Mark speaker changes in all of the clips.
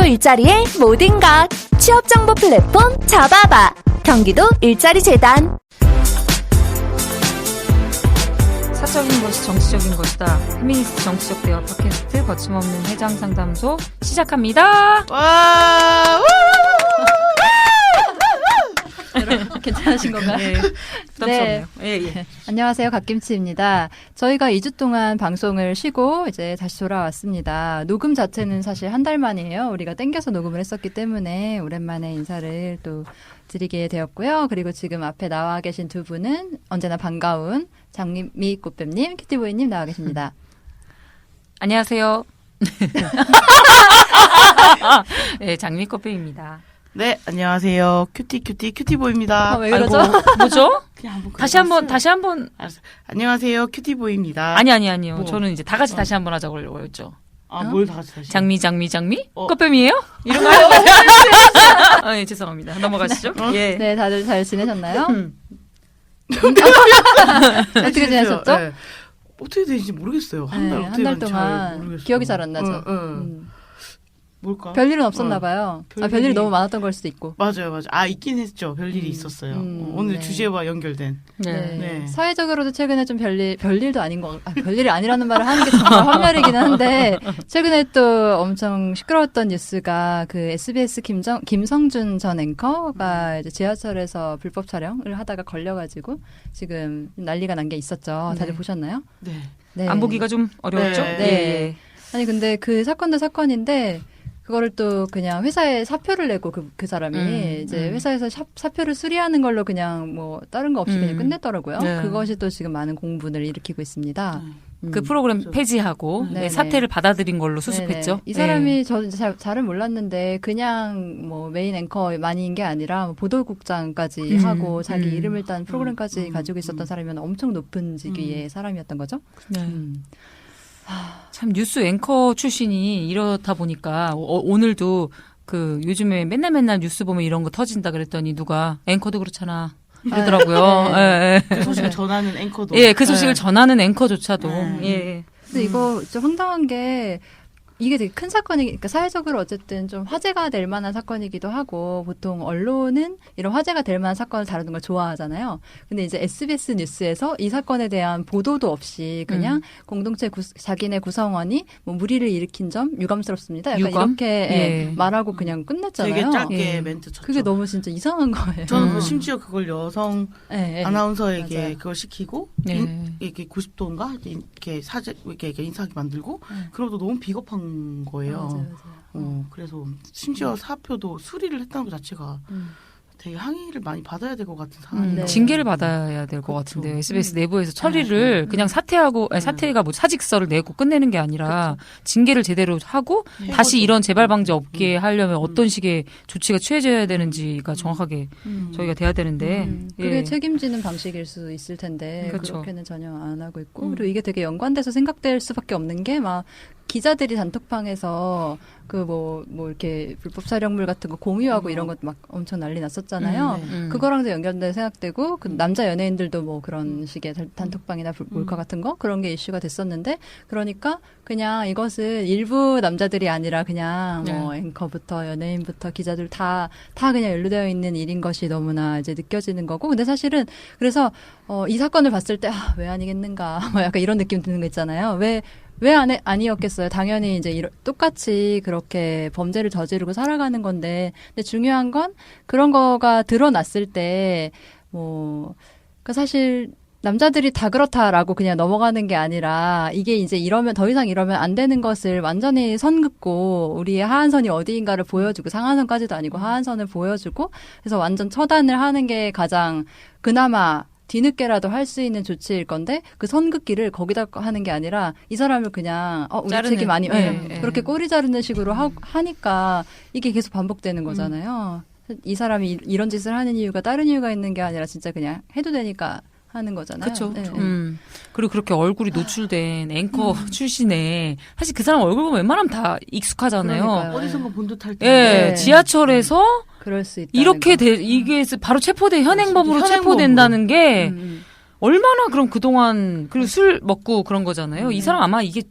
Speaker 1: 일자리의 모든 것. 취업정보 플랫폼 잡아봐. 경기도 일자리재단.
Speaker 2: 사적인 것이 정치적인 것이다. 페미니스트 정치적 대화 팟캐스트 거침없는 해장상담소 시작합니다.
Speaker 3: 와!
Speaker 4: 여러분 괜찮으신 건가요?
Speaker 2: 네, 부담스럽네요. 네. 예.
Speaker 4: 안녕하세요, 갓김치입니다. 저희가 2주 동안 방송을 쉬고 이제 다시 돌아왔습니다. 녹음 자체는 사실 한 달 만이에요. 우리가 땡겨서 녹음을 했었기 때문에 오랜만에 인사를 또 드리게 되었고요. 그리고 지금 앞에 나와 계신 두 분은 언제나 반가운 장미 꽃뱀님, 큐티보이님 나와 계십니다.
Speaker 2: 안녕하세요. 네, 장미꽃배입니다.
Speaker 3: 네, 안녕하세요. 큐티보이입니다.
Speaker 4: 왜 그러죠?
Speaker 2: 뭐죠?
Speaker 3: 그냥 한번
Speaker 2: 다시 한번.
Speaker 3: 알았어요. 안녕하세요. 큐티보이입니다.
Speaker 2: 아니요.
Speaker 3: 뭐.
Speaker 2: 저는 이제 다 같이 다시 한번 하자고 했죠.
Speaker 3: 뭘 다 같이 다시.
Speaker 2: 장미?
Speaker 3: 어.
Speaker 2: 꽃뱀이에요? 이런 거 하는 거 예, 죄송합니다. 넘어가시죠. 예.
Speaker 4: 네, 다들 잘 지내셨나요? 어떻게 지내셨죠?
Speaker 3: 네. 어떻게 되는지 모르겠어요. 한 달
Speaker 4: 한 달 동안 기억이 잘 안 나죠.
Speaker 3: 뭘까?
Speaker 4: 별일은 없었나 봐요. 별일이 너무 많았던 걸 수도 있고.
Speaker 3: 맞아요. 있긴 했죠. 별일이 있었어요. 오늘
Speaker 4: 네.
Speaker 3: 주제와 연결된.
Speaker 4: 네. 사회적으로도 최근에 좀 별일도 아닌 별일이 아니라는 말을 하는 게 정말 환멸이긴 한데, 최근에 또 엄청 시끄러웠던 뉴스가 그 SBS 김성준 전 앵커가 이제 지하철에서 불법 촬영을 하다가 걸려가지고 지금 난리가 난 게 있었죠. 다들 보셨나요?
Speaker 3: 네.
Speaker 4: 네.
Speaker 2: 안 보기가 좀 어려웠죠?
Speaker 3: 네.
Speaker 2: 예.
Speaker 4: 아니, 근데 그 사건도 사건인데, 그거를 또 그냥 회사에 사표를 내고 그 사람이 이제 회사에서 사표를 수리하는 걸로 그냥 뭐 다른 거 없이 그냥 끝냈더라고요.
Speaker 2: 네.
Speaker 4: 그것이 또 지금 많은 공분을 일으키고 있습니다.
Speaker 2: 그 프로그램 폐지하고
Speaker 4: 네네.
Speaker 2: 사태를 받아들인 걸로 수습했죠.
Speaker 4: 네네. 이 사람이 저 잘은 몰랐는데 그냥 뭐 메인 앵커만인 게 아니라 뭐 보도국장까지 하고 자기 이름을 딴 프로그램까지 가지고 있었던 사람이면 엄청 높은 직위의 사람이었던 거죠.
Speaker 2: 네. 참 뉴스 앵커 출신이 이렇다 보니까 오늘도 그 요즘에 맨날 뉴스 보면 이런 거 터진다 그랬더니 누가 앵커도 그렇잖아 이러더라고요.
Speaker 4: 네.
Speaker 3: 그 소식을 전하는 앵커도.
Speaker 2: 예, 그 소식을 전하는 앵커조차도. 예.
Speaker 4: 근데 이거 좀 황당한 게 이게 되게 큰 그러니까 사회적으로 어쨌든 좀 화제가 될 만한 사건이기도 하고, 보통 언론은 이런 화제가 될 만한 사건을 다루는 걸 좋아하잖아요. 근데 이제 SBS 뉴스에서 이 사건에 대한 보도도 없이 그냥 공동체 자기네 구성원이 뭐 무리를 일으킨 점 유감스럽습니다. 약간 이렇게 말하고 그냥 끝냈잖아요.
Speaker 3: 되게 짧게 멘트 쳤죠.
Speaker 4: 그게 너무 진짜 이상한 거예요.
Speaker 3: 저는 심지어 그걸 여성 아나운서에게
Speaker 4: 맞아요.
Speaker 3: 그걸 시키고 이렇게 90도인가 이렇게 인사하게 만들고 그러도 너무 비겁한 거예요.
Speaker 4: 맞아요.
Speaker 3: 그래서 심지어 사표도 수리를 했다는 것 자체가 되게 항의를 많이 받아야 될 것 같은 상황이에요.
Speaker 4: 네.
Speaker 2: 징계를 받아야 될 것
Speaker 3: 그렇죠.
Speaker 2: 같은데 SBS 내부에서 처리를 그냥 사퇴가 뭐 사직서를 내고 끝내는 게 아니라 징계를 제대로 하고 다시 이런 재발 방지 없게 하려면 어떤 식의 조치가 취해져야 되는지가 정확하게 저희가 돼야 되는데
Speaker 4: 그게
Speaker 2: 예.
Speaker 4: 책임지는 방식일 수 있을 텐데
Speaker 2: 그렇죠.
Speaker 4: 그렇게는 전혀 안 하고 있고 그리고 이게 되게 연관돼서 생각될 수밖에 없는 게 막 기자들이 단톡방에서 그 뭐 이렇게 불법 촬영물 같은 거 공유하고 이런 것 막 엄청 난리 났었잖아요. 그거랑도 연결돼 생각되고 그 남자 연예인들도 뭐 그런 식의 단톡방이나 몰카 같은 거 그런 게 이슈가 됐었는데, 그러니까 그냥 이것은 일부 남자들이 아니라 그냥 뭐 앵커부터 연예인부터 기자들 다 그냥 연루되어 있는 일인 것이 너무나 이제 느껴지는 거고, 근데 사실은 그래서 이 사건을 봤을 때 왜 아니겠는가 뭐 약간 이런 느낌 드는 거 있잖아요. 왜 아니었겠어요. 당연히 이제 똑같이 그렇게 범죄를 저지르고 살아가는 건데, 근데 중요한 건 그런 거가 드러났을 때, 그러니까 사실 남자들이 다 그렇다라고 그냥 넘어가는 게 아니라, 이게 이제 더 이상 이러면 안 되는 것을 완전히 선 긋고 우리의 하한선이 어디인가를 보여주고, 상한선까지도 아니고 하한선을 보여주고, 그래서 완전 처단을 하는 게 가장 그나마 뒤늦게라도 할 수 있는 조치일 건데, 그 선긋기를 거기다 하는 게 아니라 이 사람을 그냥 우리 책임 아니 그렇게 꼬리 자르는 식으로 하니까 이게 계속 반복되는 거잖아요. 이 사람이 이런 짓을 하는 이유가 다른 이유가 있는 게 아니라 진짜 그냥 해도 되니까 하는 거잖아요.
Speaker 2: 그렇죠.
Speaker 4: 네.
Speaker 2: 그리고 그렇게 얼굴이 노출된 앵커 출신에 사실 그 사람 얼굴 보면 웬만하면 다 익숙하잖아요.
Speaker 4: 그러니까요.
Speaker 3: 어디선가 본 듯할 때.
Speaker 2: 예, 지하철에서
Speaker 4: 그럴 수 있다.
Speaker 2: 이렇게 이게 바로 현행범으로 체포된다는 게 얼마나 그럼 그동안 그리고 술 먹고 그런 거잖아요. 이 사람 아마 이게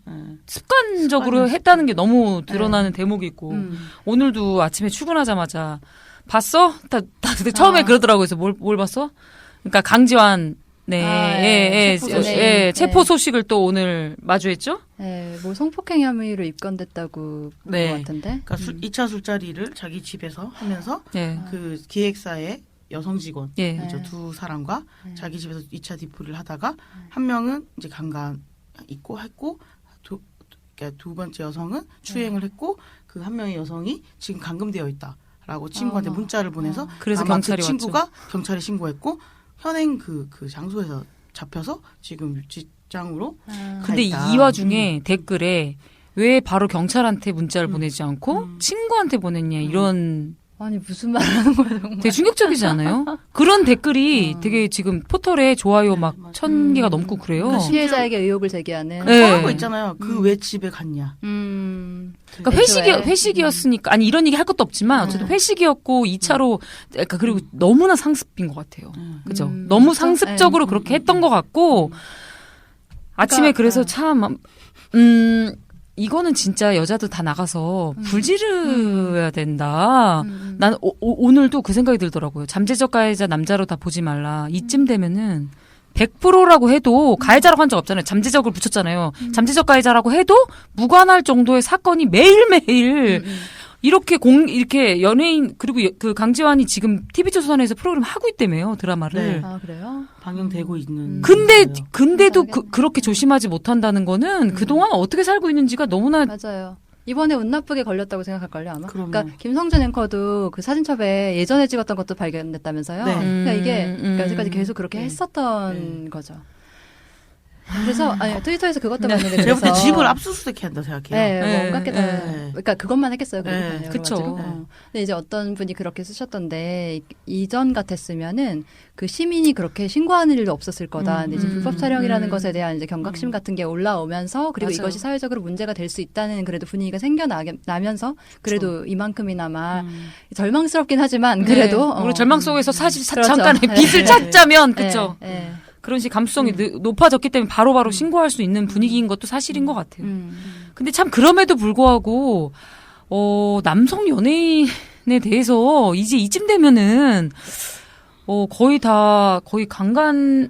Speaker 2: 습관적으로 했다는 게 너무 드러나는 대목이 있고 오늘도 아침에 출근하자마자 봤어? 다 처음에 그러더라고요. 그래서 뭘 봤어? 그러니까 강지환 체포 소식을 또 오늘 마주했죠?
Speaker 4: 네, 뭐 성폭행 혐의로 입건됐다고 본 것 같은데.
Speaker 3: 그러니까 2차 술자리를 자기 집에서 하면서
Speaker 2: 네.
Speaker 3: 그 기획사의 여성 직원
Speaker 2: 예.
Speaker 3: 이제 두 사람과 자기 집에서 2차 디프를 하다가 한 명은 이제 강간 있고 했고 그러니까 두 번째 여성은 추행을 했고 그 한 명의 여성이 지금 감금되어 있다라고 친구한테 문자를 보내서
Speaker 2: 그래서
Speaker 3: 아마
Speaker 2: 경찰이
Speaker 3: 그 친구가 경찰에 신고했고 현행 그 장소에서 잡혀서 지금 직장으로
Speaker 2: 근데 이 와중에 댓글에 왜 바로 경찰한테 문자를 보내지 않고 친구한테 보냈냐 이런
Speaker 4: 아니 무슨 말 하는 거야 정말.
Speaker 2: 되게 충격적이지 않아요? 그런 댓글이 되게 지금 포털에 좋아요 막 1000개가 넘고 그래요.
Speaker 4: 그 피해자에게 의혹을 제기하는.
Speaker 3: 그런 거 있잖아요. 그 왜 집에 갔냐.
Speaker 2: 그러니까
Speaker 4: 애초에.
Speaker 2: 회식이었으니까 아니 이런 얘기 할 것도 없지만 어쨌든 회식이었고 2차로 그러니까 그리고 너무나 상습인 것 같아요. 그죠? 너무 상습적으로 그렇게 했던 것 같고 아침에 그래서 참 이거는 진짜 여자들 다 나가서 불지르야 된다. 난 오늘도 그 생각이 들더라고요. 잠재적 가해자 남자로 다 보지 말라. 이쯤 되면은 100%라고 해도 가해자라고 한 적 없잖아요. 잠재적을 붙였잖아요. 잠재적 가해자라고 해도 무관할 정도의 사건이 매일매일 이렇게 연예인 그리고 그 강지환이 지금 TV조선에서 프로그램 하고 있다며요. 드라마를.
Speaker 3: 네.
Speaker 4: 아 그래요?
Speaker 3: 방영되고 있는.
Speaker 2: 근데도 그렇게 조심하지 못한다는 거는 그동안 어떻게 살고 있는지가 너무나
Speaker 4: 맞아요. 이번에 운 나쁘게 걸렸다고 생각할걸요 아마.
Speaker 3: 그럼요.
Speaker 4: 그러니까 김성준 앵커도 그 사진첩에 예전에 찍었던 것도 발견됐다면서요.
Speaker 3: 네.
Speaker 4: 그러니까 이게 그러니까 여태까지 계속 그렇게 했었던 거죠. 그래서 아니 트위터에서 그것도 봤는데
Speaker 3: 제가
Speaker 4: 그래서
Speaker 3: 볼 때 집을 압수수색해야 한다 생각해요.
Speaker 4: 네, 뭔가 겠다.
Speaker 3: 네.
Speaker 4: 그러니까 그것만 했겠어요.
Speaker 3: 네.
Speaker 2: 그쵸.
Speaker 4: 근데 이제 어떤 분이 그렇게 쓰셨던데 이전 같았으면은 그 시민이 그렇게 신고하는 일도 없었을 거다. 근데 이제 불법 촬영이라는 것에 대한 이제 경각심 같은 게 올라오면서 그리고
Speaker 2: 맞아요.
Speaker 4: 이것이 사회적으로 문제가 될 수 있다는 그래도 분위기가 생겨나면서 그래도 이만큼이나마 절망스럽긴 하지만 그래도
Speaker 2: 우리 절망 속에서 사실
Speaker 4: 그렇죠.
Speaker 2: 잠깐의
Speaker 4: 네.
Speaker 2: 빛을 찾자면 그쵸.
Speaker 4: 네.
Speaker 2: 그런 식 감수성이 높아졌기 때문에 바로바로 신고할 수 있는 분위기인 것도 사실인 것 같아요. 근데 참 그럼에도 불구하고 남성 연예인에 대해서 이제 이쯤 되면은 거의 강간이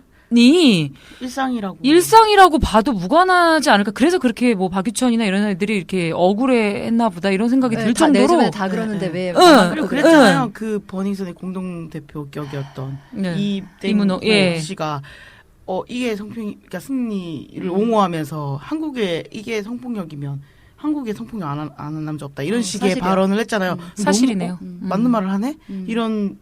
Speaker 2: 일상이라고 봐도 무관하지 않을까. 그래서 그렇게 뭐 박유천이나 이런 애들이 이렇게 억울해했나 보다 이런 생각이 들 정도로
Speaker 4: 요즘에 다 그러는데 왜
Speaker 3: 그리고 그랬잖아요. 그 버닝썬의 공동대표 격이었던
Speaker 2: 이문호
Speaker 3: 씨가 이게 그러니까 승리를 옹호하면서 한국에 이게 성폭력이면 한국에 성폭력 안 하는 남자 없다 이런 식의
Speaker 4: 사실이요.
Speaker 3: 발언을 했잖아요.
Speaker 2: 사실이네요.
Speaker 3: 맞는 말을 하네. 이런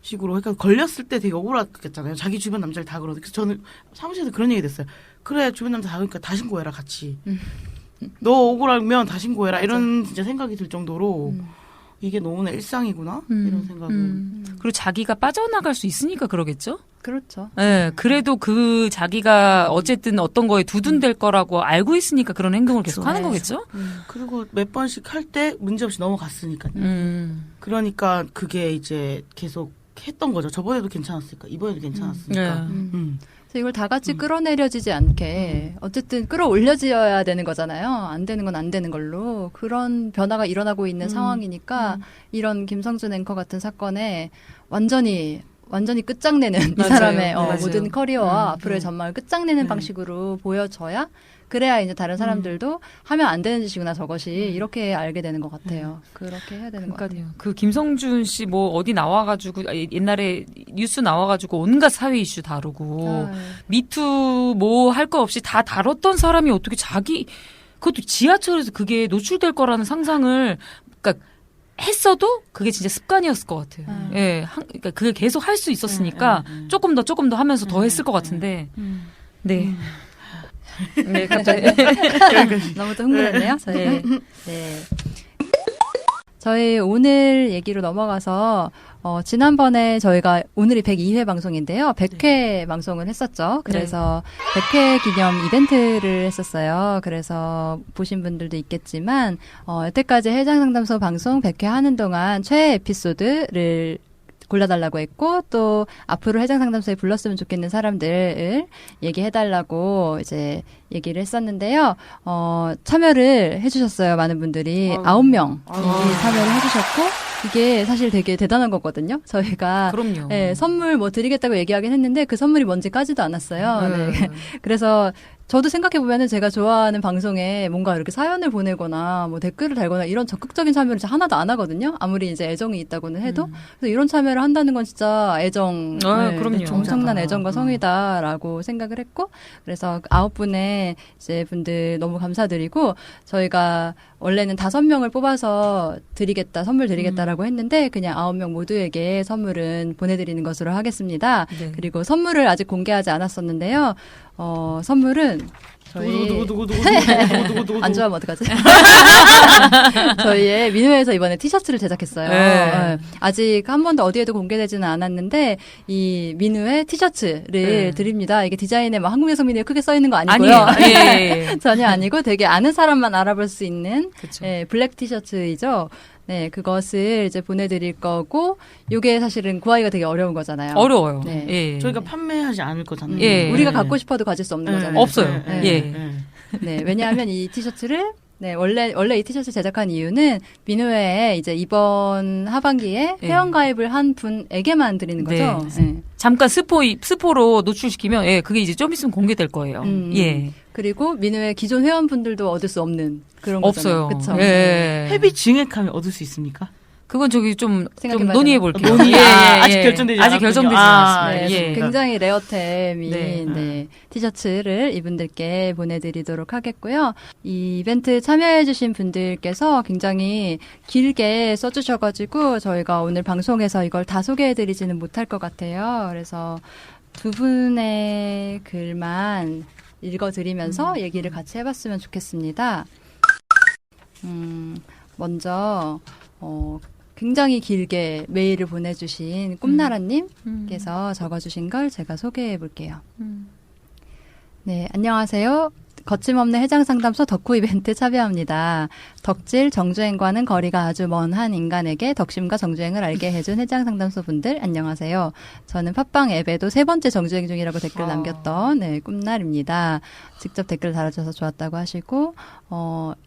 Speaker 3: 식으로 그러니까 걸렸을 때 되게 억울했겠잖아요. 자기 주변 남자를 다 그러는데 그래서 저는 사무실에서 그런 얘기 됐어요. 그래 주변 남자 다 그러니까 다 신고해라 같이. 너 억울하면 다 신고해라 이런 진짜 생각이 들 정도로 이게 너무나 일상이구나 이런 생각을.
Speaker 2: 그리고 자기가 빠져나갈 수 있으니까 그러겠죠?
Speaker 4: 그렇죠.
Speaker 2: 네, 그래도 그 자기가 어쨌든 어떤 거에 두둔될 거라고 알고 있으니까 그런 행동을 계속 하는 거겠죠?
Speaker 3: 그리고 몇 번씩 할 때 문제없이 넘어갔으니까요. 그러니까 그게 이제 계속 했던 거죠. 저번에도 괜찮았으니까 이번에도 괜찮았으니까.
Speaker 4: 그래서 이걸 다 같이 끌어내려지지 않게 어쨌든 끌어올려져야 되는 거잖아요. 안 되는 건 안 되는 걸로 그런 변화가 일어나고 있는 상황이니까 이런 김성준 앵커 같은 사건에 완전히 끝장내는 이
Speaker 2: 맞아요.
Speaker 4: 사람의
Speaker 2: 맞아요.
Speaker 4: 모든 커리어와 앞으로의 전망을 끝장내는 방식으로 보여줘야 그래야 이제 다른 사람들도 하면 안 되는 짓이구나 저것이 이렇게 알게 되는 것 같아요. 그렇게 해야 되는 것 같아요.
Speaker 2: 그러니까요. 그 김성준 씨 뭐 어디 나와가지고 옛날에 뉴스 나와가지고 온갖 사회 이슈 다루고 미투 뭐 할 거 없이 다 다뤘던 사람이 어떻게 그것도 지하철에서 그게 노출될 거라는 상상을 그러니까 했어도 그게 진짜 습관이었을 것 같아요. 예, 그러니까 그게 계속 할 수 있었으니까 조금 더 하면서 더 했을 것 같은데. 네. 네, 갑자기.
Speaker 4: 너무 또 흥분했네요. 저희. 네. 저희 오늘 얘기로 넘어가서 지난번에 저희가 오늘이 102회 방송인데요. 100회 방송을 했었죠. 그래서 100회 기념 이벤트를 했었어요. 그래서 보신 분들도 있겠지만 여태까지 해장상담소 방송 100회 하는 동안 최애 에피소드를 골라달라고 했고 또 앞으로 해장 상담소에 불렀으면 좋겠는 사람들을 얘기해달라고 이제 얘기를 했었는데요. 참여를 해주셨어요. 많은 분들이 9명이 참여를 해주셨고 이게 사실 되게 대단한 거거든요. 저희가
Speaker 2: 그럼요.
Speaker 4: 네, 선물 뭐 드리겠다고 얘기하긴 했는데 그 선물이 뭔지까지도 않았어요. 네. 그래서 저도 생각해보면은 제가 좋아하는 방송에 뭔가 이렇게 사연을 보내거나 뭐 댓글을 달거나 이런 적극적인 참여를 진짜 하나도 안 하거든요. 아무리 이제 애정이 있다고는 해도. 그래서 이런 참여를 한다는 건 진짜 애정.
Speaker 2: 그럼요.
Speaker 4: 엄청난 애정과 성이다라고 생각을 했고. 그래서 9분의 이제 분들 너무 감사드리고 저희가 원래는 5명을 뽑아서 선물 드리겠다라고 했는데 그냥 9명 모두에게 선물은 보내드리는 것으로 하겠습니다.
Speaker 2: 네.
Speaker 4: 그리고 선물을 아직 공개하지 않았었는데요. 선물은 저희 안 좋아하면 어떡하지? 저희의 민우에서 이번에 티셔츠를 제작했어요.
Speaker 2: 네.
Speaker 4: 아직 한 번도 어디에도 공개되지는 않았는데 이 민우의 티셔츠를 드립니다. 이게 디자인에 막 한국에서 민우에 크게 써 있는 거 아니고요.
Speaker 2: 아니에요. 예.
Speaker 4: 전혀 아니고 되게 아는 사람만 알아볼 수 있는
Speaker 2: 그쵸.
Speaker 4: 블랙 티셔츠이죠. 네, 그것을 이제 보내드릴 거고, 요게 사실은 구하기가 되게 어려운 거잖아요.
Speaker 2: 어려워요.
Speaker 4: 네.
Speaker 2: 예.
Speaker 3: 저희가 판매하지 않을 거잖아요.
Speaker 2: 예.
Speaker 4: 우리가 갖고 싶어도 가질 수 없는 거잖아요.
Speaker 2: 없어요.
Speaker 4: 네.
Speaker 2: 예.
Speaker 4: 네, 왜냐하면 이 티셔츠를 원래 이 티셔츠 제작한 이유는 민우회에 이제 이번 하반기에 회원가입을 한 분에게만 드리는 거죠. 네.
Speaker 2: 잠깐 스포로 노출시키면 그게 이제 좀 있으면 공개될 거예요. 예.
Speaker 4: 그리고 민우회 기존 회원분들도 얻을 수 없는 그런
Speaker 2: 없어요.
Speaker 4: 거잖아요. 그쵸?
Speaker 2: 예.
Speaker 3: 회비 증액하면 얻을 수 있습니까?
Speaker 2: 그건 저기 좀
Speaker 4: 생각해봐야
Speaker 2: 논의해 볼게요.
Speaker 3: 아직 결정되지
Speaker 2: 아직
Speaker 3: 않았군요.
Speaker 2: 결정되지
Speaker 3: 아,
Speaker 2: 않았습니다.
Speaker 4: 네,
Speaker 2: 예.
Speaker 4: 굉장히 레어템인
Speaker 2: 네.
Speaker 4: 티셔츠를 이분들께 보내드리도록 하겠고요. 이 이벤트 참여해주신 분들께서 굉장히 길게 써주셔가지고 저희가 오늘 방송에서 이걸 다 소개해드리지는 못할 것 같아요. 그래서 두 분의 글만 읽어드리면서 얘기를 같이 해봤으면 좋겠습니다. 먼저 굉장히 길게 메일을 보내주신 꿈나라님께서 적어주신 걸 제가 소개해 볼게요. 네, 안녕하세요. 거침없는 해장상담소 덕후 이벤트 참여합니다. 덕질, 정주행과는 거리가 아주 먼 한 인간에게 덕심과 정주행을 알게 해준 해장상담소 분들 안녕하세요. 저는 팟빵 앱에도 3번째 정주행 중이라고 댓글 남겼던 꿈날입니다. 직접 댓글 달아줘서 좋았다고 하시고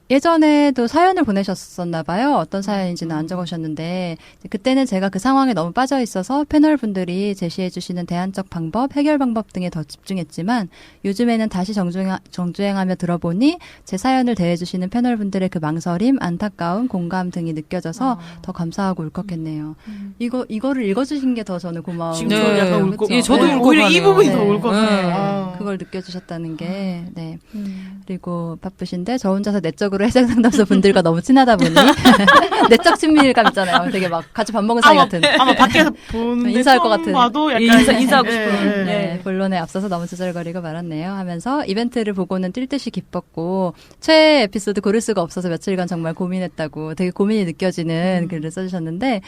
Speaker 4: 예전에도 사연을 보내셨었나 봐요. 어떤 사연인지는 안 적으셨는데 그때는 제가 그 상황에 너무 빠져 있어서 패널 분들이 제시해 주시는 대안적 방법, 해결 방법 등에 더 집중했지만 요즘에는 다시 정주행하며 들어보니 제 사연을 대해주시는 패널 분들의 그 망설임, 안타까움, 공감 등이 느껴져서 더 감사하고 울컥했네요. 이거를 읽어주신 게 더 저는 고마워요.
Speaker 3: 지금 저 약간 울컥.
Speaker 2: 예, 저도
Speaker 3: 네. 오히려 이 부분이
Speaker 4: 네.
Speaker 3: 더 울컥해요.
Speaker 2: 네.
Speaker 3: 아.
Speaker 4: 그걸 느껴주셨다는 게, 네. 그리고 바쁘신데 저 혼자서 내적으로 해장상담소 분들과 너무 친하다 보니 내적 친밀감 있잖아요. 되게 막 같이 밥 먹은 사이 같은.
Speaker 3: 아마 밖에서 보는데
Speaker 4: 인사할 것
Speaker 3: 처음
Speaker 4: 같은.
Speaker 3: 봐도 약간
Speaker 2: 인사하고 싶은.
Speaker 3: 예.
Speaker 4: 네, 본론에 앞서서 너무 주절거리고 말았네요 하면서 이벤트를 보고는 뛸 듯이 기뻤고 최애 에피소드 고를 수가 없어서 며칠간 정말 고민했다고 되게 고민이 느껴지는 글을 써주셨는데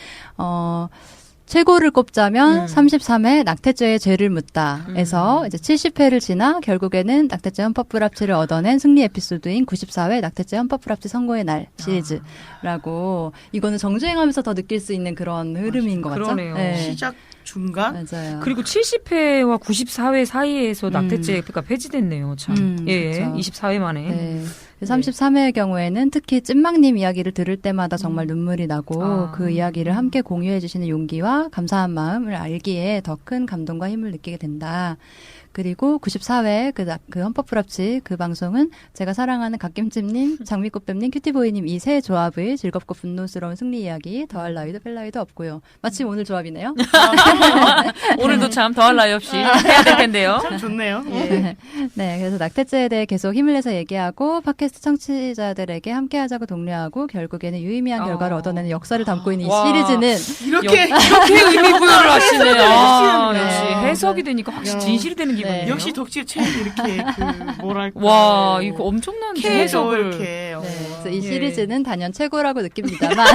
Speaker 4: 최고를 꼽자면 33회 낙태죄의 죄를 묻다에서 이제 70회를 지나 결국에는 낙태죄 헌법불합치를 얻어낸 승리 에피소드인 94회 낙태죄 헌법불합치 선고의 날 시리즈라고 이거는 정주행하면서 더 느낄 수 있는 그런 흐름인 것 같죠?
Speaker 2: 그러네요.
Speaker 3: 시작 중간
Speaker 4: 맞아요.
Speaker 2: 그리고 70회와 94회 사이에서 낙태죄가 폐지됐네요. 참. 예.
Speaker 4: 그렇죠.
Speaker 2: 24회 만에.
Speaker 4: 네. 33회의 경우에는 특히 찐막님 이야기를 들을 때마다 정말 눈물이 나고 그 이야기를 함께 공유해 주시는 용기와 감사한 마음을 알기에 더 큰 감동과 힘을 느끼게 된다. 그리고 94회 그 헌법불합치 그 방송은 제가 사랑하는 갓김찜님, 장미꽃뱀님, 큐티보이님 이 세 조합의 즐겁고 분노스러운 승리 이야기 더할 나위도 뺄 나위도 없고요. 마침 오늘 조합이네요.
Speaker 2: 오늘도 참 더할 나위 없이 해야 될 텐데요.
Speaker 3: 참 좋네요.
Speaker 4: 네. 네, 그래서 낙태죄에 대해 계속 힘을 내서 얘기하고 팟캐스트 청취자들에게 함께하자고 독려하고 결국에는 유의미한 결과를 얻어내는 역사를 담고 있는 이
Speaker 2: 와.
Speaker 4: 시리즈는
Speaker 3: 이렇게
Speaker 2: 의미 부여를 하시네. 아,
Speaker 3: 네.
Speaker 2: 역시 해석이 되니까 확실히 진실이 되는 기분이에요.
Speaker 3: 역시 덕질 체인 이렇게 뭐랄까
Speaker 2: 와, 이거 엄청난
Speaker 3: 캐죠
Speaker 2: 해석을.
Speaker 3: 이렇게.
Speaker 4: 네, 그래서 이
Speaker 2: 예.
Speaker 4: 시리즈는 단연 최고라고 느낍니다만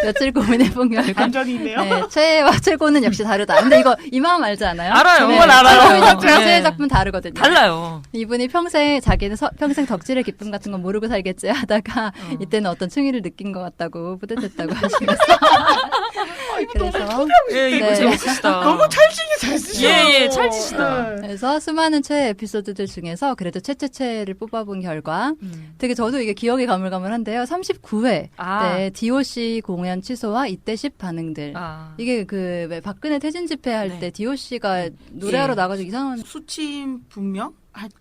Speaker 4: 며칠 고민해본 결과
Speaker 3: 감정이 있네요.
Speaker 4: 네, 최애와 최고는 역시 다르다. 근데 이거 이 마음 알지 않아요?
Speaker 2: 알아요.
Speaker 4: 네,
Speaker 2: 그건 알아요.
Speaker 4: 작품,
Speaker 2: 네.
Speaker 4: 최애 작품 다르거든요.
Speaker 2: 달라요.
Speaker 4: 이분이 평생 자기는 평생 덕질의 기쁨 같은 건 모르고 살겠지 하다가 이때는 어떤 층위를 느낀 것 같다고 뿌듯했다고 하시면서 그래서
Speaker 2: 예, 이거
Speaker 4: 네.
Speaker 2: 재밌으시다.
Speaker 3: 너무 찰지게 잘 쓰셔.
Speaker 2: 예, 찰지시다.
Speaker 4: 그래서 수많은 최애 에피소드들 중에서 그래도 최최최를 뽑아본 결과 되게 저도 이게 기억이 가물가물한데요. 39회 때 DOC 공연 취소와 이때 10 반응들. 이게 그 왜 박근혜 퇴진 집회 할 때 DOC가 노래하러 나가지고 이상한
Speaker 3: 수침 분명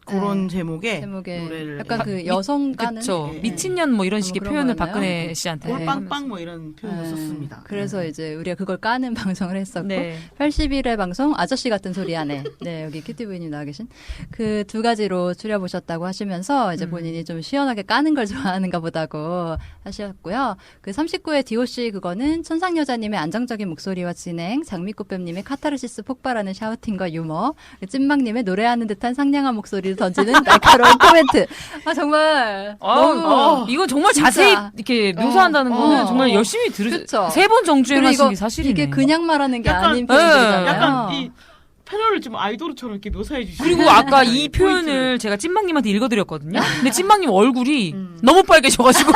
Speaker 3: 그런 제목의 노래를
Speaker 4: 약간 그 여성 가는
Speaker 2: 그쵸. 미친년 뭐 이런 식의
Speaker 4: 그런
Speaker 2: 표현을
Speaker 4: 거였나요?
Speaker 2: 박근혜 씨한테
Speaker 3: 골빵빵 뭐 이런 표현을 썼습니다.
Speaker 4: 그래서 이제 우리가 그걸 까는 방송을 했었고
Speaker 2: 네.
Speaker 4: 81회 방송 아저씨 같은 소리 안에 네 여기 키티 부인님 나와 계신 그 두 가지로 추려보셨다고 하시면서 이제 본인이 좀 시원하게 까는 걸 좋아하는가 보다고 하셨고요. 그 39회 DOC 그거는 천상여자님의 안정적인 목소리와 진행, 장미꽃뱀님의 카타르시스 폭발하는 샤우팅과 유머, 찐막님의 노래하는 듯한 상냥한 목소리를 던지는 날카로운 코멘트. 아 정말 너무
Speaker 2: 이건 정말
Speaker 4: 진짜.
Speaker 2: 자세히 이렇게 묘사한다는 거는 정말 열심히
Speaker 4: 그쵸.
Speaker 2: 세 번 정주행하신
Speaker 4: 그리고
Speaker 2: 게 사실이네.
Speaker 4: 이게 그냥 말하는 게
Speaker 3: 약간,
Speaker 4: 아닌 표현이잖아요.
Speaker 3: 약간 이 패널을 좀 아이돌처럼 이렇게 묘사해 주시고
Speaker 2: 그리고 아까 이 표현을 제가 찐막님한테 읽어드렸거든요. 근데 찐막님 얼굴이 너무 빨개져가지고.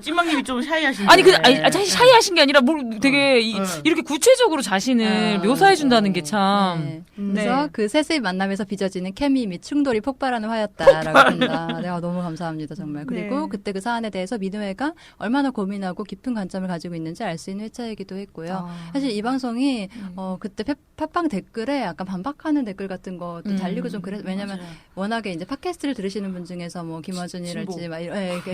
Speaker 3: 찐막님이 좀 샤이하신.
Speaker 2: 아니, 샤이하신 게 아니라 되게 이렇게 구체적으로 자신을 묘사해준다는 게 참.
Speaker 4: 네. 그래서 그 셋의 만남에서 빚어지는 케미 및 충돌이 폭발하는 화였다라고 한다. 내가 너무 감사합니다 정말. 그리고 그때 그 사안에 대해서 민우회가 얼마나 고민하고 깊은 관점을 가지고 있는지 알 수 있는 회차이기도 했고요. 사실 이 방송이 그때 팟빵 댓글에 약간 반박하는 댓글 같은 것도 달리고 좀 그래. 왜냐면 워낙에 이제 팟캐스트를 들으시는 분 중에서 뭐 김어준이랄지 막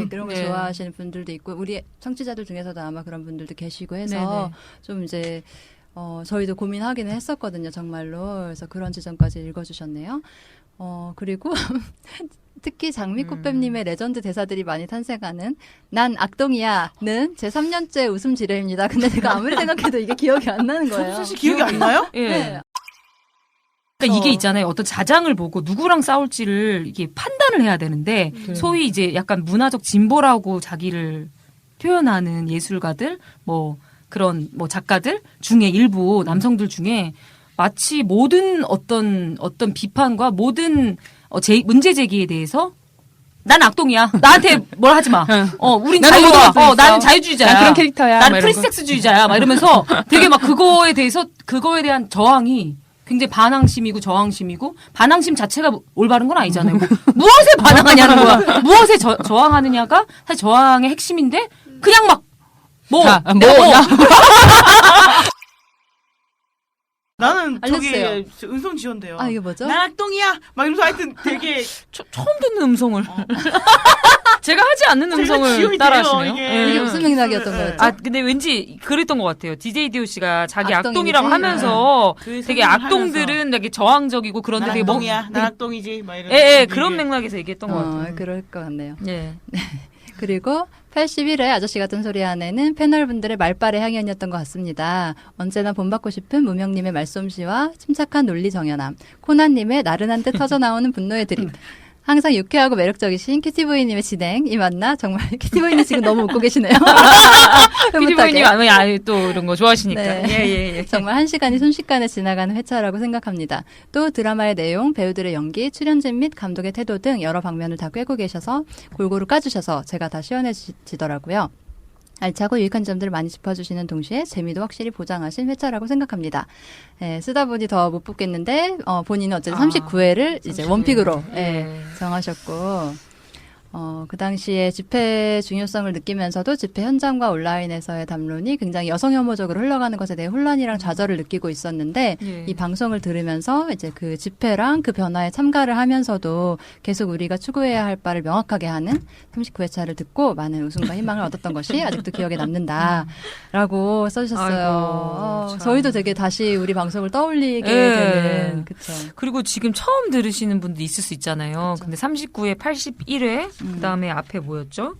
Speaker 4: 그런 거 좋아하시는 분들도 있고 우리 청취자들 중에서도 아마 그런 분들도 계시고 해서 좀 이제 저희도 고민하기는 했었거든요, 정말로. 그래서 그런 지점까지 읽어주셨네요. 그리고 특히 장미꽃뱀님의 레전드 대사들이 많이 탄생하는 난 악동이야는 제 3년째 웃음 지뢰입니다. 근데 내가 아무리 생각해도 이게 기억이 안 나는 거예요.
Speaker 3: 사실 기억이 안 나요?
Speaker 2: 예.
Speaker 4: 네.
Speaker 2: 그러니까 이게 있잖아요. 어떤 자장을 보고 누구랑 싸울지를 이게 판단을 해야 되는데 소위 이제 약간 문화적 진보라고 자기를 표현하는 예술가들 뭐 그런 뭐 작가들 중에 일부 남성들 중에 마치 모든 어떤 비판과 모든 문제 제기에 대해서 난 악동이야. 나한테 뭘 하지 마. 우린 자유야. 나는 자유주의자야.
Speaker 5: 난 그런 캐릭터야.
Speaker 2: 나는 프리섹스주의자야. 막 이러면서 되게 막 그거에 대한 저항이 굉장히 반항심이고 저항심이고 반항심 자체가 올바른 건 아니잖아요. 뭐, 무엇에 반항하냐는 거야. 무엇에 저항하느냐가 사실 저항의 핵심인데 그냥 막
Speaker 3: 나는
Speaker 4: 알렸어요.
Speaker 3: 저기 음성 지원돼요.
Speaker 4: 아, 이게 뭐죠?
Speaker 3: 난 악동이야. 막 이러면서 하여튼 되게
Speaker 2: 처음 듣는 음성을 제가 하지 않는 음성을
Speaker 3: 지원이
Speaker 2: 따라하시네요.
Speaker 3: 돼요,
Speaker 4: 이게 무슨 맥락이었던 거였죠?
Speaker 2: 근데 왠지 그랬던 것 같아요. DJ DOC가 자기
Speaker 4: 악동이지?
Speaker 2: 악동이라고 하면서
Speaker 3: 그
Speaker 2: 되게
Speaker 3: 설명을
Speaker 2: 악동들은 되게 저항적이고 그런데
Speaker 3: 난
Speaker 2: 되게
Speaker 3: 악동이야. 난 악동이지. 막 이런.
Speaker 2: 그런 맥락에서 얘기했던 것 같아요.
Speaker 4: 그럴 것 같네요.
Speaker 2: 예.
Speaker 4: 그리고 81회 아저씨 같은 소리 안에는 패널분들의 말발의 향연이었던 것 같습니다. 언제나 본받고 싶은 무명님의 말솜씨와 침착한 논리 정연함, 코난님의 나른한 듯 터져나오는 분노의 드립, 항상 유쾌하고 매력적이신 키티보이님의 진행, 이 맞나? 정말 키티보이님 지금 너무 웃고 계시네요.
Speaker 2: 피디부인님 또 이런 거 좋아하시니까.
Speaker 4: 네.
Speaker 2: 예.
Speaker 4: 정말 한 시간이 순식간에 지나가는 회차라고 생각합니다. 또 드라마의 내용, 배우들의 연기, 출연진 및 감독의 태도 등 여러 방면을 다 꿰고 계셔서 골고루 까주셔서 제가 다 시원해지더라고요. 알차고 유익한 점들을 많이 짚어주시는 동시에 재미도 확실히 보장하신 회차라고 생각합니다. 쓰다 보니 더 못 뽑겠는데 본인은 어쨌든 39회를 이제 원픽으로 정하셨고 그 당시에 집회 중요성을 느끼면서도 집회 현장과 온라인에서의 담론이 굉장히 여성 혐오적으로 흘러가는 것에 대해 혼란이랑 좌절을 느끼고 있었는데 이 방송을 들으면서 이제 그 집회랑 그 변화에 참가를 하면서도 계속 우리가 추구해야 할 바를 명확하게 하는 39회차를 듣고 많은 웃음과 희망을 얻었던 것이 아직도 기억에 남는다라고 써주셨어요.
Speaker 2: 아이고,
Speaker 4: 저희도 되게 다시 우리 방송을 떠올리게 되는 그쵸.
Speaker 2: 그리고 지금 처음 들으시는 분도 있을 수 있잖아요. 근데 39회, 81회 그다음에 앞에 뭐였죠?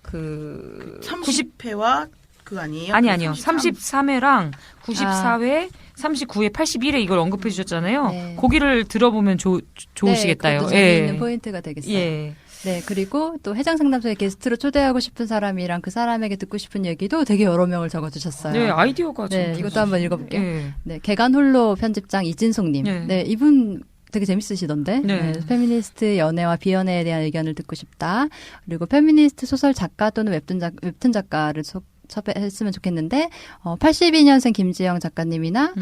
Speaker 3: 30회와 그거 아니에요?
Speaker 2: 아니요. 33회랑 94회, 39회, 81회 이걸 언급해 주셨잖아요.
Speaker 4: 네.
Speaker 2: 거기를 들어보면 좋으시겠다요.
Speaker 4: 네, 그것도 재미있는 포인트가 되겠어요.
Speaker 2: 예.
Speaker 4: 네, 그리고 또 해장 상담소에 게스트로 초대하고 싶은 사람이랑 그 사람에게 듣고 싶은 얘기도 되게 여러 명을 적어주셨어요.
Speaker 2: 네, 아이디어가
Speaker 4: 네,
Speaker 2: 좀
Speaker 4: 이것도 한번 읽어볼게요.
Speaker 2: 네.
Speaker 4: 네, 개간 홀로 편집장 이진송님.
Speaker 2: 네.
Speaker 4: 네, 이분 되게 재밌으시던데.
Speaker 2: 네.
Speaker 4: 페미니스트 연애와 비연애에 대한 의견을 듣고 싶다. 그리고 페미니스트 소설 작가 또는 웹툰 작가를 섭외했으면 좋겠는데 82년생 김지영 작가님이나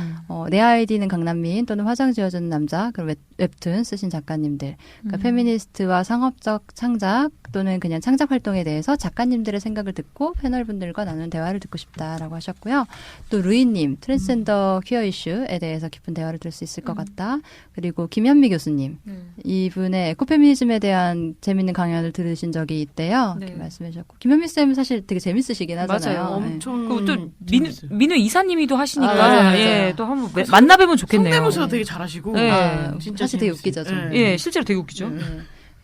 Speaker 4: 내 아이디는 강남미인 또는 화장 지어주는 남자 그런 웹툰 쓰신 작가님들 그러니까 페미니스트와 상업적 창작 또는 그냥 창작 활동에 대해서 작가님들의 생각을 듣고 패널분들과 나눈 대화를 듣고 싶다라고 하셨고요. 또 루이님 트랜스젠더 퀴어 이슈에 대해서 깊은 대화를 들을 수 있을 것 같다. 그리고 김현미 교수님 이분의 에코페미니즘에 대한 재밌는 강연을 들으신 적이 있대요.
Speaker 2: 네.
Speaker 4: 이렇게 말씀해 주셨고 김현미 쌤은 사실 되게 재밌으시긴 하잖아요.
Speaker 2: 맞아요.
Speaker 3: 엄청
Speaker 2: 그리고 또
Speaker 3: 재밌어요.
Speaker 2: 민우 이사님이도 하시니까
Speaker 4: 아, 맞아요.
Speaker 2: 예, 또 한번 만나뵈면 좋겠네요.
Speaker 3: 성대모사 되게 잘하시고
Speaker 2: 네.
Speaker 3: 진짜
Speaker 4: 사실 되게
Speaker 3: 재밌어요.
Speaker 4: 웃기죠, 좀.
Speaker 3: 네.
Speaker 2: 예, 실제로 되게 웃기죠.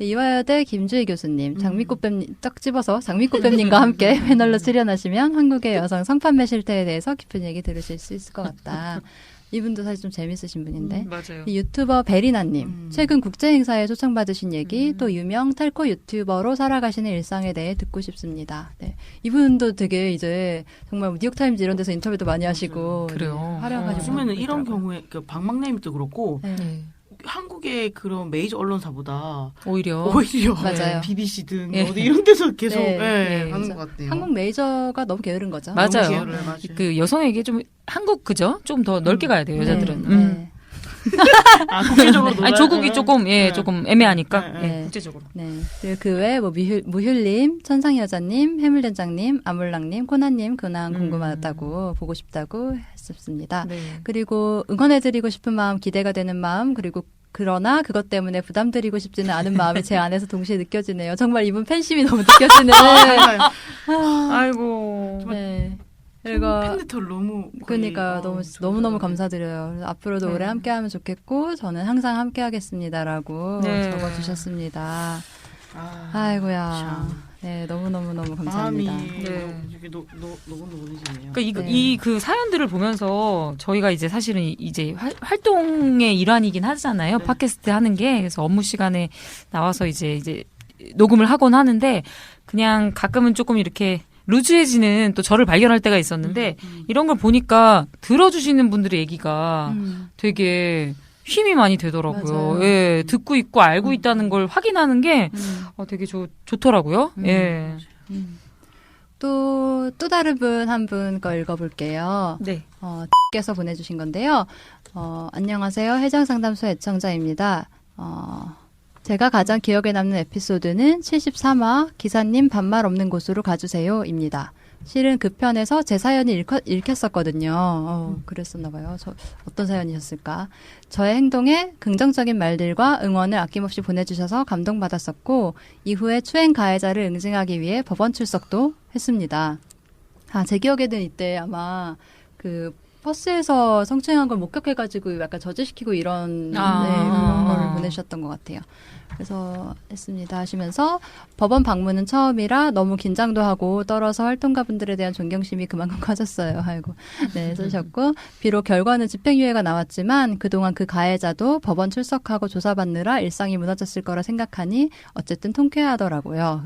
Speaker 4: 이화여대 김주희 교수님, 장미꽃뱀님, 딱 집어서 장미꽃뱀님과 함께 패널로 출연하시면 한국의 여성 성판매 실태에 대해서 깊은 얘기 들으실 수 있을 것 같다. 이분도 사실 좀 재밌으신 분인데.
Speaker 2: 맞아요.
Speaker 4: 이 유튜버 베리나님, 최근 국제행사에 초청받으신 얘기, 또 유명 텔코 유튜버로 살아가시는 일상에 대해 듣고 싶습니다. 네. 이분도 되게 이제 정말 뉴욕타임즈 이런 데서 인터뷰도 많이 하시고.
Speaker 2: 그래요.
Speaker 4: 네, 활약하시고.
Speaker 3: 요즘에는 이런
Speaker 4: 있더라고요.
Speaker 3: 경우에 그 박막내님도 그렇고
Speaker 4: 네.
Speaker 2: 네.
Speaker 3: 한국의 그런 메이저 언론사보다
Speaker 2: 오히려
Speaker 4: 맞아요.
Speaker 3: BBC든
Speaker 2: 예.
Speaker 3: 어디 이런 데서 계속
Speaker 4: 네,
Speaker 3: 예,
Speaker 2: 네.
Speaker 3: 하는 것 같아요.
Speaker 4: 한국 메이저가 너무 게으른 거죠.
Speaker 2: 맞아요.
Speaker 3: 너무 게으르요, 맞아요.
Speaker 2: 그 여성에게 좀 한국 그죠? 좀 더 넓게 가야 돼요, 여자들은.
Speaker 4: 네, 네.
Speaker 3: 아, 국제적으로
Speaker 2: 아니, 조국이 조금
Speaker 3: 네.
Speaker 2: 조금 애매하니까
Speaker 3: 네,
Speaker 4: 네.
Speaker 2: 예, 국제적으로.
Speaker 4: 네. 그리고 그 외에 뭐 무휼님, 천상여자님, 해물된장님, 아몰랑님, 코나님 근황 궁금하다고 보고 싶다고 했었습니다.
Speaker 2: 네.
Speaker 4: 그리고 응원해드리고 싶은 마음, 기대가 되는 마음, 그리고 그러나 그것 때문에 부담드리고 싶지는 않은 마음이 제 안에서 동시에 느껴지네요. 정말 이분 팬심이 너무 느껴지는.
Speaker 2: 아이고.
Speaker 4: 네. 그리고
Speaker 3: 팬데털 너무
Speaker 4: 그러니까 너무 감사드려요. 그래서 앞으로도
Speaker 2: 네.
Speaker 4: 오래 함께하면 좋겠고 저는 항상 함께하겠습니다라고
Speaker 2: 네.
Speaker 4: 적어주셨습니다. 아이고야. 네, 너무 감사합니다.
Speaker 3: 마음이
Speaker 2: 네.
Speaker 3: 이게 노곤노곤해지네요.
Speaker 2: 그러니까
Speaker 4: 네.
Speaker 2: 이 그 사연들을 보면서 저희가 이제 사실은 이제 활동의 일환이긴 하잖아요.
Speaker 3: 네.
Speaker 2: 팟캐스트 하는 게. 그래서 업무 시간에 나와서 이제 녹음을 하곤 하는데 그냥 가끔은 조금 이렇게 루즈해지는 또 저를 발견할 때가 있었는데 이런 걸 보니까 들어주시는 분들의 얘기가 되게 힘이 많이 되더라고요.
Speaker 4: 맞아요.
Speaker 2: 예, 듣고 있고 알고 있다는 걸 확인하는 게 되게 좋더라고요. 예.
Speaker 4: 또 다른 분 한 분 거 읽어볼게요.
Speaker 2: 네.
Speaker 4: 께서 보내주신 건데요. 안녕하세요. 해장상담소 애청자입니다. 제가 가장 기억에 남는 에피소드는 73화 기사님 반말 없는 곳으로 가주세요입니다. 실은 그 편에서 제 사연이 읽혔었거든요. 그랬었나 봐요. 어떤 사연이셨을까? 저의 행동에 긍정적인 말들과 응원을 아낌없이 보내주셔서 감동받았었고 이후에 추행 가해자를 응징하기 위해 법원 출석도 했습니다. 제 기억에는 이때 아마 그 버스에서 성추행한 걸 목격해가지고 약간 저지시키고 이런 그런 걸 보내주셨던 것 같아요. 그래서 했습니다 하시면서 법원 방문은 처음이라 너무 긴장도 하고 떨어서 활동가분들에 대한 존경심이 그만큼 커졌어요. 아이고. 네, 쓰셨고 비록 결과는 집행유예가 나왔지만 그동안 그 가해자도 법원 출석하고 조사받느라 일상이 무너졌을 거라 생각하니 어쨌든 통쾌하더라고요.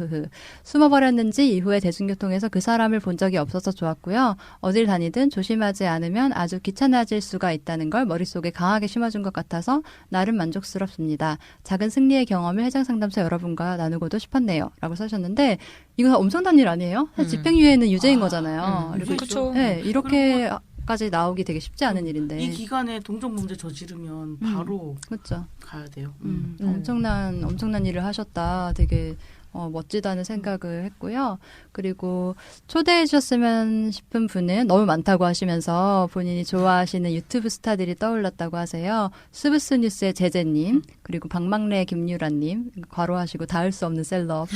Speaker 4: 숨어버렸는지 이후에 대중교통에서 그 사람을 본 적이 없어서 좋았고요. 어딜 다니든 조심하지 않으면 아주 귀찮아질 수가 있다는 걸 머릿속에 강하게 심어준 것 같아서 나름 만족스럽습니다. 작은 승리의 경험을 해장상담소 여러분과 나누고도 싶었네요. 라고 써주셨는데 이거 엄청난 일 아니에요? 사실 집행유예는 유죄인 거잖아요. 그리고
Speaker 2: 그렇죠.
Speaker 4: 네, 이렇게까지 나오기 되게 쉽지 않은 일인데.
Speaker 3: 이 기간에 동종범죄 저지르면 바로
Speaker 4: 그렇죠.
Speaker 3: 가야 돼요.
Speaker 4: 엄청난 일을 하셨다. 되게 멋지다는 생각을 했고요. 그리고 초대해 주셨으면 싶은 분은 너무 많다고 하시면서 본인이 좋아하시는 유튜브 스타들이 떠올랐다고 하세요. 스브스 뉴스의 제재님, 그리고 박막래 김유라님, 괄호하시고 닿을 수 없는 셀럽,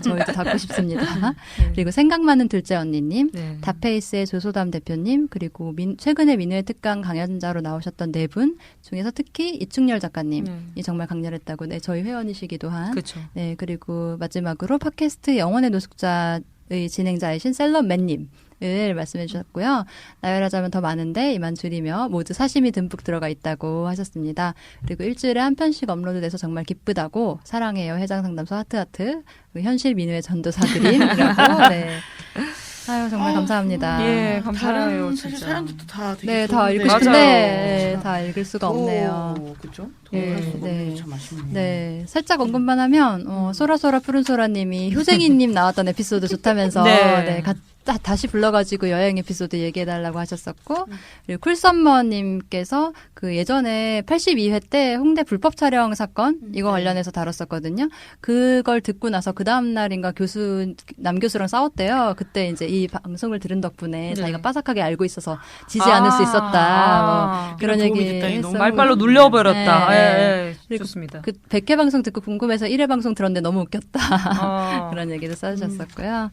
Speaker 4: 저희도 닿고 싶습니다. 그리고 생각 많은 둘째 언니님,
Speaker 2: 네.
Speaker 4: 다페이스의 조소담 대표님, 그리고 최근에 민우의 특강 강연자로 나오셨던 네 분 중에서 특히 이충렬 작가님이 정말 강렬했다고, 네, 저희 회원이시기도 한.
Speaker 2: 그렇죠.
Speaker 4: 네, 그리고 마지막으로 팟캐스트 영혼의 노숙자의 진행자이신 셀럽맨님. 말씀해 주셨고요. 나열하자면 더 많은데 이만 줄이며 모두 사심이 듬뿍 들어가 있다고 하셨습니다. 그리고 일주일에 한 편씩 업로드돼서 정말 기쁘다고 사랑해요 해장상담소 하트하트 현실 민우의 전도사드림이라고 네. 아유 정말 감사합니다.
Speaker 2: 예, 감사해요.
Speaker 3: 다른 사실
Speaker 2: 진짜.
Speaker 3: 사연들도 다 되게
Speaker 4: 네, 다 읽고
Speaker 2: 맞아요.
Speaker 4: 싶은데 네, 다 읽을 수가 없네요.
Speaker 3: 그죠?
Speaker 4: 예,
Speaker 3: 할 수가
Speaker 4: 네.
Speaker 3: 없네. 참 아쉽네요.
Speaker 4: 네, 살짝 언급만 하면 소라소라 푸른소라님이 효생이님 나왔던 에피소드 좋다면서
Speaker 2: 네.
Speaker 4: 네, 다시 불러가지고 여행 에피소드 얘기해달라고 하셨었고 그리고 쿨썸머님께서 그 예전에 82회 때 홍대 불법 촬영 사건 이거 관련해서 다뤘었거든요. 그걸 듣고 나서 그 다음 날인가 남교수랑 싸웠대요. 그때 이제 이 방송을 들은 덕분에
Speaker 2: 네.
Speaker 4: 자기가 빠삭하게 알고 있어서 지지 않을 수 있었다. 뭐 그런
Speaker 3: 도움이
Speaker 4: 얘기
Speaker 3: 됐다니 너무
Speaker 4: 했었고.
Speaker 2: 말빨로 눌려버렸다.
Speaker 4: 네.
Speaker 2: 예, 예.
Speaker 4: 그리고
Speaker 2: 좋습니다.
Speaker 4: 그 100회 방송 듣고 궁금해서 1회 방송 들었는데 너무 웃겼다.
Speaker 2: 어.
Speaker 4: 그런 얘기도 써주셨었고요.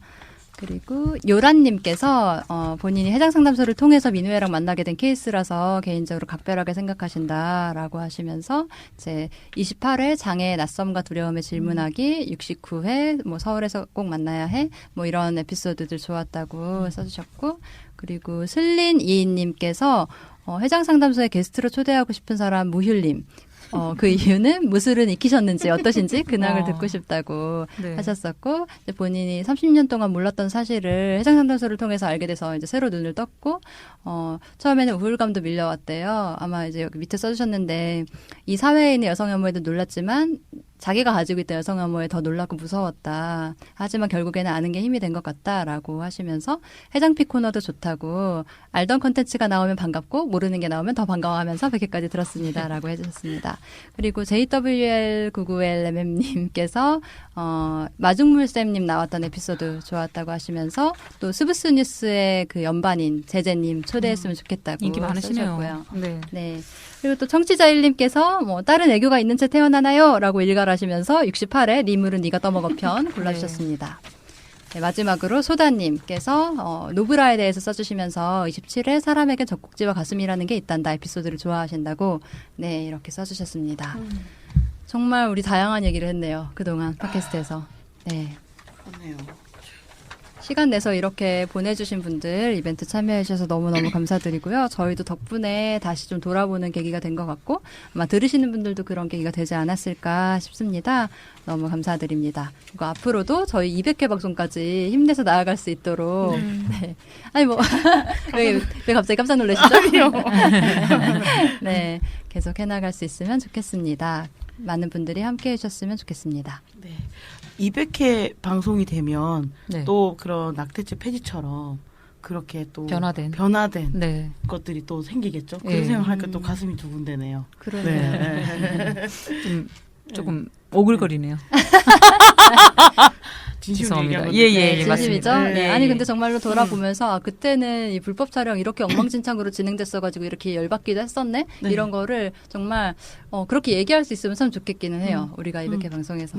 Speaker 4: 그리고 요란님께서 본인이 해장상담소를 통해서 민우애랑 만나게 된 케이스라서 개인적으로 각별하게 생각하신다라고 하시면서 이제 28회 장애의 낯섦과 두려움의 질문하기, 69회 뭐 서울에서 꼭 만나야 해, 뭐 이런 에피소드들 좋았다고 써주셨고 그리고 슬린 이인님께서 해장상담소에 게스트로 초대하고 싶은 사람 무휴님. 그 이유는 무술은 익히셨는지 어떠신지 근황을 듣고 싶다고
Speaker 2: 네.
Speaker 4: 하셨었고 이제 본인이 30년 동안 몰랐던 사실을 해장상담소를 통해서 알게 돼서 이제 새로 눈을 떴고 처음에는 우울감도 밀려왔대요. 아마 이제 여기 밑에 써주셨는데 이 사회에 있는 여성 혐오에도 놀랐지만 자기가 가지고 있던 여성 혐오에 더 놀랍고 무서웠다. 하지만 결국에는 아는 게 힘이 된 것 같다라고 하시면서 해장피 코너도 좋다고 알던 컨텐츠가 나오면 반갑고 모르는 게 나오면 더 반가워하면서 100회까지 들었습니다라고 해주셨습니다. 그리고 JWL99LMM님께서 마중물쌤님 나왔던 에피소드 좋았다고 하시면서 또 스브스 뉴스의 그 연반인 제재님 초대했으면 좋겠다고
Speaker 2: 인기 많으시네요.
Speaker 4: 써주셨고요.
Speaker 2: 네.
Speaker 4: 네. 그리고 또 청취자 1님께서 뭐 다른 애교가 있는 채 태어나나요? 라고 일갈하시면서 68회 니물은 네가 떠먹어 편 골라주셨습니다. 네, 마지막으로 소다님께서 노브라에 대해서 써주시면서 27회 사람에게 젖꼭지와 가슴이라는 게 있단다 에피소드를 좋아하신다고 네 이렇게 써주셨습니다. 정말 우리 다양한 얘기를 했네요. 그동안 팟캐스트에서. 네.
Speaker 3: 그렇네요.
Speaker 4: 시간 내서 이렇게 보내주신 분들 이벤트 참여해 주셔서 너무너무 감사드리고요. 저희도 덕분에 다시 좀 돌아보는 계기가 된 것 같고 아마 들으시는 분들도 그런 계기가 되지 않았을까 싶습니다. 너무 감사드립니다. 그리고 앞으로도 저희 200회 방송까지 힘내서 나아갈 수 있도록 네. 아니 뭐 왜 갑자기 깜짝 놀라시죠? 네, 계속 해나갈 수 있으면 좋겠습니다. 많은 분들이 함께 해주셨으면 좋겠습니다.
Speaker 3: 네. 200회 방송이 되면
Speaker 2: 네.
Speaker 3: 또 그런 낙태죄 폐지처럼 그렇게 또
Speaker 2: 변화된. 네.
Speaker 3: 것들이 또 생기겠죠.
Speaker 2: 예.
Speaker 3: 그런 생각하니까 또 가슴이 두근대네요.
Speaker 4: 그러네요.
Speaker 3: 네.
Speaker 2: 조금 오글거리네요.
Speaker 3: 진심으로
Speaker 2: 죄송합니다.
Speaker 3: 얘기한
Speaker 2: 예,
Speaker 3: 건데.
Speaker 2: 예, 예,
Speaker 4: 진심이죠?
Speaker 2: 맞습니다.
Speaker 4: 네.
Speaker 3: 네.
Speaker 4: 아니 근데 정말로 돌아보면서 아, 그때는 이 불법 촬영 이렇게 엉망진창으로 진행됐어가지고 이렇게 열받기도 했었네.
Speaker 3: 네.
Speaker 4: 이런 거를 정말 그렇게 얘기할 수 있으면 참 좋겠기는 해요. 우리가 이렇게 방송에서.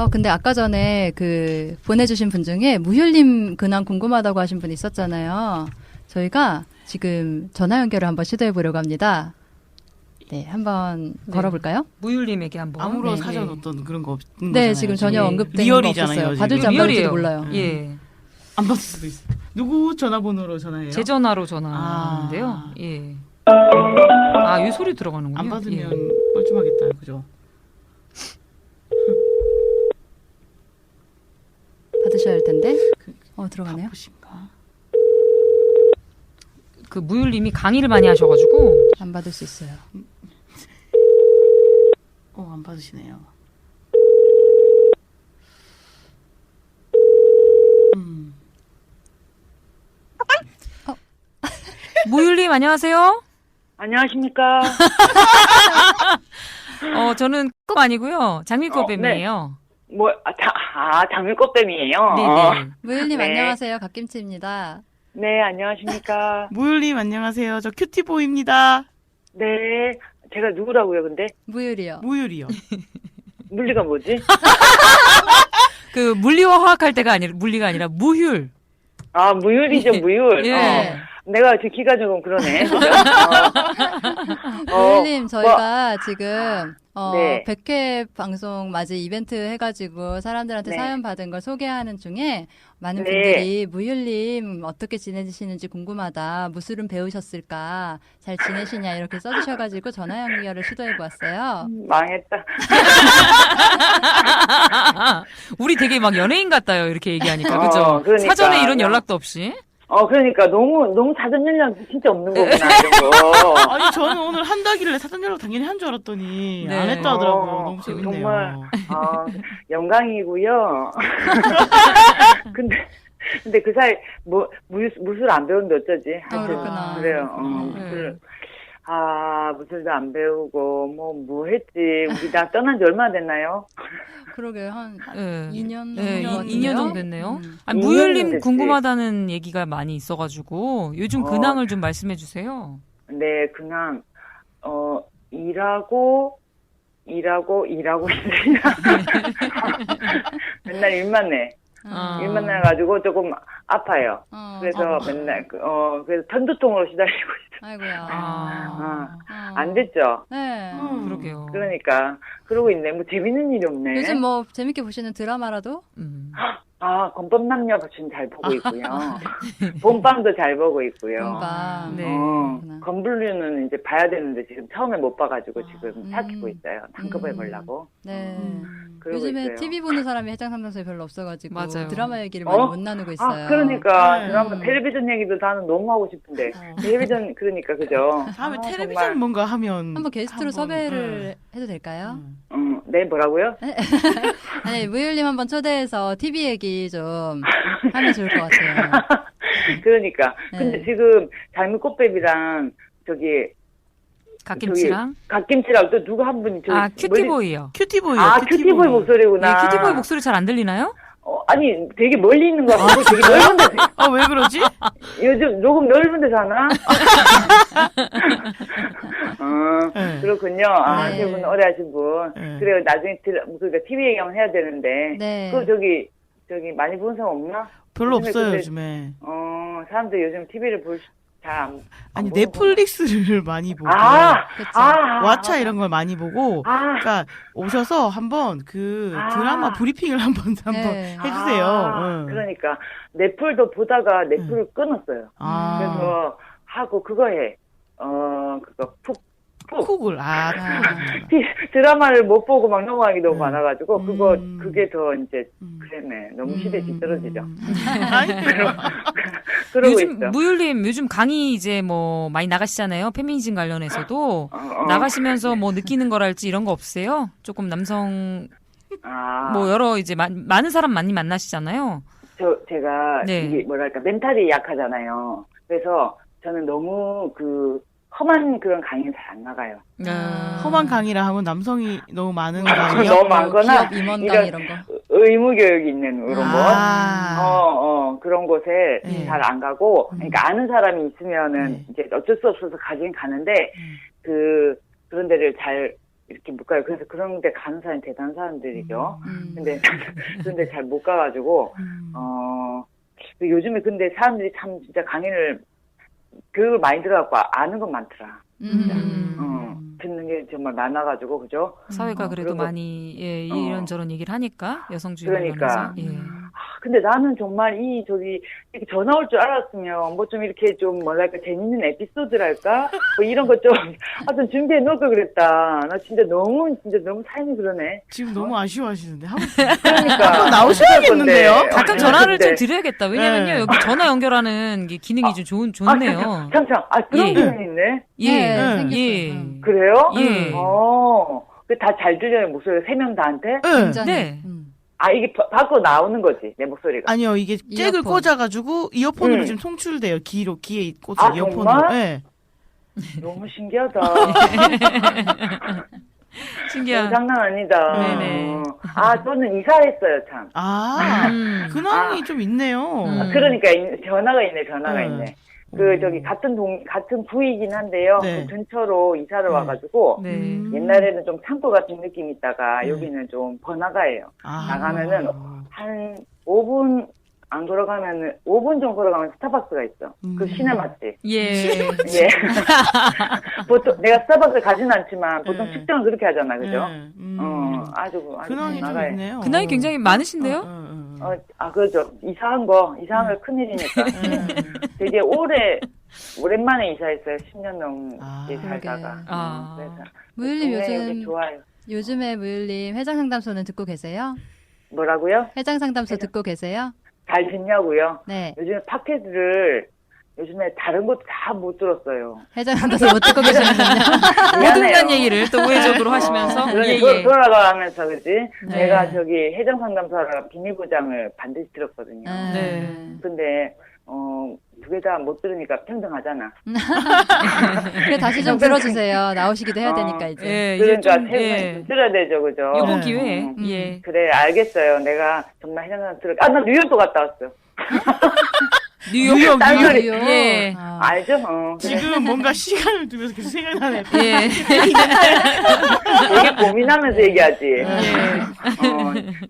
Speaker 4: 근데 아까 전에 그 보내주신 분 중에 무혈님 근황 궁금하다고 하신 분 있었잖아요. 저희가 지금 전화 연결을 한번 시도해 보려고 합니다. 네, 한번
Speaker 2: 네.
Speaker 4: 걸어볼까요?
Speaker 2: 무율님에게 한번.
Speaker 3: 아무런
Speaker 2: 네.
Speaker 3: 사전 어떤 그런 거 없는
Speaker 4: 네,
Speaker 3: 거잖아요.
Speaker 4: 지금 전혀
Speaker 2: 예.
Speaker 4: 언급된 거
Speaker 3: 리얼이잖아요,
Speaker 4: 없었어요.
Speaker 3: 지금.
Speaker 4: 받을지 안 받을지도
Speaker 2: 리얼이에요.
Speaker 4: 몰라요.
Speaker 2: 예.
Speaker 3: 안 받을 수도 있어. 누구 전화번호로 전화해요?
Speaker 2: 제 전화로 전화하는데요. 예. 이 소리 들어가는군요.
Speaker 3: 안 받으면
Speaker 2: 예.
Speaker 3: 뻘쭘하겠다. 그죠?
Speaker 4: 받으셔야 할 텐데. 들어가네요.
Speaker 3: 바쁘신가?
Speaker 2: 그 무율님이 강의를 많이 하셔가지고
Speaker 4: 안 받을 수 있어요.
Speaker 3: 안 받으시네요.
Speaker 2: 무율님 안녕하세요.
Speaker 5: 안녕하십니까.
Speaker 2: 저는 꼭 아니고요. 장미꽃뱀이에요.
Speaker 5: 장미꽃뱀이에요.
Speaker 2: 네네.
Speaker 4: 무일님
Speaker 5: 네.
Speaker 4: 안녕하세요. 갓김치입니다.
Speaker 5: 네, 안녕하십니까.
Speaker 3: 무율님 안녕하세요. 저 큐티보입니다.
Speaker 5: 네, 제가 누구라고요, 근데?
Speaker 4: 무율이요.
Speaker 3: 무율이요.
Speaker 5: 물리가 뭐지?
Speaker 2: 그 물리와 화학할 때가 아니라 물리가 아니라 무율.
Speaker 5: 무율이죠, 무율.
Speaker 2: 예.
Speaker 5: 내가 지금 기가 조금 그러네.
Speaker 4: 노엘님 저희가 지금
Speaker 5: 네.
Speaker 4: 100회 방송 맞이 이벤트 해가지고 사람들한테
Speaker 5: 네.
Speaker 4: 사연 받은 걸 소개하는 중에 많은
Speaker 5: 네.
Speaker 4: 분들이 무율님 어떻게 지내시는지 궁금하다. 무술은 배우셨을까? 잘 지내시냐? 이렇게 써주셔가지고 전화 연결을 시도해보았어요.
Speaker 5: 망했다.
Speaker 2: 우리 되게 막 연예인 같다요. 이렇게 얘기하니까. 그죠?
Speaker 5: 그러니까.
Speaker 2: 사전에 이런 연락도 없이.
Speaker 5: 그러니까 너무 사전 연락 진짜 없는 거구나, 이런 거.
Speaker 3: 아니 저는 오늘 한다길래 사전 연락 당연히 한 줄 알았더니
Speaker 2: 네.
Speaker 3: 안 했다 하더라고요. 너무 재밌네요.
Speaker 5: 정말, 영광이고요. 근데 그 사이, 무술 안 배우는데 어쩌지? 하여튼,
Speaker 4: 그렇구나.
Speaker 5: 그래요. 무술도 안 배우고, 뭐 했지. 우리 나 떠난 지 얼마나 됐나요?
Speaker 4: 그러게 한
Speaker 2: 네.
Speaker 4: 2년
Speaker 2: 네,
Speaker 4: 정도
Speaker 2: 2년 정도 됐네요. 아니,
Speaker 5: 2년
Speaker 2: 무율님
Speaker 5: 됐지.
Speaker 2: 궁금하다는 얘기가 많이 있어가지고 요즘 근황을 좀 말씀해 주세요.
Speaker 5: 네, 그냥, 일하고 있으냐. 맨날 일만 해. 일만 해가지고 조금 아파요. 그래서 맨날, 그래서 편두통으로 시달리고 있어요.
Speaker 4: 아이고야.
Speaker 5: 안 됐죠?
Speaker 4: 네.
Speaker 2: 그러게요.
Speaker 5: 그러니까, 그러고 있네. 뭐 재밌는 일이 없네.
Speaker 4: 요즘 뭐 재밌게 보시는 드라마라도?
Speaker 5: 건법남녀 지금 잘 보고 있고요. 본방도 잘 보고 있고요.
Speaker 4: 본방.
Speaker 2: 네.
Speaker 4: 그렇구나.
Speaker 5: 건블류는 이제 봐야 되는데 지금 처음에 못 봐가지고 지금 찾고 있어요. 한꺼번에 보려고.
Speaker 4: 네.
Speaker 5: 그러고
Speaker 4: 요즘에
Speaker 5: 있어요.
Speaker 4: TV 보는 사람이 해장 상담소에 별로 없어가지고
Speaker 2: 맞아요.
Speaker 4: 드라마 얘기를 많이 못 나누고 있어요.
Speaker 5: 그러니까
Speaker 3: 네.
Speaker 5: 드라마 텔레비전 얘기도 나는 너무 하고 싶은데 텔레비전 그러니까 그죠?
Speaker 3: 다음에 텔레비전
Speaker 5: 정말.
Speaker 3: 뭔가 하면
Speaker 4: 한번 게스트로
Speaker 3: 한번,
Speaker 4: 섭외를 해도 될까요?
Speaker 5: 네 뭐라고요?
Speaker 4: 아니 무율님 한번 초대해서 TV 얘기 좀 하면 좋을 것 같아요.
Speaker 5: 그러니까 근데
Speaker 4: 네.
Speaker 5: 지금 삶의 꽃뱀이랑 저기
Speaker 2: 갓김치랑.
Speaker 5: 갓김치랑 또 누구 한 분이 저기
Speaker 2: 큐티보이요.
Speaker 3: 큐티보이.
Speaker 5: 큐티보이 목소리구나.
Speaker 2: 네, 큐티보이 목소리 잘 안 들리나요?
Speaker 5: 아니 되게 멀리 있는 거 같고 되게 넓은 데
Speaker 3: 왜 그러지?
Speaker 5: 요즘 조금 넓은 데 사나?
Speaker 3: 네.
Speaker 5: 그렇군요.
Speaker 4: 네.
Speaker 5: 세분 오래 하신 분.
Speaker 3: 네.
Speaker 5: 그래요. 나중에 그러니까 TV 얘기하면 해야 되는데.
Speaker 4: 네.
Speaker 5: 그 저기 많이 보는 사람 없나?
Speaker 3: 별로
Speaker 5: 요즘에
Speaker 3: 없어요
Speaker 5: 근데,
Speaker 3: 요즘에.
Speaker 5: 사람들 요즘 TV를 잘
Speaker 3: 아니
Speaker 5: 보는
Speaker 3: 넷플릭스를 많이 보고
Speaker 4: 그쵸.
Speaker 3: 왓챠 이런 걸 많이 보고 그러니까 오셔서 한번 그 드라마 브리핑을 한번
Speaker 4: 네.
Speaker 3: 해주세요.
Speaker 5: 그러니까 넷플도 보다가 넷플을 끊었어요. 그래서 하고 그거 해. 그거
Speaker 3: 쿡을
Speaker 5: 드라마를 못 보고 막 넘어가기 너무 많아가지고
Speaker 3: 음.
Speaker 5: 그게 더 이제 그러네. 너무 시대 뒤떨어지죠.
Speaker 3: 아니에요.
Speaker 5: 그러고
Speaker 2: 요즘
Speaker 5: 있어.
Speaker 2: 무율님 요즘 강의 이제 뭐 많이 나가시잖아요. 페미니즘 관련해서도 나가시면서 뭐 느끼는 거랄지 이런 거 없으세요? 조금 남성 뭐 여러 이제 많은 사람 많이 만나시잖아요.
Speaker 5: 제가
Speaker 2: 네.
Speaker 5: 이게 뭐랄까 멘탈이 약하잖아요. 그래서 저는 너무 험한 그런 강의는 잘 안 나가요.
Speaker 3: 험한 강의라 하면 남성이 너무 많은 강의요?
Speaker 5: 너무 많거나
Speaker 4: 기업 임원강 이런 거.
Speaker 5: 의무 교육이 있는 그런
Speaker 3: 아.
Speaker 5: 그런 곳에
Speaker 3: 네.
Speaker 5: 잘 안 가고, 그러니까 아는 사람이 있으면은
Speaker 3: 네.
Speaker 5: 이제 어쩔 수 없어서 가긴 가는데, 그런 데를 잘 이렇게 못 가요. 그래서 그런 데 가는 사람이 대단한 사람들이죠. 근데 잘 못 가가지고, 요즘에 근데 사람들이 참 진짜 강의를, 교육을 많이 들어갖고 아는 건 많더라. 듣는 게 정말 많아가지고, 그죠?
Speaker 2: 사회가 그래도
Speaker 5: 그리고-
Speaker 2: 많이 이런저런 얘기를 하니까 여성주의
Speaker 5: 그러니까.
Speaker 2: 관련해서. 예.
Speaker 5: 근데 나는 정말 이렇게 전화 올 줄 알았으면 뭐 좀 이렇게 좀 뭐랄까 재밌는 에피소드랄까 뭐 이런 거 좀 하여튼 준비해 놓을 걸 그랬다. 나 진짜 너무 삶이 그러네.
Speaker 3: 지금 너무 아쉬워하시는데
Speaker 5: 그러니까
Speaker 3: 한번 나오셔야겠는데요?
Speaker 2: 가끔 전화를 좀 드려야겠다. 왜냐면요
Speaker 3: 네.
Speaker 2: 여기 전화 연결하는 게 기능이 좀 좋네요.
Speaker 5: 참 그런
Speaker 2: 예.
Speaker 5: 기능이 있네.
Speaker 2: 예,
Speaker 4: 네,
Speaker 3: 네.
Speaker 4: 생겼어요.
Speaker 2: 예.
Speaker 5: 그래요?
Speaker 2: 예.
Speaker 5: 다 잘 들려요 목소리가 3명 다한테?
Speaker 3: 네.
Speaker 4: 굉장히.
Speaker 2: 네.
Speaker 5: 이게 밖으로 나오는 거지 내 목소리가.
Speaker 3: 아니요 이게 잭을
Speaker 4: 이어폰.
Speaker 3: 꽂아가지고 이어폰으로
Speaker 5: 응.
Speaker 3: 지금 송출돼요. 귀에 꽂아
Speaker 5: 아,
Speaker 3: 이어폰으로.
Speaker 5: 정말?
Speaker 3: 네.
Speaker 5: 너무 신기하다.
Speaker 2: 신기한.
Speaker 5: 장난 아니다.
Speaker 2: 네네.
Speaker 5: 저는 이사했어요 참.
Speaker 3: 근황이 좀 있네요.
Speaker 5: 그러니까 변화가
Speaker 3: 네.
Speaker 5: 있네. 같은 부이긴 한데요.
Speaker 3: 네.
Speaker 5: 그 근처로 이사를 와가지고
Speaker 2: 네.
Speaker 5: 옛날에는 좀 창고 같은 느낌이 있다가
Speaker 3: 네.
Speaker 5: 여기는 좀 번화가예요.
Speaker 3: 아.
Speaker 5: 나가면은 한 5분 안 걸어가면 5분 정도 걸어가면 스타벅스가 있어. 그 시내 맞지?
Speaker 2: 예.
Speaker 5: 예. 보통 내가 스타벅스 가진 않지만 보통
Speaker 3: 네.
Speaker 5: 측정은 그렇게 하잖아, 그죠?
Speaker 3: 네.
Speaker 5: 아주
Speaker 3: 근황이 좀
Speaker 5: 나가요.
Speaker 3: 있네요.
Speaker 2: 그 나이 굉장히 많으신데요?
Speaker 5: 그죠. 이사한 거 큰일이니까. 되게 오랜만에 이사했어요. 10년 넘게 살다가.
Speaker 2: 아.
Speaker 5: 그래서
Speaker 4: 무율님
Speaker 5: 동네 여기
Speaker 4: 요즘
Speaker 5: 좋아요.
Speaker 4: 요즘에 무율님 해장 상담소는 듣고 계세요?
Speaker 5: 뭐라고요?
Speaker 4: 해장 상담소 듣고 계세요?
Speaker 5: 잘 듣냐고요?
Speaker 4: 네.
Speaker 5: 요즘에 팟캐스트를 요즘에 다른 것도 다 못 들었어요.
Speaker 4: 해장 상담소 못 듣고 계시는군요.
Speaker 2: 모든간 얘기를 또 우회적으로 하시면서. 예, 예.
Speaker 5: 돌아가면서 그지?
Speaker 2: 네.
Speaker 5: 내가 저기 해장상담사랑 비밀보장을 반드시 들었거든요.
Speaker 2: 네.
Speaker 5: 근데 두 개 다 못 들으니까 평등하잖아.
Speaker 4: 그래 다시 좀 들어주세요. 나오시기도 해야 되니까 이제.
Speaker 2: 예, 이제
Speaker 5: 그러니까
Speaker 2: 좀,
Speaker 5: 세 번 들어야 되죠, 그죠?
Speaker 2: 요번 기회에. 예.
Speaker 5: 그래, 알겠어요. 내가 정말 해장상 들을. 나 뉴욕도 갔다 왔어.
Speaker 2: 뉴욕.
Speaker 5: 뉴욕.
Speaker 2: 예.
Speaker 4: 아.
Speaker 5: 알죠? 그래.
Speaker 3: 지금 뭔가 시간을 두면서 계속 생각나네.
Speaker 2: 예.
Speaker 5: 되게 고민하면서 얘기하지.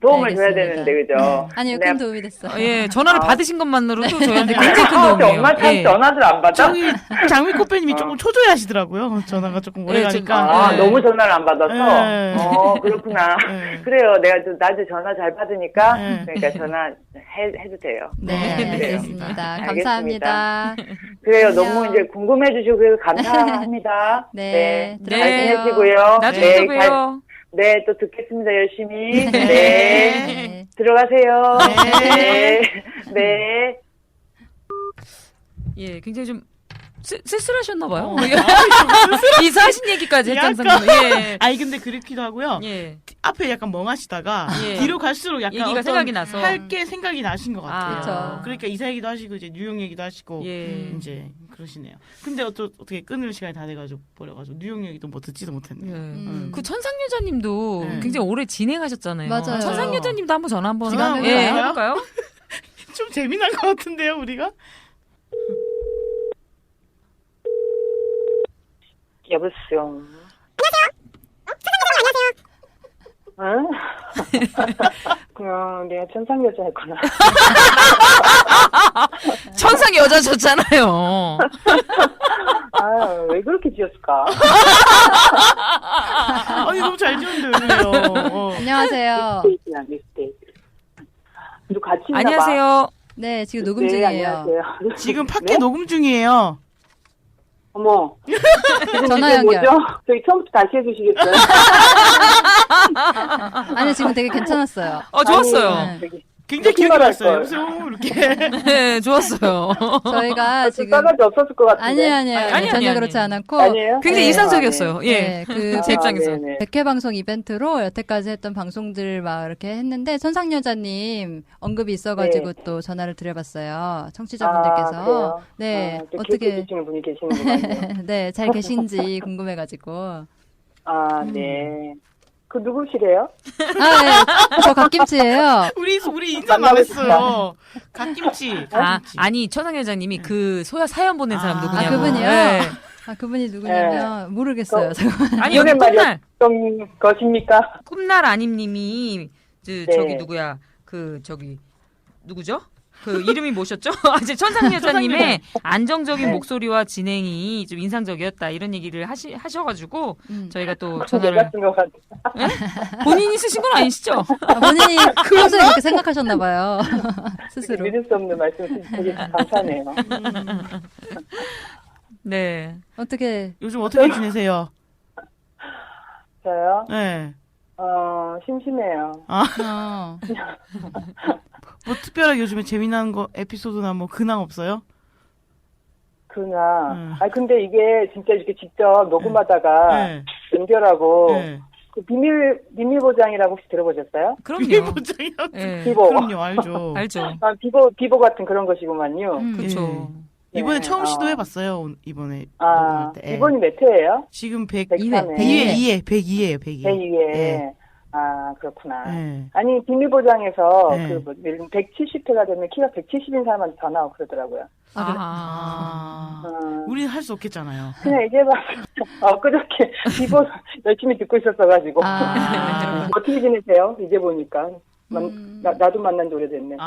Speaker 5: 도움을 줘야
Speaker 4: 알겠습니다.
Speaker 5: 되는데, 그죠?
Speaker 4: 아니요,
Speaker 5: 내가
Speaker 4: 큰 도움이 됐어요.
Speaker 2: 예, 전화를 받으신 것만으로도 저희한테 굉장히 큰
Speaker 5: 근데
Speaker 2: 도움이에요.
Speaker 5: 엄마 참
Speaker 2: 예.
Speaker 5: 전화를 안 받아?
Speaker 3: 저기 장미꽃배님이 조금 초조해 하시더라고요. 전화가 조금 오래
Speaker 2: 네,
Speaker 3: 가니까.
Speaker 2: 네.
Speaker 5: 너무 전화를 안 받아서?
Speaker 3: 네.
Speaker 5: 그렇구나.
Speaker 3: 네.
Speaker 5: 그래요. 내가 나한테 전화 잘 받으니까,
Speaker 3: 네.
Speaker 5: 그러니까 해도 돼요.
Speaker 4: 네,
Speaker 3: 네.
Speaker 4: 알겠습니다.
Speaker 5: 알겠습니다.
Speaker 4: 감사합니다.
Speaker 5: 그래요.
Speaker 4: 안녕.
Speaker 5: 너무 이제 궁금해 주시고, 그래서 감사합니다.
Speaker 4: 네,
Speaker 5: 잘
Speaker 4: 들어가세요.
Speaker 5: 지내시고요.
Speaker 2: 나중에 또 봬요.
Speaker 5: 네, 또 듣겠습니다. 열심히. 네.
Speaker 4: 네.
Speaker 5: 들어가세요.
Speaker 3: 네.
Speaker 5: 네. 네.
Speaker 2: 예, 굉장히 좀 쓸쓸하셨나봐요.
Speaker 3: 어.
Speaker 2: 이사하신 얘기까지 했잖아요. 예.
Speaker 3: 아니 근데 그렇기도 하고요.
Speaker 2: 예.
Speaker 3: 앞에 약간 멍하시다가
Speaker 2: 예.
Speaker 3: 뒤로 갈수록 약간
Speaker 2: 얘기가
Speaker 3: 어떤
Speaker 2: 생각이 나서.
Speaker 3: 할 게 생각이 나신 것 같아요.
Speaker 4: 그쵸.
Speaker 3: 그러니까 이사 얘기도 하시고 이제 뉴욕 얘기도 하시고
Speaker 2: 예.
Speaker 3: 이제 그러시네요. 근데 어떻게 끊을 시간이 다 돼가지고 버려가지고 뉴욕 얘기도 뭐 듣지도 못했네.
Speaker 2: 예. 그 천상여자님도
Speaker 3: 네.
Speaker 2: 굉장히 오래 진행하셨잖아요.
Speaker 4: 맞아요.
Speaker 2: 천상여자님도 한번 전화 한번
Speaker 3: 지금 한번
Speaker 2: 예,
Speaker 3: 해볼까요?
Speaker 2: 해볼까요?
Speaker 3: 좀 재미난 것 같은데요, 우리가?
Speaker 5: 여보세요. 안녕하세요. 그냥 내가 천상여자였구나.
Speaker 2: 천상 여자셨잖아요.
Speaker 5: 왜 그렇게 지었을까?
Speaker 3: 아니 너무 잘 지었는데 왜 그래요?
Speaker 4: 안녕하세요.
Speaker 5: 미스테이크. 누구 같이 있나 봐.
Speaker 2: 안녕하세요.
Speaker 4: 네, 지금 녹음
Speaker 5: 네,
Speaker 4: 중이에요.
Speaker 5: 안녕하세요.
Speaker 3: 지금 팟캐
Speaker 5: 네?
Speaker 3: 녹음 중이에요.
Speaker 5: 어머.
Speaker 4: 전화
Speaker 5: 이게
Speaker 4: 연결.
Speaker 5: 뭐죠? 저희 처음부터 다시 해주시겠어요?
Speaker 4: 아니, 지금 되게 괜찮았어요.
Speaker 2: 좋았어요.
Speaker 4: 아니,
Speaker 5: 저기,
Speaker 3: 굉장히
Speaker 5: 무슨
Speaker 3: 기억이
Speaker 5: 말
Speaker 3: 났어요.
Speaker 5: 할
Speaker 3: 여보세요? 이렇게.
Speaker 2: 네, 좋았어요.
Speaker 4: 저희가 지금
Speaker 5: 싸가지 없었을 것 같은데.
Speaker 4: 아니에요.
Speaker 2: 아니,
Speaker 4: 전혀
Speaker 2: 아니.
Speaker 4: 그렇지 않았고
Speaker 5: 아니에요?
Speaker 2: 굉장히
Speaker 4: 네.
Speaker 2: 이상적이었어요. 예.
Speaker 4: 네, 그
Speaker 2: 제 입장에서.
Speaker 5: 네네.
Speaker 4: 100회 방송 이벤트로 여태까지 했던 방송들 막 이렇게 했는데 천상여자님 언급이 있어가지고 또 전화를 드려봤어요. 청취자분들께서
Speaker 5: 그래요?
Speaker 4: 네
Speaker 5: 또
Speaker 4: 어떻게
Speaker 5: 기억해주시는 분이 계시는군요.
Speaker 4: 네 잘 계신지 궁금해가지고
Speaker 5: 네. 그 누구시래요?
Speaker 4: 저 갓김치예요.
Speaker 3: 우리 인사는 안 했어요. 갓김치.
Speaker 2: 아니, 천상여자님이 그 사연 보낸 사람 누구냐고.
Speaker 4: 그분이요?
Speaker 2: 네.
Speaker 4: 그분이 누구냐면 모르겠어요.
Speaker 2: 아니, 여기
Speaker 5: 이번엔 말이야.
Speaker 2: 꿈날.
Speaker 5: 어떤 것입니까?
Speaker 2: 꿈날 아님님이
Speaker 5: 네.
Speaker 2: 저기 누구야? 누구죠? 그 이름이 뭐셨죠? 이제 천상여자님의 안정적인
Speaker 5: 네.
Speaker 2: 목소리와 진행이 좀 인상적이었다 이런 얘기를 하셔가지고 저희가 또
Speaker 5: 내가
Speaker 2: 전화를
Speaker 5: 쓴 것 같아.
Speaker 2: 본인이 쓰신 건 아니시죠?
Speaker 4: 본인이 평소에 그렇게 생각하셨나봐요. 스스로.
Speaker 5: 믿을 수 없는 말씀 되게 감사하네요.
Speaker 2: 네.
Speaker 4: 어떻게
Speaker 3: 요즘 어떻게 지내세요?
Speaker 5: 저요?
Speaker 3: 네.
Speaker 5: 심심해요.
Speaker 3: 뭐 특별하게 요즘에 재미난 거 에피소드나 뭐 근황 없어요?
Speaker 5: 그나. 근데 이게 진짜 이렇게 직접 녹음하다가
Speaker 3: 네.
Speaker 5: 연결하고
Speaker 3: 네.
Speaker 5: 그 비밀 보장이라고 혹시 들어보셨어요?
Speaker 2: 그럼요.
Speaker 3: 비밀보장이라고.
Speaker 2: 네.
Speaker 5: 비보.
Speaker 3: 그럼요, 알죠.
Speaker 2: 알죠.
Speaker 5: 비보 같은 그런 것이구만요.
Speaker 2: 그렇죠.
Speaker 5: 네.
Speaker 3: 이번에 처음 시도해봤어요. 이번에
Speaker 5: 아,
Speaker 3: 녹음할 때.
Speaker 5: 이번이 몇 회예요?
Speaker 3: 지금
Speaker 5: 103회.
Speaker 3: 102회.
Speaker 5: 102회.
Speaker 3: 네.
Speaker 5: 아, 그렇구나.
Speaker 3: 네.
Speaker 5: 아니, 비밀보장에서
Speaker 3: 네.
Speaker 5: 170회가 되면 키가 170인 사람한테 전화 오고 그러더라고요.
Speaker 3: 우리는 할 수 없겠잖아요.
Speaker 5: 그냥 이제 그저께 비보 열심히 듣고 있었어가지고. 어떻게 지내세요? 이제 보니까. 나도 만난 지 오래됐네.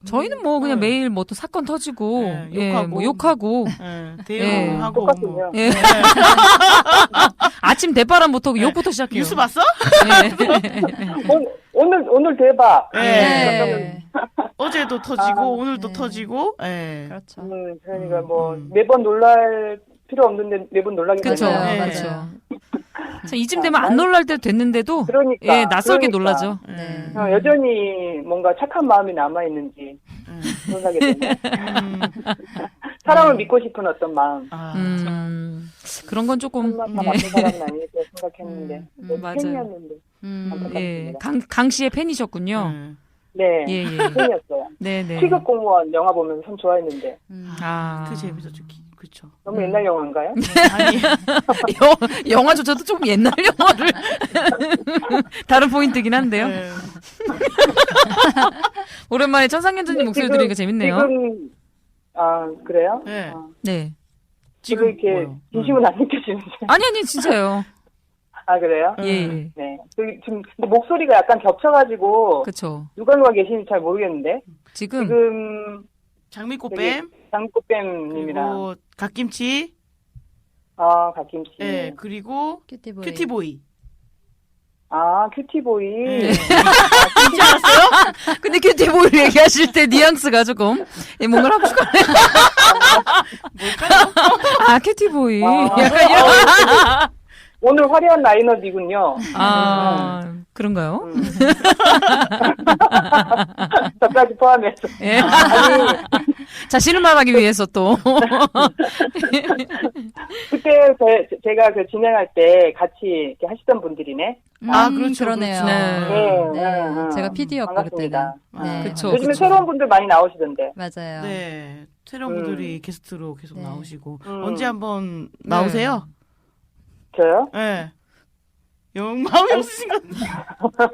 Speaker 2: 저희는 뭐 그냥 매일 뭐 또 사건 터지고
Speaker 3: 네,
Speaker 2: 예,
Speaker 3: 욕하고.
Speaker 2: 뭐 욕하고
Speaker 3: 예, 대응하고
Speaker 5: 똑같군요.
Speaker 2: 예. 아침 대바람부터 욕부터 시작해요.
Speaker 3: 뉴스 봤어?
Speaker 5: 오늘 대박.
Speaker 3: 예.
Speaker 4: 네.
Speaker 3: 어제도 터지고 오늘도
Speaker 4: 네.
Speaker 3: 터지고. 예.
Speaker 4: 그렇죠.
Speaker 5: 그러니까 뭐 매번 놀랄 필요 없는데 매번 놀라게
Speaker 2: 그렇죠.
Speaker 5: 되네요.
Speaker 3: 네.
Speaker 2: 그렇죠. 자, 이쯤 되면 안 놀랄 때도 됐는데도
Speaker 5: 그러니까,
Speaker 2: 예, 낯설게
Speaker 5: 그러니까.
Speaker 2: 놀라죠.
Speaker 4: 네.
Speaker 5: 여전히 뭔가 착한 마음이 남아있는지 놀라게 되네.
Speaker 3: 음.
Speaker 5: 사람을 믿고 싶은 어떤 마음.
Speaker 3: 아,
Speaker 2: 그런 건 조금
Speaker 5: 정말 다
Speaker 2: 예.
Speaker 5: 나쁜 사람은 아니겠다 생각했는데.
Speaker 2: 맞아요.
Speaker 5: 팬이었는데.
Speaker 2: 예,
Speaker 5: 안타깝습니다.
Speaker 2: 강 씨의 팬이셨군요.
Speaker 5: 네.
Speaker 2: 예, 예.
Speaker 5: 팬이었어요.
Speaker 2: 네, 네.
Speaker 5: 취급 공무원 영화 보면서 참 좋아했는데.
Speaker 2: 아.
Speaker 3: 그 재밌었죠. 그쵸.
Speaker 5: 너무 옛날 영화인가요?
Speaker 3: 아니,
Speaker 2: 영화조차도 조금 옛날 영화를 다른 포인트긴 한데요.
Speaker 3: 네.
Speaker 2: 오랜만에 천상연주님 목소리 들으니까 재밌네요.
Speaker 5: 지금, 그래요?
Speaker 3: 네.
Speaker 2: 네.
Speaker 5: 지금 이렇게
Speaker 3: 뭐요?
Speaker 5: 진심은 안 느껴지는데.
Speaker 2: 아니 진짜요.
Speaker 5: 아, 그래요?
Speaker 2: 예, 예.
Speaker 5: 네. 지금 근데 목소리가 약간 겹쳐가지고
Speaker 2: 그쵸.
Speaker 5: 누가 계시는지 잘 모르겠는데. 지금
Speaker 3: 장미꽃뱀
Speaker 5: 장꽃뱀님이랑
Speaker 3: 그리고 갓김치.
Speaker 5: 갓김씨.
Speaker 3: 예, 그리고
Speaker 4: 큐티보이.
Speaker 3: 큐티보이.
Speaker 5: 큐티보이.
Speaker 3: 네.
Speaker 2: 근데 큐티보이 얘기하실 때 뉘앙스가 조금 예, 뭔가 하고 싶어요. 아, 큐티보이. 약간 이런.
Speaker 5: 오늘 화려한 라인업이군요.
Speaker 2: 아, 그런가요?
Speaker 5: 저까지 포함해서.
Speaker 2: 예. 자신을 말하기 위해서 또.
Speaker 5: 그때 제가 그 진행할 때 같이 이렇게 하시던 분들이네.
Speaker 3: 그렇죠,
Speaker 4: 그러네요.
Speaker 3: 그렇죠.
Speaker 4: 네. 제가 PD였고
Speaker 5: 반갑습니다.
Speaker 4: 그때는. 네.
Speaker 2: 그쵸.
Speaker 5: 요즘에
Speaker 2: 그쵸.
Speaker 5: 새로운 분들 많이 나오시던데.
Speaker 4: 맞아요.
Speaker 3: 네. 새로운 분들이 게스트로 계속
Speaker 4: 네.
Speaker 3: 나오시고. 언제 한번 나오세요?
Speaker 5: 저요?
Speaker 3: 예. 마음이 없으신 것 같아요.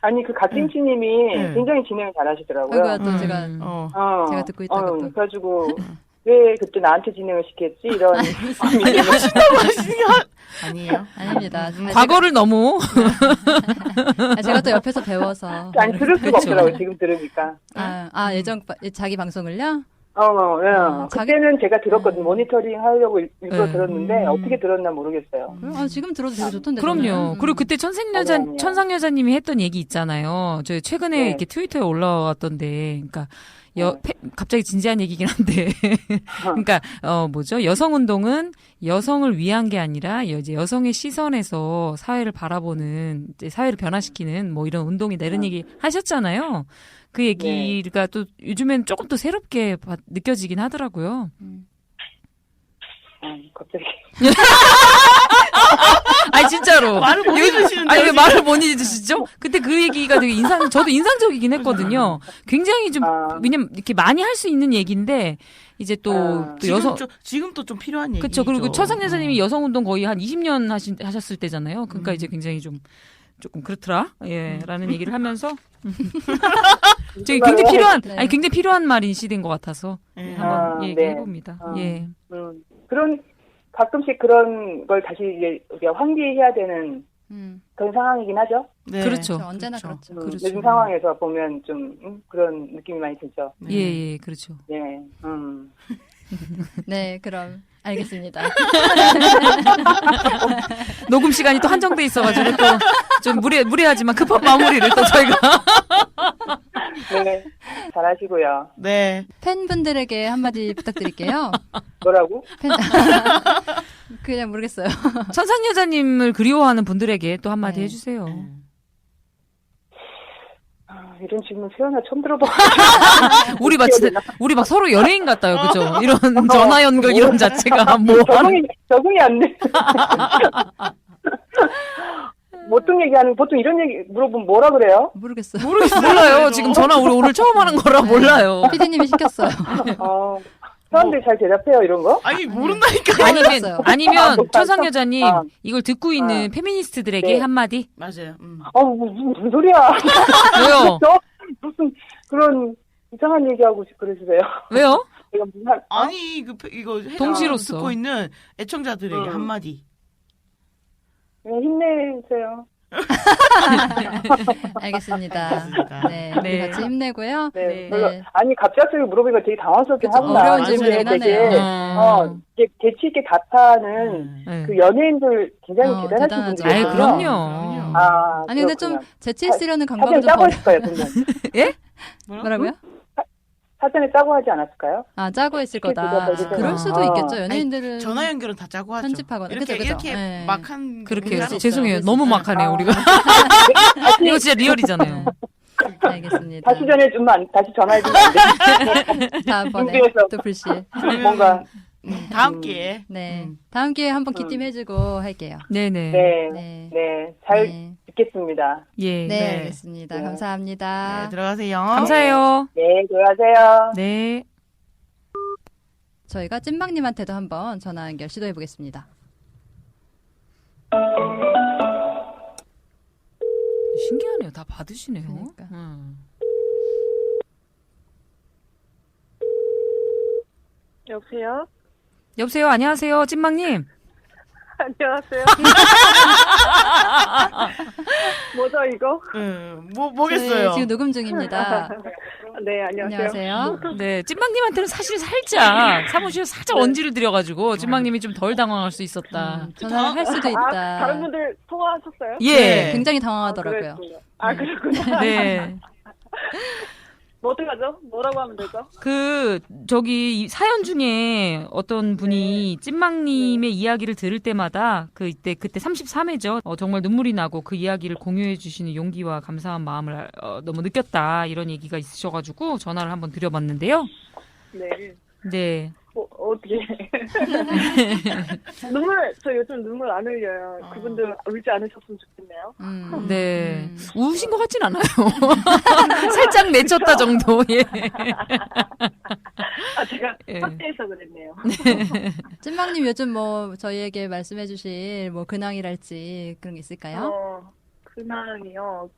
Speaker 5: 아니, 그 갓김치님이
Speaker 3: 네.
Speaker 5: 굉장히 진행을 잘 하시더라고요.
Speaker 4: 아이고야, 또 제가
Speaker 3: 어.
Speaker 4: 듣고 있다가 또.
Speaker 5: 그래가지고, 왜 그때 나한테 진행을 시켰지? 이런.
Speaker 3: 아니에요.
Speaker 4: 아닙니다.
Speaker 2: 과거를 너무.
Speaker 4: 제가 또 옆에서 배워서.
Speaker 5: 아니, 들을 수가
Speaker 2: 그쵸.
Speaker 5: 없더라고요, 지금 들으니까.
Speaker 4: 예전 자기 방송을요?
Speaker 5: 예.
Speaker 4: 자기-
Speaker 5: 그때는 제가 들었거든요. 모니터링 하려고 일부러
Speaker 2: 네.
Speaker 5: 들었는데, 어떻게 들었나 모르겠어요.
Speaker 4: 지금 들어도 되게 좋던데.
Speaker 2: 그럼요.
Speaker 4: 저는.
Speaker 2: 그리고 그때 천상여자님이 했던 얘기 있잖아요. 저 최근에
Speaker 5: 네.
Speaker 2: 이렇게 트위터에 올라왔던데, 그러니까 갑자기 진지한 얘기긴 한데, 그러니까 여성 운동은 여성을 위한 게 아니라 이제 여성의 시선에서 사회를 바라보는, 이제 사회를 변화시키는 뭐 이런 운동이다 이런 얘기 하셨잖아요. 그 얘기가 또 요즘엔 조금 더 새롭게 느껴지긴 하더라고요.
Speaker 5: 갑자기.
Speaker 2: 아니 진짜로.
Speaker 3: 말을 못 잊으시는데.
Speaker 2: 아니 왜 말을 못 잊으시죠? 그때 그 얘기가 되게 저도 인상적이긴 했거든요. 굉장히 좀 왜냐면 이렇게 많이 할 수 있는 얘기인데 이제 또 여성
Speaker 3: 지금 또 좀 필요한 얘기죠.
Speaker 2: 그렇죠. 그리고 천상여자님이 여성 운동 거의 한 20년 하셨을 때잖아요. 그러니까 이제 굉장히 조금 그렇더라. 예, 라는 얘기를 하면서 저기 굉장히 필요한
Speaker 4: 네.
Speaker 2: 굉장히 필요한 말인 시대인 것 같아서 한번
Speaker 5: 네.
Speaker 2: 얘기해 봅니다. 예.
Speaker 5: 그런, 가끔씩 그런 걸 다시 이제 우리가 환기해야 되는 그런 상황이긴 하죠.
Speaker 3: 네.
Speaker 2: 그렇죠.
Speaker 4: 언제나 그렇죠.
Speaker 2: 그렇죠.
Speaker 5: 요즘 상황에서 보면 좀 그런 느낌이 많이 들죠.
Speaker 2: 예, 그렇죠.
Speaker 5: 네.
Speaker 4: 네, 그럼 알겠습니다.
Speaker 2: 녹음 시간이 또 한정돼 있어가지고 또 좀 무례하지만 급한 마무리를 또 저희가
Speaker 5: 네. 잘하시고요.
Speaker 3: 네.
Speaker 4: 팬분들에게 한마디 부탁드릴게요.
Speaker 5: 뭐라고?
Speaker 4: 그냥 모르겠어요.
Speaker 2: 천상여자님을 그리워하는 분들에게 또 한마디 해주세요.
Speaker 5: 이런 질문 세연아 처음 들어봐.
Speaker 2: 우리 막 서로 연예인 같아요, 그죠? 이런 전화 연결 이런 자체가 뭐
Speaker 5: 적응이 안 돼. 보통 얘기하는 보통 이런 얘기 물어보면 뭐라 그래요?
Speaker 4: 모르겠어요.
Speaker 2: 몰라요. 지금 전화 우리 오늘 처음 하는 거라 몰라요.
Speaker 4: PD님이 시켰어요.
Speaker 5: 사람들이 잘 대답해요 이런 거?
Speaker 3: 아니 모른다니까.
Speaker 2: 아니면
Speaker 5: 못
Speaker 2: 천상여자님
Speaker 5: 봤어?
Speaker 2: 이걸 듣고 있는 페미니스트들에게
Speaker 5: 네.
Speaker 2: 한마디.
Speaker 3: 맞아요.
Speaker 5: 무슨 소리야?
Speaker 2: 왜요?
Speaker 5: 무슨 그런 이상한 얘기하고 그러시세요?
Speaker 2: 왜요?
Speaker 5: 내가 무슨
Speaker 3: 아니 이거
Speaker 2: 동지로서.
Speaker 3: 듣고 있는 애청자들에게 한마디.
Speaker 5: 그냥 힘내세요.
Speaker 4: 알겠습니다.
Speaker 3: 알겠습니다.
Speaker 4: 네,
Speaker 2: 네.
Speaker 4: 우리 같이 힘내고요.
Speaker 5: 네.
Speaker 2: 네.
Speaker 5: 별로, 아니 갑작스레 물어보니까 되게 당황스럽긴
Speaker 4: 그쵸,
Speaker 5: 합니다.
Speaker 4: 어려운
Speaker 3: 질문이긴
Speaker 5: 되게
Speaker 4: 하네요.
Speaker 5: 이게 재치 있게 답하는
Speaker 2: 네.
Speaker 5: 그 연예인들 굉장히 대단하신
Speaker 4: 대단하죠.
Speaker 5: 분들이에요.
Speaker 2: 아이, 그럼요.
Speaker 4: 아니 근데 좀 재치 있으려는
Speaker 5: 사전에
Speaker 4: 강박을 좀
Speaker 5: 짜고
Speaker 4: 버려.
Speaker 5: 했을까요, 분명?
Speaker 4: 뭐라고요?
Speaker 5: 사전에 짜고 하지 않았을까요?
Speaker 4: 아 짜고 했을
Speaker 5: 스케줄
Speaker 4: 거다.
Speaker 5: 짜고 해주세요.
Speaker 4: 그럴 수도
Speaker 5: 아.
Speaker 4: 있겠죠. 연예인들은
Speaker 3: 전화 연결은 다 짜고 하죠.
Speaker 4: 편집하거나.
Speaker 3: 이렇게
Speaker 4: 그죠, 그죠.
Speaker 3: 이렇게
Speaker 4: 네.
Speaker 3: 막한
Speaker 2: 그렇게
Speaker 3: 문자는
Speaker 2: 죄송해요.
Speaker 3: 없어요.
Speaker 2: 너무 막하네요,
Speaker 5: 아.
Speaker 2: 우리가. 이거 진짜 리얼이잖아요.
Speaker 4: 알겠습니다.
Speaker 5: 다시 전해주면 다시 전화해주면 안 돼.
Speaker 4: 다음번에
Speaker 5: 준비해서.
Speaker 4: 또 불씨.
Speaker 3: 그러면
Speaker 5: 뭔가
Speaker 3: 다음 기회에
Speaker 4: 네. 다음 기회에 한번 기팀해주고 할게요.
Speaker 2: 네네.
Speaker 5: 네,
Speaker 4: 네.
Speaker 5: 네, 잘
Speaker 4: 네.
Speaker 5: 듣겠습니다.
Speaker 2: 예.
Speaker 4: 네,
Speaker 3: 네.
Speaker 4: 알겠습니다.
Speaker 5: 네.
Speaker 4: 감사합니다.
Speaker 3: 네, 들어가세요.
Speaker 2: 감사해요.
Speaker 5: 네, 들어가세요.
Speaker 2: 네.
Speaker 4: 저희가 찐빵님한테도 한번 전화 연결 시도해 보겠습니다.
Speaker 2: 신기하네요. 다 받으시네요.
Speaker 4: 그러니까.
Speaker 6: 여보세요?
Speaker 2: 여보세요. 안녕하세요. 찐망님.
Speaker 6: 안녕하세요. 뭐죠, 이거?
Speaker 3: 뭐겠어요.
Speaker 4: 저희 지금 녹음 중입니다.
Speaker 6: 네, 안녕하세요.
Speaker 4: 안녕하세요.
Speaker 2: 네. 찐망님한테는 사실 살짝 사무실에 살짝 언지를 드려가지고 찐망님이 좀 덜 당황할 수 있었다.
Speaker 4: 전화를 할 수도
Speaker 6: 아,
Speaker 4: 있다.
Speaker 6: 다른 분들 통화하셨어요?
Speaker 2: 예.
Speaker 3: 네.
Speaker 4: 굉장히
Speaker 6: 아,
Speaker 4: 당황하더라고요.
Speaker 6: 그랬군요. 아, 그렇구나.
Speaker 2: 네.
Speaker 6: 뭐 어떡하죠? 뭐라고 하면 되죠?
Speaker 2: 저기 이 사연 중에 어떤 분이 찐망님의 이야기를 들을 때마다 그때 33회죠. 정말 눈물이 나고 그 이야기를 공유해 주시는 용기와 감사한 마음을 너무 느꼈다. 이런 얘기가 있으셔가지고 전화를 한번 드려봤는데요.
Speaker 6: 네.
Speaker 2: 네.
Speaker 6: 어떻게. 저 요즘 눈물 안 흘려요. 그분들 울지 않으셨으면 좋겠네요.
Speaker 2: 네. 우신 것 같진 않아요. 살짝 내쳤다 정도. 예.
Speaker 6: 아, 제가
Speaker 2: 예.
Speaker 6: 확대해서 그랬네요.
Speaker 4: 찐빵님 요즘 뭐 저희에게 말씀해 주실 뭐 근황이랄지 그런 게 있을까요?
Speaker 6: 근황이요.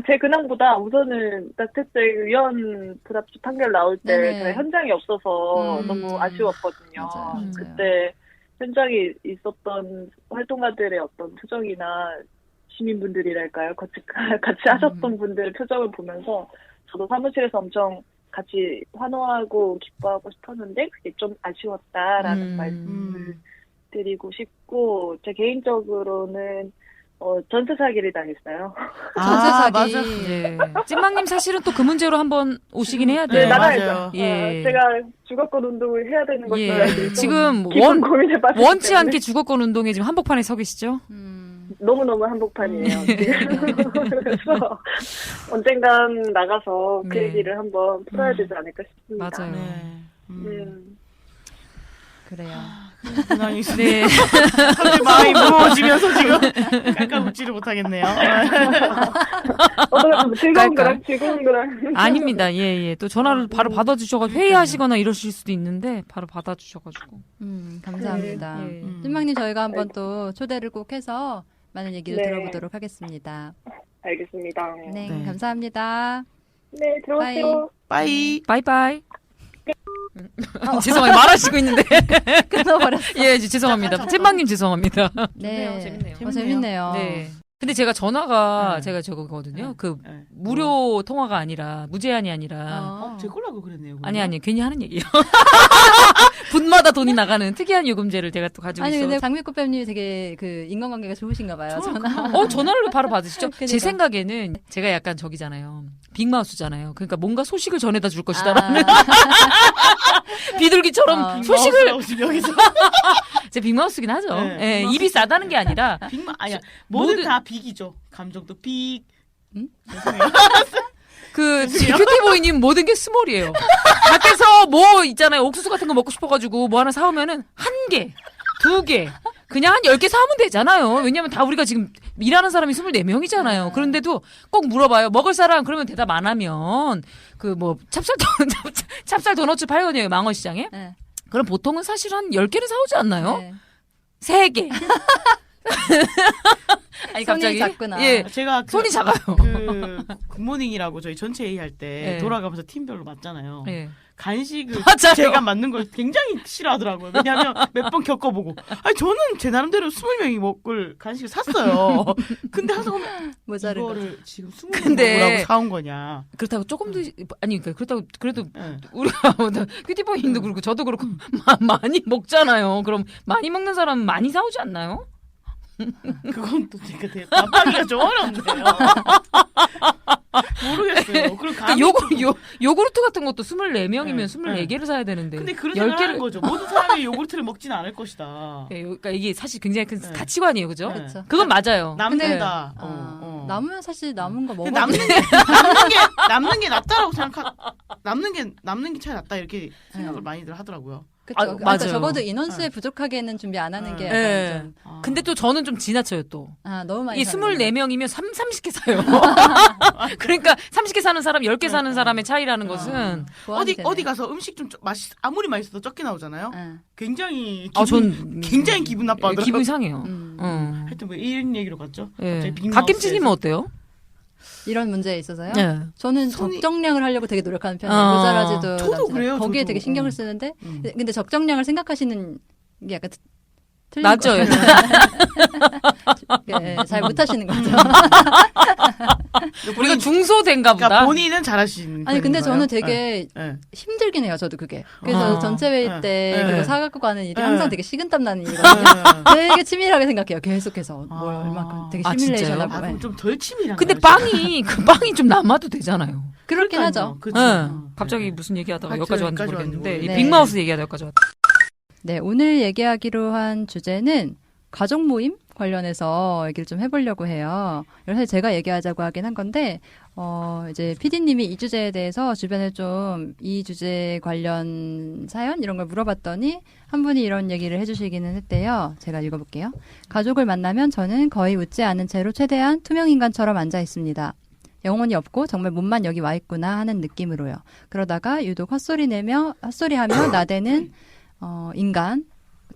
Speaker 6: 제 근황보다 우선은 나태죄 의원 불합치 판결 나올 때
Speaker 4: 네네.
Speaker 6: 제가 현장이 없어서
Speaker 4: 음.
Speaker 6: 너무 아쉬웠거든요.
Speaker 4: 맞아요.
Speaker 6: 그때 현장에 있었던 활동가들의 어떤 표정이나 시민분들이랄까요? 같이 하셨던 분들의 표정을 보면서 저도 사무실에서 엄청 같이 환호하고 기뻐하고 싶었는데 그게 좀 아쉬웠다라는 말씀을 드리고 싶고, 제 개인적으로는 전세 사기를 당했어요.
Speaker 4: 전세 사기.
Speaker 3: 맞아.
Speaker 2: 네. 찐망님 사실은 또 그 문제로 한번 오시긴 해야
Speaker 3: 네,
Speaker 2: 돼요.
Speaker 6: 나가야죠.
Speaker 3: 맞아요.
Speaker 2: 예.
Speaker 6: 제가 주거권 운동을 해야 되는 것을
Speaker 2: 예. 지금
Speaker 6: 깊은 고민에 빠졌기
Speaker 2: 원치
Speaker 6: 때문에
Speaker 2: 않게 주거권 운동에 지금 한복판에 서 계시죠?
Speaker 6: 너무너무 한복판이에요. 그래서 언젠간 나가서 그
Speaker 2: 네.
Speaker 6: 얘기를 한번 풀어야 되지 않을까 싶습니다.
Speaker 2: 맞아요.
Speaker 3: 네.
Speaker 4: 그래요.
Speaker 3: 근황이
Speaker 2: 네.
Speaker 3: 갑자기 마음이 무거워지면서 지금 깔깔 웃지를 못하겠네요.
Speaker 6: 즐거운
Speaker 2: 깔깔.
Speaker 6: 거랑.
Speaker 2: 아닙니다. 예, 예. 또 전화를 바로 받아주셔가지고 회의하시거나 이러실 수도 있는데 바로 받아주셔가지고.
Speaker 4: 감사합니다.
Speaker 2: 예.
Speaker 4: 찐빵님 저희가 한번 또 초대를 꼭 해서 많은 얘기를
Speaker 6: 네.
Speaker 4: 들어보도록 하겠습니다.
Speaker 6: 알겠습니다.
Speaker 4: 네,
Speaker 3: 네.
Speaker 4: 감사합니다.
Speaker 6: 네, 들어오세요.
Speaker 3: 빠이.
Speaker 2: 바이바이. 죄송해요. 말하시고 있는데.
Speaker 4: 끊어버렸어.
Speaker 2: 예, 죄송합니다. 찐빵님 죄송합니다.
Speaker 4: 네,
Speaker 2: 재밌네요.
Speaker 4: 재밌네요.
Speaker 2: 네. 근데 제가 전화가
Speaker 3: 네.
Speaker 2: 제가 저거거든요. 그
Speaker 3: 네.
Speaker 2: 무료 통화가 아니라 무제한이 아니라
Speaker 3: 제 걸라고 그랬네요.
Speaker 2: 아니 괜히 하는 얘기예요. 분마다 돈이 나가는 특이한 요금제를 제가 또 가지고
Speaker 4: 아니
Speaker 2: 있어서.
Speaker 4: 근데 장미꽃뱀님이 되게 그 인간관계가 좋으신가 봐요. 전화.
Speaker 2: 전화를 바로 받으시죠? 제
Speaker 4: 그러니까.
Speaker 2: 생각에는 제가 약간 저기잖아요. 빅마우스잖아요. 그러니까 뭔가 소식을 전해다 줄 것이다라는 비둘기처럼 소식을
Speaker 3: 여기서
Speaker 2: 제 빅마우스긴 하죠.
Speaker 3: 네,
Speaker 2: 예,
Speaker 3: 빅마우스.
Speaker 2: 입이 싸다는 게 아니라
Speaker 3: 빅마 아니야. 뭐든 다 빅이죠. 감정도 빅.
Speaker 2: 그 큐티보이님 모든 게 스몰이에요. 밖에서 뭐 있잖아요. 옥수수 같은 거 먹고 싶어가지고 뭐 하나 사오면은 1개, 2개, 그냥 한 10개 사오면 되잖아요. 왜냐면 다 우리가 지금 일하는 사람이 24명이잖아요. 그런데도 꼭 물어봐요. 먹을 사람 그러면 대답 안 하면 그 뭐 찹쌀 도너츠 팔거든요. 망원시장에.
Speaker 4: 네.
Speaker 2: 그럼 보통은 사실 한 10개는 사오지 않나요?
Speaker 4: 네.
Speaker 2: 3개. 아니,
Speaker 4: 손이
Speaker 2: 갑자기?
Speaker 4: 작구나.
Speaker 2: 예.
Speaker 3: 제가
Speaker 2: 손이 작아요.
Speaker 3: 그 굿모닝이라고 저희 전체 회의 할 때
Speaker 2: 예.
Speaker 3: 돌아가면서 팀별로 맞잖아요.
Speaker 2: 예.
Speaker 3: 간식을
Speaker 2: 맞아요.
Speaker 3: 제가 맞는 걸 굉장히 싫어하더라고요. 왜냐하면 몇 번 겪어보고. 아니 저는 제 나름대로 20명이 먹을 간식을 샀어요. 근데 항상 보면
Speaker 4: 모자른 거죠.
Speaker 3: 이거를 지금 20명
Speaker 2: 근데
Speaker 3: 먹으라고 사온 거냐.
Speaker 2: 그렇다고 조금 더, 아니, 그러니까 그렇다고, 그래도
Speaker 3: 예.
Speaker 2: 우리가, 큐티포인도 그렇고, 저도 그렇고, 많이 먹잖아요. 그럼 많이 먹는 사람은 많이 사오지 않나요?
Speaker 3: 그건 또 제가 되게 답하기가 좀 어렵네요. 모르겠어요. 그리고 감이 좀-
Speaker 2: 요구르트 같은 것도 24명이면
Speaker 3: 네.
Speaker 2: 24개를 사야 되는데.
Speaker 3: 근데 그런
Speaker 2: 10개를
Speaker 3: 생각을 하는 거죠. 모든 사람이 요구르트를 먹지는 않을 것이다.
Speaker 2: 예, 그러니까 이게 사실 굉장히 큰
Speaker 3: 네.
Speaker 2: 가치관이에요, 그죠?
Speaker 3: 네.
Speaker 4: 그쵸.
Speaker 2: 그건 맞아요.
Speaker 3: 남는다.
Speaker 4: 아, 남으면 사실 남은 거 먹어.
Speaker 3: 근데 남는 게 낫다라고 남는 게 차라리 낫다 이렇게 생각을 많이들 하더라고요.
Speaker 4: 그쵸.
Speaker 2: 아,
Speaker 4: 그러니까
Speaker 2: 맞아요.
Speaker 4: 적어도 인원수에 부족하게는 준비 안 하는 게 약간
Speaker 2: 예.
Speaker 4: 좀,
Speaker 2: 근데 또 저는 좀 지나쳐요, 또.
Speaker 4: 너무 많이
Speaker 2: 이
Speaker 4: 사는구나.
Speaker 2: 24명이면 30개 사요. 그러니까 30개 사는 사람, 10개 사는 사람의 차이라는 것은.
Speaker 4: 보완이 되네.
Speaker 3: 어디 가서 음식 좀 아무리 맛있어도 적게 나오잖아요. 굉장히 굉장히 기분 나빠하더라고요.
Speaker 2: 기분 상해요.
Speaker 3: 하여튼 뭐 이런 얘기로 갔죠.
Speaker 2: 예.
Speaker 3: 갑자기 빅마우스에서.
Speaker 2: 갓김치님은 어때요?
Speaker 4: 이런 문제에 있어서요.
Speaker 2: 예.
Speaker 4: 저는
Speaker 3: 손이-
Speaker 4: 적정량을 하려고 되게 노력하는 편이에요.
Speaker 2: 아.
Speaker 4: 모자라지도
Speaker 3: 저도
Speaker 4: 남지도
Speaker 3: 그래요,
Speaker 4: 거기에
Speaker 3: 저도.
Speaker 4: 되게 신경을 쓰는데
Speaker 3: 음.
Speaker 4: 근데 적정량을 생각하시는 게 약간 틀린
Speaker 2: 맞죠?
Speaker 4: 거 예, 잘 못하시는 거죠.
Speaker 2: 우리가 중소된가 보다.
Speaker 3: 그러니까 본인은 잘하시는
Speaker 4: 아니 근데
Speaker 3: 편인가요?
Speaker 4: 저는 되게
Speaker 3: 예, 예.
Speaker 4: 힘들긴 해요. 저도 그게. 그래서
Speaker 2: 아.
Speaker 4: 전체 회의
Speaker 3: 네.
Speaker 4: 때
Speaker 3: 네.
Speaker 4: 그거 사갖고 가는 일이
Speaker 3: 네.
Speaker 4: 항상 되게 식은땀 나는 일이거든요. 되게 치밀하게 생각해요. 계속해서 뭘
Speaker 3: 아.
Speaker 4: 얼마큼 되게
Speaker 2: 아,
Speaker 4: 시뮬레이션
Speaker 2: 진짜요?
Speaker 4: 하고.
Speaker 3: 아, 그럼
Speaker 4: 예.
Speaker 3: 좀 덜 치밀한
Speaker 2: 근데 그 빵이 좀 남아도 되잖아요.
Speaker 4: 그렇긴 하죠.
Speaker 3: 그렇죠.
Speaker 2: 예. 갑자기 무슨 얘기하다가
Speaker 3: 하여튼
Speaker 2: 여기까지 왔는지
Speaker 3: 여기까지
Speaker 2: 모르겠는데,
Speaker 3: 왔는지
Speaker 2: 이
Speaker 4: 모르겠네.
Speaker 2: 빅마우스 얘기하다 여기까지 왔다.
Speaker 4: 네, 오늘 얘기하기로 한 주제는 가족 모임 관련해서 얘기를 좀 해보려고 해요. 사실 제가 얘기하자고 하긴 한 건데, 이제 PD님이 이 주제에 대해서 주변에 좀 이 주제 관련 사연 이런 걸 물어봤더니 한 분이 이런 얘기를 해주시기는 했대요. 제가 읽어볼게요. 가족을 만나면 저는 거의 웃지 않은 채로 최대한 투명인간처럼 앉아 있습니다. 영혼이 없고 정말 몸만 여기 와 있구나 하는 느낌으로요. 그러다가 유독 헛소리하며 나대는 인간,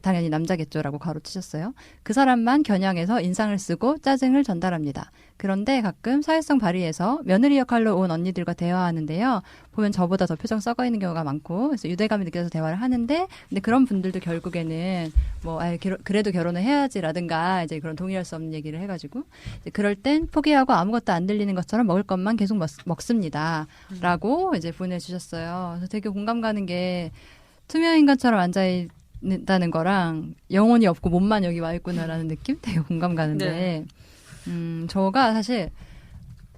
Speaker 4: 당연히 남자겠죠라고 가로치셨어요. 그 사람만 겨냥해서 인상을 쓰고 짜증을 전달합니다. 그런데 가끔 사회성 발휘해서 며느리 역할로 온 언니들과 대화하는데요. 보면 저보다 더 표정 썩어 있는 경우가 많고, 그래서 유대감이 느껴서 대화를 하는데, 근데 그런 분들도 결국에는 그래도 결혼을 해야지라든가 이제 그런 동의할 수 없는 얘기를 해가지고, 이제 그럴 땐 포기하고 아무것도 안 들리는 것처럼 먹을 것만 계속 먹습니다. 라고 이제 보내주셨어요. 그래서 되게 공감 가는 게 투명 인간처럼 앉아있다는 거랑 영혼이 없고 몸만 여기 와 있구나라는 느낌 되게 공감 가는데 저가 사실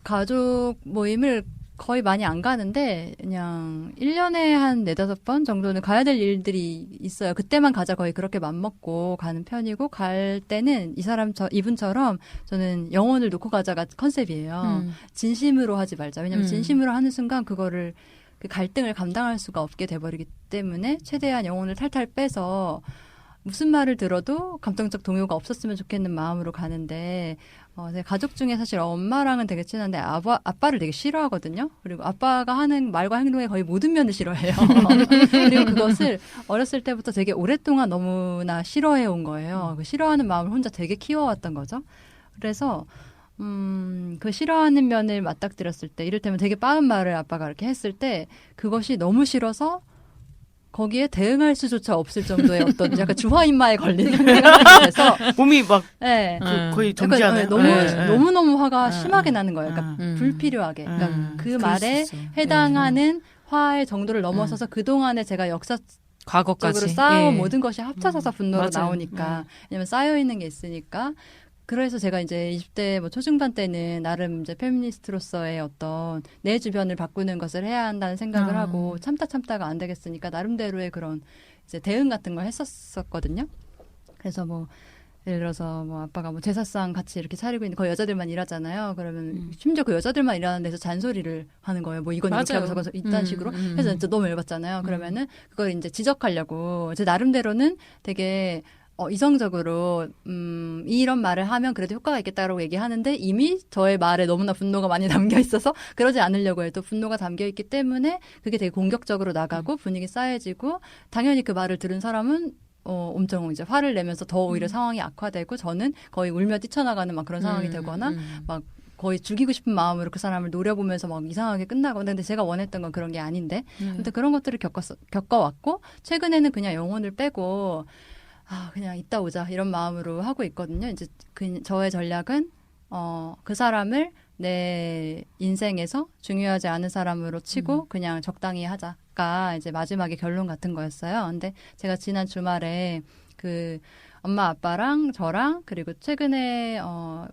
Speaker 4: 가족 모임을 거의 많이 안 가는데 그냥 1년에 한 4-5번 정도는 가야 될 일들이 있어요. 그때만 가자 거의 그렇게 맘먹고 가는 편이고 갈 때는 이분처럼 저는 영혼을 놓고 가자가 컨셉이에요. 진심으로 하지 말자. 왜냐면 진심으로 하는 순간 그거를 그 갈등을 감당할 수가 없게 돼버리기 때문에 최대한 영혼을 탈탈 빼서 무슨 말을 들어도 감정적 동요가 없었으면 좋겠는 마음으로 가는데 제 가족 중에 사실 엄마랑은 되게 친한데 아빠를 되게 싫어하거든요. 그리고 아빠가 하는 말과 행동의 거의 모든 면을 싫어해요. 그리고 그것을 어렸을 때부터 되게 오랫동안 너무나 싫어해 온 거예요. 그 싫어하는 마음을 혼자 되게 키워왔던 거죠. 그래서 그 싫어하는 면을 맞닥뜨렸을 때, 이를테면 되게 빠은 말을 아빠가 이렇게 했을 때, 그것이 너무 싫어서 거기에 대응할 수조차 없을 정도의 어떤 약간 주화인마에 걸리는 생각이 돼서,
Speaker 3: 몸이 막
Speaker 4: 네.
Speaker 3: 거의
Speaker 4: 약간,
Speaker 3: 정지하는
Speaker 4: 너무너무 화가 심하게 나는 거예요. 그러니까 불필요하게. 그러니까 그 말에 해당하는 화의 정도를 넘어서서 그동안에 제가
Speaker 2: 과거까지
Speaker 4: 역사적으로 쌓아온
Speaker 2: 예.
Speaker 4: 모든 것이 합쳐져서 분노로
Speaker 2: 맞아요.
Speaker 4: 나오니까. 왜냐면 쌓여있는 게 있으니까. 그래서 제가 이제 20대 초중반 때는 나름 이제 페미니스트로서의 어떤 내 주변을 바꾸는 것을 해야 한다는 생각을 하고 참다가 안 되겠으니까 나름대로의 그런 이제 대응 같은 걸 했었거든요. 그래서 예를 들어서 아빠가 제사상 같이 이렇게 차리고 있는 거의 여자들만 일하잖아요. 그러면 심지어 그 여자들만 일하는 데서 잔소리를 하는 거예요. 이건 이렇게 하고 저건 이딴 식으로. 그래서 진짜 너무 열받잖아요. 그러면은 그걸 이제 지적하려고 제 나름대로는 되게 이성적으로 이런 말을 하면 그래도 효과가 있겠다라고 얘기하는데 이미 저의 말에 너무나 분노가 많이 담겨 있어서 그러지 않으려고 해도 분노가 담겨 있기 때문에 그게 되게 공격적으로 나가고 분위기 싸해지고 당연히 그 말을 들은 사람은 엄청 이제 화를 내면서 더 오히려 상황이 악화되고 저는 거의 울며 뛰쳐나가는 막 그런 상황이 되거나 막 거의 죽이고 싶은 마음으로 그 사람을 노려보면서 막 이상하게 끝나거나 근데 제가 원했던 건 그런 게 아닌데 근데 그런 것들을 겪어왔고 최근에는 그냥 영혼을 빼고 그냥 이따 오자 이런 마음으로 하고 있거든요. 이제 저의 전략은 그 사람을 내 인생에서 중요하지 않은 사람으로 치고 그냥 적당히 하자가 이제 마지막에 결론 같은 거였어요. 근데 제가 지난 주말에 그 엄마 아빠랑 저랑 그리고 최근에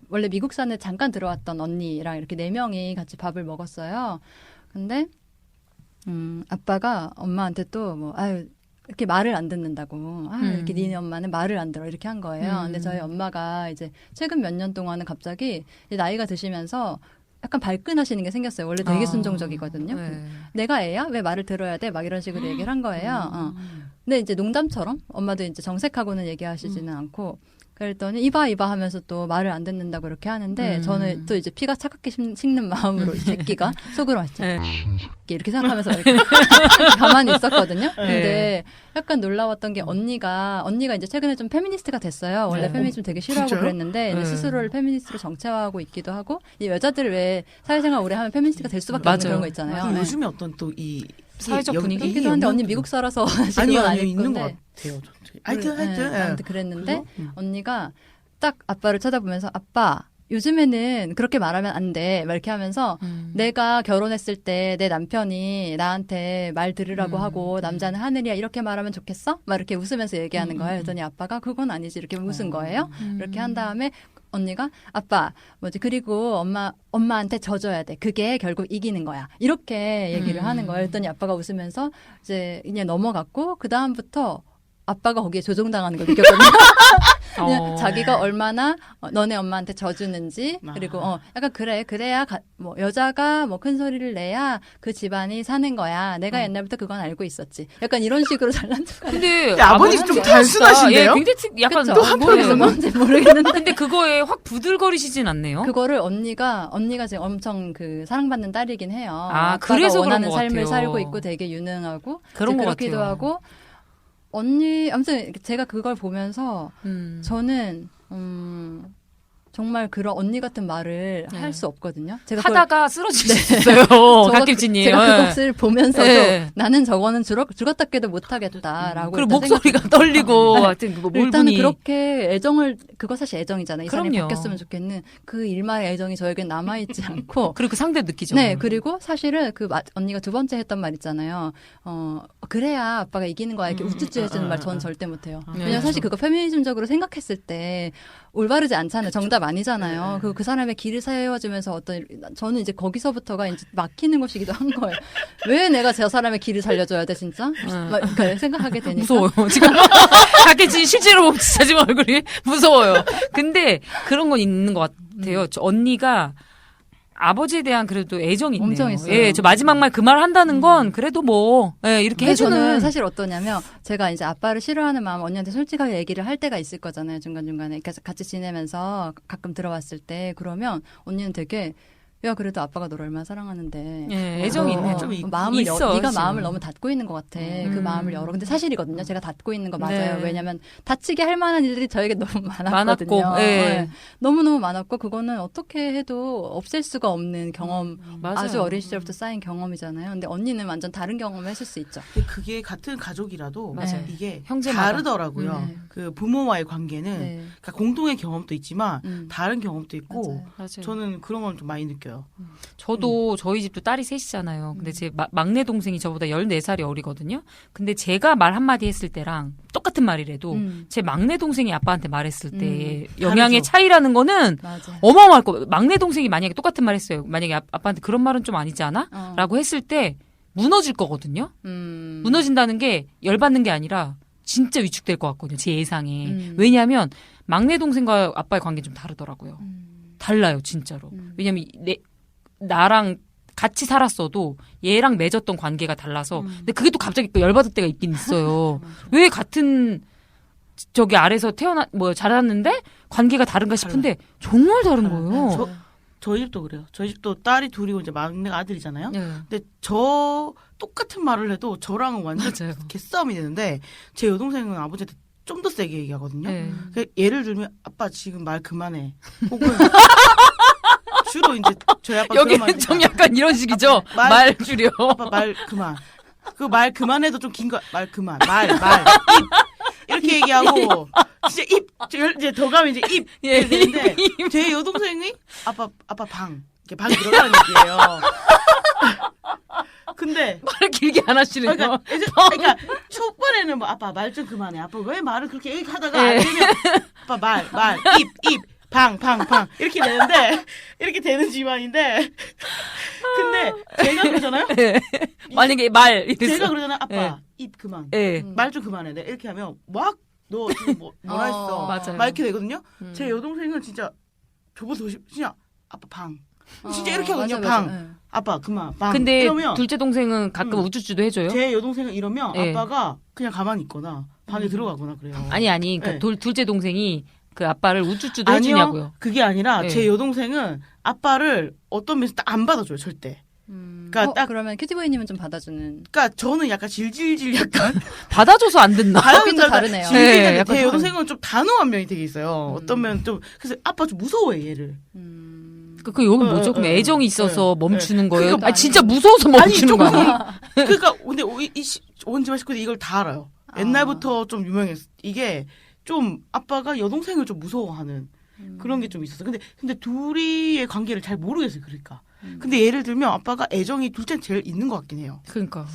Speaker 4: 원래 미국산에 잠깐 들어왔던 언니랑 이렇게 4명이 같이 밥을 먹었어요. 근데 아빠가 엄마한테 또 뭐 아유 이렇게 말을 안 듣는다고. 이렇게 니네 엄마는 말을 안 들어. 이렇게 한 거예요. 근데 저희 엄마가 이제 최근 몇 년 동안은 갑자기 이제 나이가 드시면서 약간 발끈하시는 게 생겼어요. 원래 되게 순종적이거든요.
Speaker 2: 네.
Speaker 4: 내가 애야? 왜 말을 들어야 돼? 막 이런 식으로 얘기를 한 거예요. 근데 이제 농담처럼 엄마도 이제 정색하고는 얘기하시지는 않고 그랬더니 이봐 하면서 또 말을 안 듣는다고 이렇게 하는데 저는 또 이제 피가 차갑게 식는 마음으로 이 새끼가 속으로 왔죠. 이렇게 생각하면서 이렇게 가만히 있었거든요. 근데 약간 놀라웠던 게 언니가 이제 최근에 좀 페미니스트가 됐어요. 원래 페미니즘 되게 싫어하고
Speaker 3: 진짜요?
Speaker 4: 그랬는데 이제 스스로를 페미니스트로 정체화하고 있기도 하고 이 여자들 왜 사회생활 오래 하면 페미니스트가 될 수밖에 없는
Speaker 2: 맞아요.
Speaker 4: 그런 거 있잖아요.
Speaker 3: 그리고
Speaker 4: 네.
Speaker 3: 요즘에 어떤 또 이
Speaker 2: 사회적 분위기?
Speaker 4: 그렇기도 한데 언니 미국 살아서
Speaker 3: 아니요
Speaker 4: 그건 아닐
Speaker 3: 있는 것
Speaker 4: 건데.
Speaker 3: 같아요. 하여튼
Speaker 4: 아무튼 그랬는데
Speaker 3: 그리고,
Speaker 4: 언니가 딱 아빠를 쳐다보면서 아빠 요즘에는 그렇게 말하면 안 돼. 막 이렇게 하면서 내가 결혼했을 때 내 남편이 나한테 말 들으라고 하고 남자는 하늘이야 이렇게 말하면 좋겠어? 막 이렇게 웃으면서 얘기하는 거예요. 그랬더니 아빠가 그건 아니지 이렇게 웃은 거예요. 이렇게 한 다음에 언니가 아빠 그리고 엄마한테 져줘야 돼. 그게 결국 이기는 거야. 이렇게 얘기를 하는 거예요. 그랬더니 아빠가 웃으면서 이제 그냥 넘어갔고 그 다음부터 아빠가 거기에 조종당하는 걸 느꼈거든요. 그냥 자기가 얼마나 너네 엄마한테 져주는지 그리고 약간 그래야 뭐 여자가 뭐 큰 소리를 내야 그 집안이 사는 거야. 내가 옛날부터 그건 알고 있었지. 약간 이런 식으로 잘난 척하는.
Speaker 2: 근데
Speaker 3: 아버님 좀 단순하신데요?
Speaker 2: 예, 굉장히 약간
Speaker 4: 그쵸?
Speaker 2: 뭐예요?
Speaker 4: 뭔지 모르겠는데.
Speaker 2: 근데 그거에 확 부들거리시진 않네요.
Speaker 4: 그거를 언니가 지금 엄청 그 사랑받는 딸이긴 해요.
Speaker 2: 아,
Speaker 4: 아빠가
Speaker 2: 그래서 그런
Speaker 4: 원하는
Speaker 2: 것
Speaker 4: 삶을
Speaker 2: 같아요.
Speaker 4: 살고 있고 되게 유능하고
Speaker 2: 그런 것
Speaker 4: 그렇기도
Speaker 2: 같아요.
Speaker 4: 하고 언니 아무튼 제가 그걸 보면서 저는 정말 그런 언니 같은 말을 할 수 없거든요. 제가
Speaker 2: 하다가 쓰러질 수 있어요. 갓김치님.
Speaker 4: 제가 그것을 보면서도
Speaker 2: 네.
Speaker 4: 나는 저거는 죽었다 깨도 못하겠다라고
Speaker 2: 그리고
Speaker 4: 일단
Speaker 2: 목소리가 떨리고
Speaker 4: 네.
Speaker 2: 하여튼 그거
Speaker 4: 일단은
Speaker 2: 몰분이
Speaker 4: 그렇게 그거 사실 애정이잖아요. 이 사람이
Speaker 2: 그럼요.
Speaker 4: 바뀌었으면 좋겠는 그 일말의 애정이 저에겐 남아있지 않고
Speaker 2: 그리고 그 상대 느끼죠.
Speaker 4: 네, 그리고 사실은 언니가 두 번째 했던 말 있잖아요. 그래야 아빠가 이기는 거야. 이렇게 우쭈쭈 해주는 말 저는 절대 못해요. 왜냐면 사실 그거 페미니즘적으로 생각했을 때 올바르지 않잖아요. 정답 아니잖아요. 그리고 그 사람의 길을 세워주면서 저는 이제 거기서부터가 이제 막히는 것이기도 한 거예요. 왜 내가 저 사람의 길을 살려줘야 돼, 진짜? 막 그러니까 생각하게 되니까.
Speaker 2: 무서워요. 지금 갓김치 실제로 보면 진짜 지금 얼굴이 무서워요. 근데 그런 건 있는 것 같아요. 저 언니가 아버지에 대한 그래도 애정이 있네요.
Speaker 4: 엄청 있어요.
Speaker 2: 예, 저 마지막 말 그 말 한다는 건 그래도 뭐 예, 이렇게
Speaker 4: 근데
Speaker 2: 해주는
Speaker 4: 저는 사실 어떠냐면 제가 이제 아빠를 싫어하는 마음 언니한테 솔직하게 얘기를 할 때가 있을 거잖아요. 중간중간에. 그러니까 같이 지내면서 가끔 들어왔을 때 그러면 언니는 되게 야 그래도 아빠가 너를 얼마나 사랑하는데
Speaker 2: 예, 애정이 있네.
Speaker 3: 좀
Speaker 4: 마음을
Speaker 2: 있어,
Speaker 4: 네가
Speaker 2: 지금.
Speaker 4: 마음을 너무 닫고 있는 것 같아. 그 마음을 열어. 근데 사실이거든요. 제가 닫고 있는 거 맞아요.
Speaker 2: 네.
Speaker 4: 왜냐하면 다치게 할 만한 일들이 저에게 너무 많았거든요.
Speaker 2: 많았고, 예.
Speaker 4: 네. 너무너무 많았고 그거는 어떻게 해도 없앨 수가 없는 경험.
Speaker 2: 맞아요.
Speaker 4: 아주 어린 시절부터 쌓인 경험이잖아요. 근데 언니는 완전 다른 경험을 했을 수 있죠.
Speaker 3: 근데 그게 같은 가족이라도
Speaker 2: 맞아요.
Speaker 3: 이게
Speaker 2: 형제마다.
Speaker 3: 다르더라고요.
Speaker 4: 네.
Speaker 3: 그 부모와의 관계는
Speaker 4: 네.
Speaker 3: 그러니까 공동의 경험도 있지만 다른 경험도 있고
Speaker 4: 맞아요.
Speaker 2: 맞아요.
Speaker 3: 저는 그런 건 좀 많이 느껴요.
Speaker 2: 저도 저희 집도 딸이 셋이잖아요. 근데 제 막내 동생이 저보다 14살이 어리거든요. 근데 제가 말 한마디 했을 때랑 똑같은 말이라도 제 막내 동생이 아빠한테 말했을 때 영향의
Speaker 3: 다르죠.
Speaker 2: 차이라는 거는
Speaker 4: 맞아.
Speaker 2: 어마어마할 거. 막내 동생이 만약에 똑같은 말 했어요. 만약에 아빠한테 그런 말은 좀 아니지 않아? 라고 했을 때 무너질 거거든요. 무너진다는 게 열받는 게 아니라 진짜 위축될 것 같거든요. 제 예상에. 왜냐하면 막내 동생과 아빠의 관계는 좀 다르더라고요. 달라요, 진짜로. 왜냐면 나랑 같이 살았어도 얘랑 맺었던 관계가 달라서 근데 그게 또 갑자기 또 열받을 때가 있긴 있어요. 왜 같은 저기 아래서 자랐는데 관계가 다른가 싶은데 정말 다른 거예요.
Speaker 3: 저희 집도 그래요. 저희 집도 딸이 둘이고 이제 막내가 아들이잖아요.
Speaker 2: 네.
Speaker 3: 근데 저 똑같은 말을 해도 저랑은 완전
Speaker 2: 맞아요.
Speaker 3: 개싸움이 되는데 제 여동생은 아버지한테 좀 더 세게 얘기하거든요.
Speaker 2: 네.
Speaker 3: 그러니까 예를 들면 아빠 지금 말 그만해. 혹은 주로 이제 저희 아빠
Speaker 2: 여기는 좀 약간 이런 식이죠.
Speaker 3: 말-
Speaker 2: 말 줄여.
Speaker 3: 아빠 말 그만. 그 말 그만해도 좀 긴 거 말 그만. 말 입. 이렇게 얘기하고 진짜 입 이제 더 가면 이제 입
Speaker 2: 예,
Speaker 3: 이렇게 되는데 제 여동생이 아빠 방 이렇게 방에 들어가는 얘기예요. 근데
Speaker 2: 말을 길게 안 하시네요.
Speaker 3: 그러니까 초반에는 뭐 아빠 말 좀 그만해. 아빠 왜 말을 그렇게 이렇게 하다가 안 되면 아빠 말 입 방 이렇게 되는데 이렇게 되는 집안인데 근데 제가 그러잖아요.
Speaker 2: 네. 만약에 말 이랬어요.
Speaker 3: 제가 그러잖아요. 아빠
Speaker 2: 네.
Speaker 3: 입 그만.
Speaker 2: 네.
Speaker 3: 말 좀 그만해. 내 이렇게 하면 막 너 지금 뭐라 했어.
Speaker 2: 맞아요.
Speaker 3: 막 이렇게 되거든요. 제 여동생은 진짜 저보다 더 진짜 아빠 방. 진짜 이렇게 하거든요.
Speaker 4: 맞아,
Speaker 3: 방.
Speaker 4: 맞아. 네.
Speaker 3: 아빠 그만 방.
Speaker 2: 근데
Speaker 3: 이러면
Speaker 2: 둘째 동생은 가끔 우쭈쭈도 해줘요.
Speaker 3: 제 여동생은 이러면
Speaker 2: 네.
Speaker 3: 아빠가 그냥 가만히 있거나 방에 들어가거나 그래요.
Speaker 2: 아니 그러니까
Speaker 3: 네.
Speaker 2: 둘째 동생이 그 아빠를 우쭈쭈도
Speaker 3: 아니요.
Speaker 2: 해주냐고요.
Speaker 3: 그게 아니라
Speaker 2: 네.
Speaker 3: 제 여동생은 아빠를 어떤 면에서 딱 안 받아줘요 절대. 그러니까 딱
Speaker 4: 그러면 큐티보이님은 좀 받아주는.
Speaker 3: 그러니까 저는 약간 질질질 약간
Speaker 2: 받아줘서 안 듣나?
Speaker 4: 또 다르네요.
Speaker 3: 질질
Speaker 2: 네, 약간
Speaker 3: 제 여동생은 좀 단호한 면이 되게 있어요. 어떤 면은 좀 그래서 아빠 좀 무서워해 얘를.
Speaker 2: 그 여기 뭐죠? 그럼 애정이 있어서 멈추는 거예요?
Speaker 3: 그러니까
Speaker 2: 아 진짜 무서워서 멈추는 거 아니에요?
Speaker 3: 그러니까 근데 원지마 식구들 이걸 다 알아요. 옛날부터 좀 유명했어. 이게 좀 아빠가 여동생을 좀 무서워하는 그런 게 좀 있었어. 근데 둘이의 관계를 잘 모르겠어요. 그러니까. 근데 예를 들면 아빠가 애정이 둘째는 제일 있는 것 같긴 해요.
Speaker 2: 그러니까.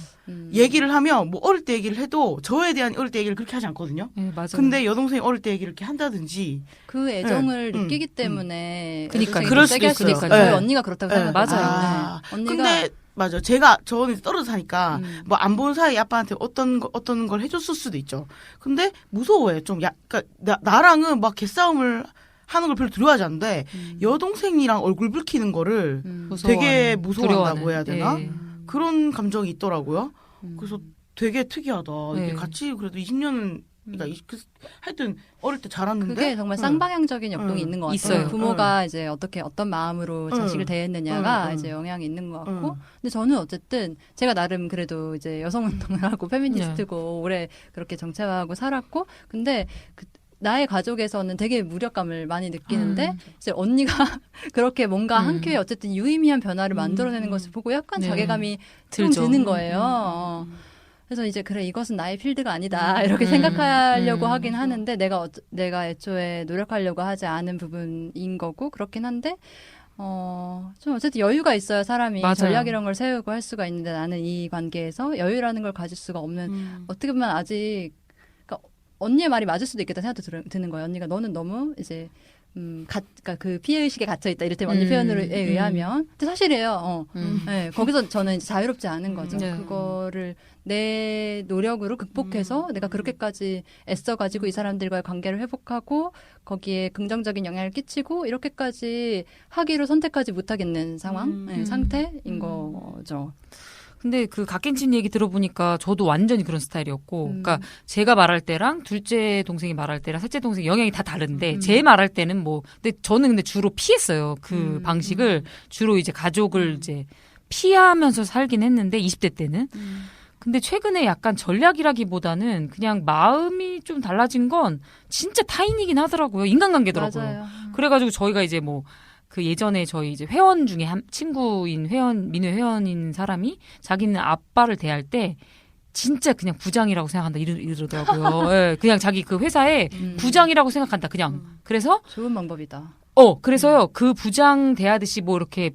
Speaker 3: 얘기를 하면 뭐 어릴 때 얘기를 해도 저에 대한 어릴 때 얘기를 그렇게 하지 않거든요.
Speaker 2: 네, 맞아요.
Speaker 3: 근데 여동생이 어릴 때 얘기를 이렇게 한다든지
Speaker 4: 그 애정을
Speaker 3: 네.
Speaker 4: 느끼기 때문에
Speaker 2: 그러니까
Speaker 4: 여동생이
Speaker 3: 그럴
Speaker 4: 세게
Speaker 3: 수도
Speaker 4: 할
Speaker 3: 있어요.
Speaker 4: 저희
Speaker 3: 네.
Speaker 4: 언니가 그렇다고
Speaker 3: 네.
Speaker 4: 생각해요.
Speaker 2: 맞아요.
Speaker 4: 네. 언니가
Speaker 3: 근데 맞아. 저는 떨어져 사니까 뭐 안 본 사이 아빠한테 어떤 걸 해줬을 수도 있죠. 근데 무서워해. 좀 약간 나랑은 막 개싸움을 하는 걸 별로 두려워하지 않는데 여동생이랑 얼굴 붉히는 거를 되게 무서워한다고
Speaker 2: 두려워하는.
Speaker 3: 해야 되나?
Speaker 2: 네.
Speaker 3: 그런 감정이 있더라고요. 그래서 되게 특이하다.
Speaker 2: 네.
Speaker 3: 이게 같이 그래도 20년은 그러니까 하여튼 어릴 때 자랐는데
Speaker 4: 그게 정말 쌍방향적인 역동이 있는 것 같아요.
Speaker 2: 있어요.
Speaker 4: 부모가 이제 어떤 마음으로 자식을 대했느냐가 이제 영향이 있는 것 같고. 근데 저는 어쨌든 제가 나름 그래도 이제 여성 운동을 하고 페미니스트고 오래 그렇게 정체화하고 살았고. 근데 나의 가족에서는 되게 무력감을 많이 느끼는데 이제 언니가 그렇게 뭔가 한 큐에 어쨌든 유의미한 변화를 만들어내는 것을 보고 약간
Speaker 2: 네.
Speaker 4: 자괴감이 좀
Speaker 2: 들죠.
Speaker 4: 드는 거예요. 그래서 이제 그래 이것은 나의 필드가 아니다 이렇게 생각하려고 하긴 하는데 내가 애초에 노력하려고 하지 않은 부분인 거고 그렇긴 한데 좀 어쨌든 여유가 있어야 사람이
Speaker 2: 맞아요.
Speaker 4: 전략 이런 걸 세우고 할 수가 있는데 나는 이 관계에서 여유라는 걸 가질 수가 없는 어떻게 보면 아직 그러니까 언니의 말이 맞을 수도 있겠다 생각도 드는 거예요. 언니가 너는 너무 이제 그러니까 그 피해의식에 갇혀있다 이랬더니 언니 표현에 의하면 근데 사실이에요. 네, 거기서 저는 이제 자유롭지 않은 거죠.
Speaker 2: 네.
Speaker 4: 그거를 내 노력으로 극복해서 내가 그렇게까지 애써가지고 이 사람들과의 관계를 회복하고 거기에 긍정적인 영향을 끼치고 이렇게까지 하기로 선택하지 못하겠는 상황, 네, 상태인 거죠.
Speaker 2: 근데 그 갓겐친 얘기 들어보니까 저도 완전히 그런 스타일이었고, 그러니까 제가 말할 때랑 둘째 동생이 말할 때랑 셋째 동생이 영향이 다 다른데, 제 말할 때는 근데 저는 근데 주로 피했어요. 그 방식을 주로 이제 가족을 이제 피하면서 살긴 했는데 20대 때는. 근데 최근에 약간 전략이라기보다는 그냥 마음이 좀 달라진 건 진짜 타인이긴 하더라고요. 인간관계더라고요.
Speaker 4: 맞아요.
Speaker 2: 그래가지고 저희가 이제 그 예전에 저희 이제 회원 중에 친구인 민회 회원인 사람이 자기는 아빠를 대할 때 진짜 그냥 부장이라고 생각한다 이러더라고요. 예, 그냥 자기 그 회사에 부장이라고 생각한다 그냥. 그래서
Speaker 4: 좋은 방법이다.
Speaker 2: 그래서요 그 부장 대하듯이 이렇게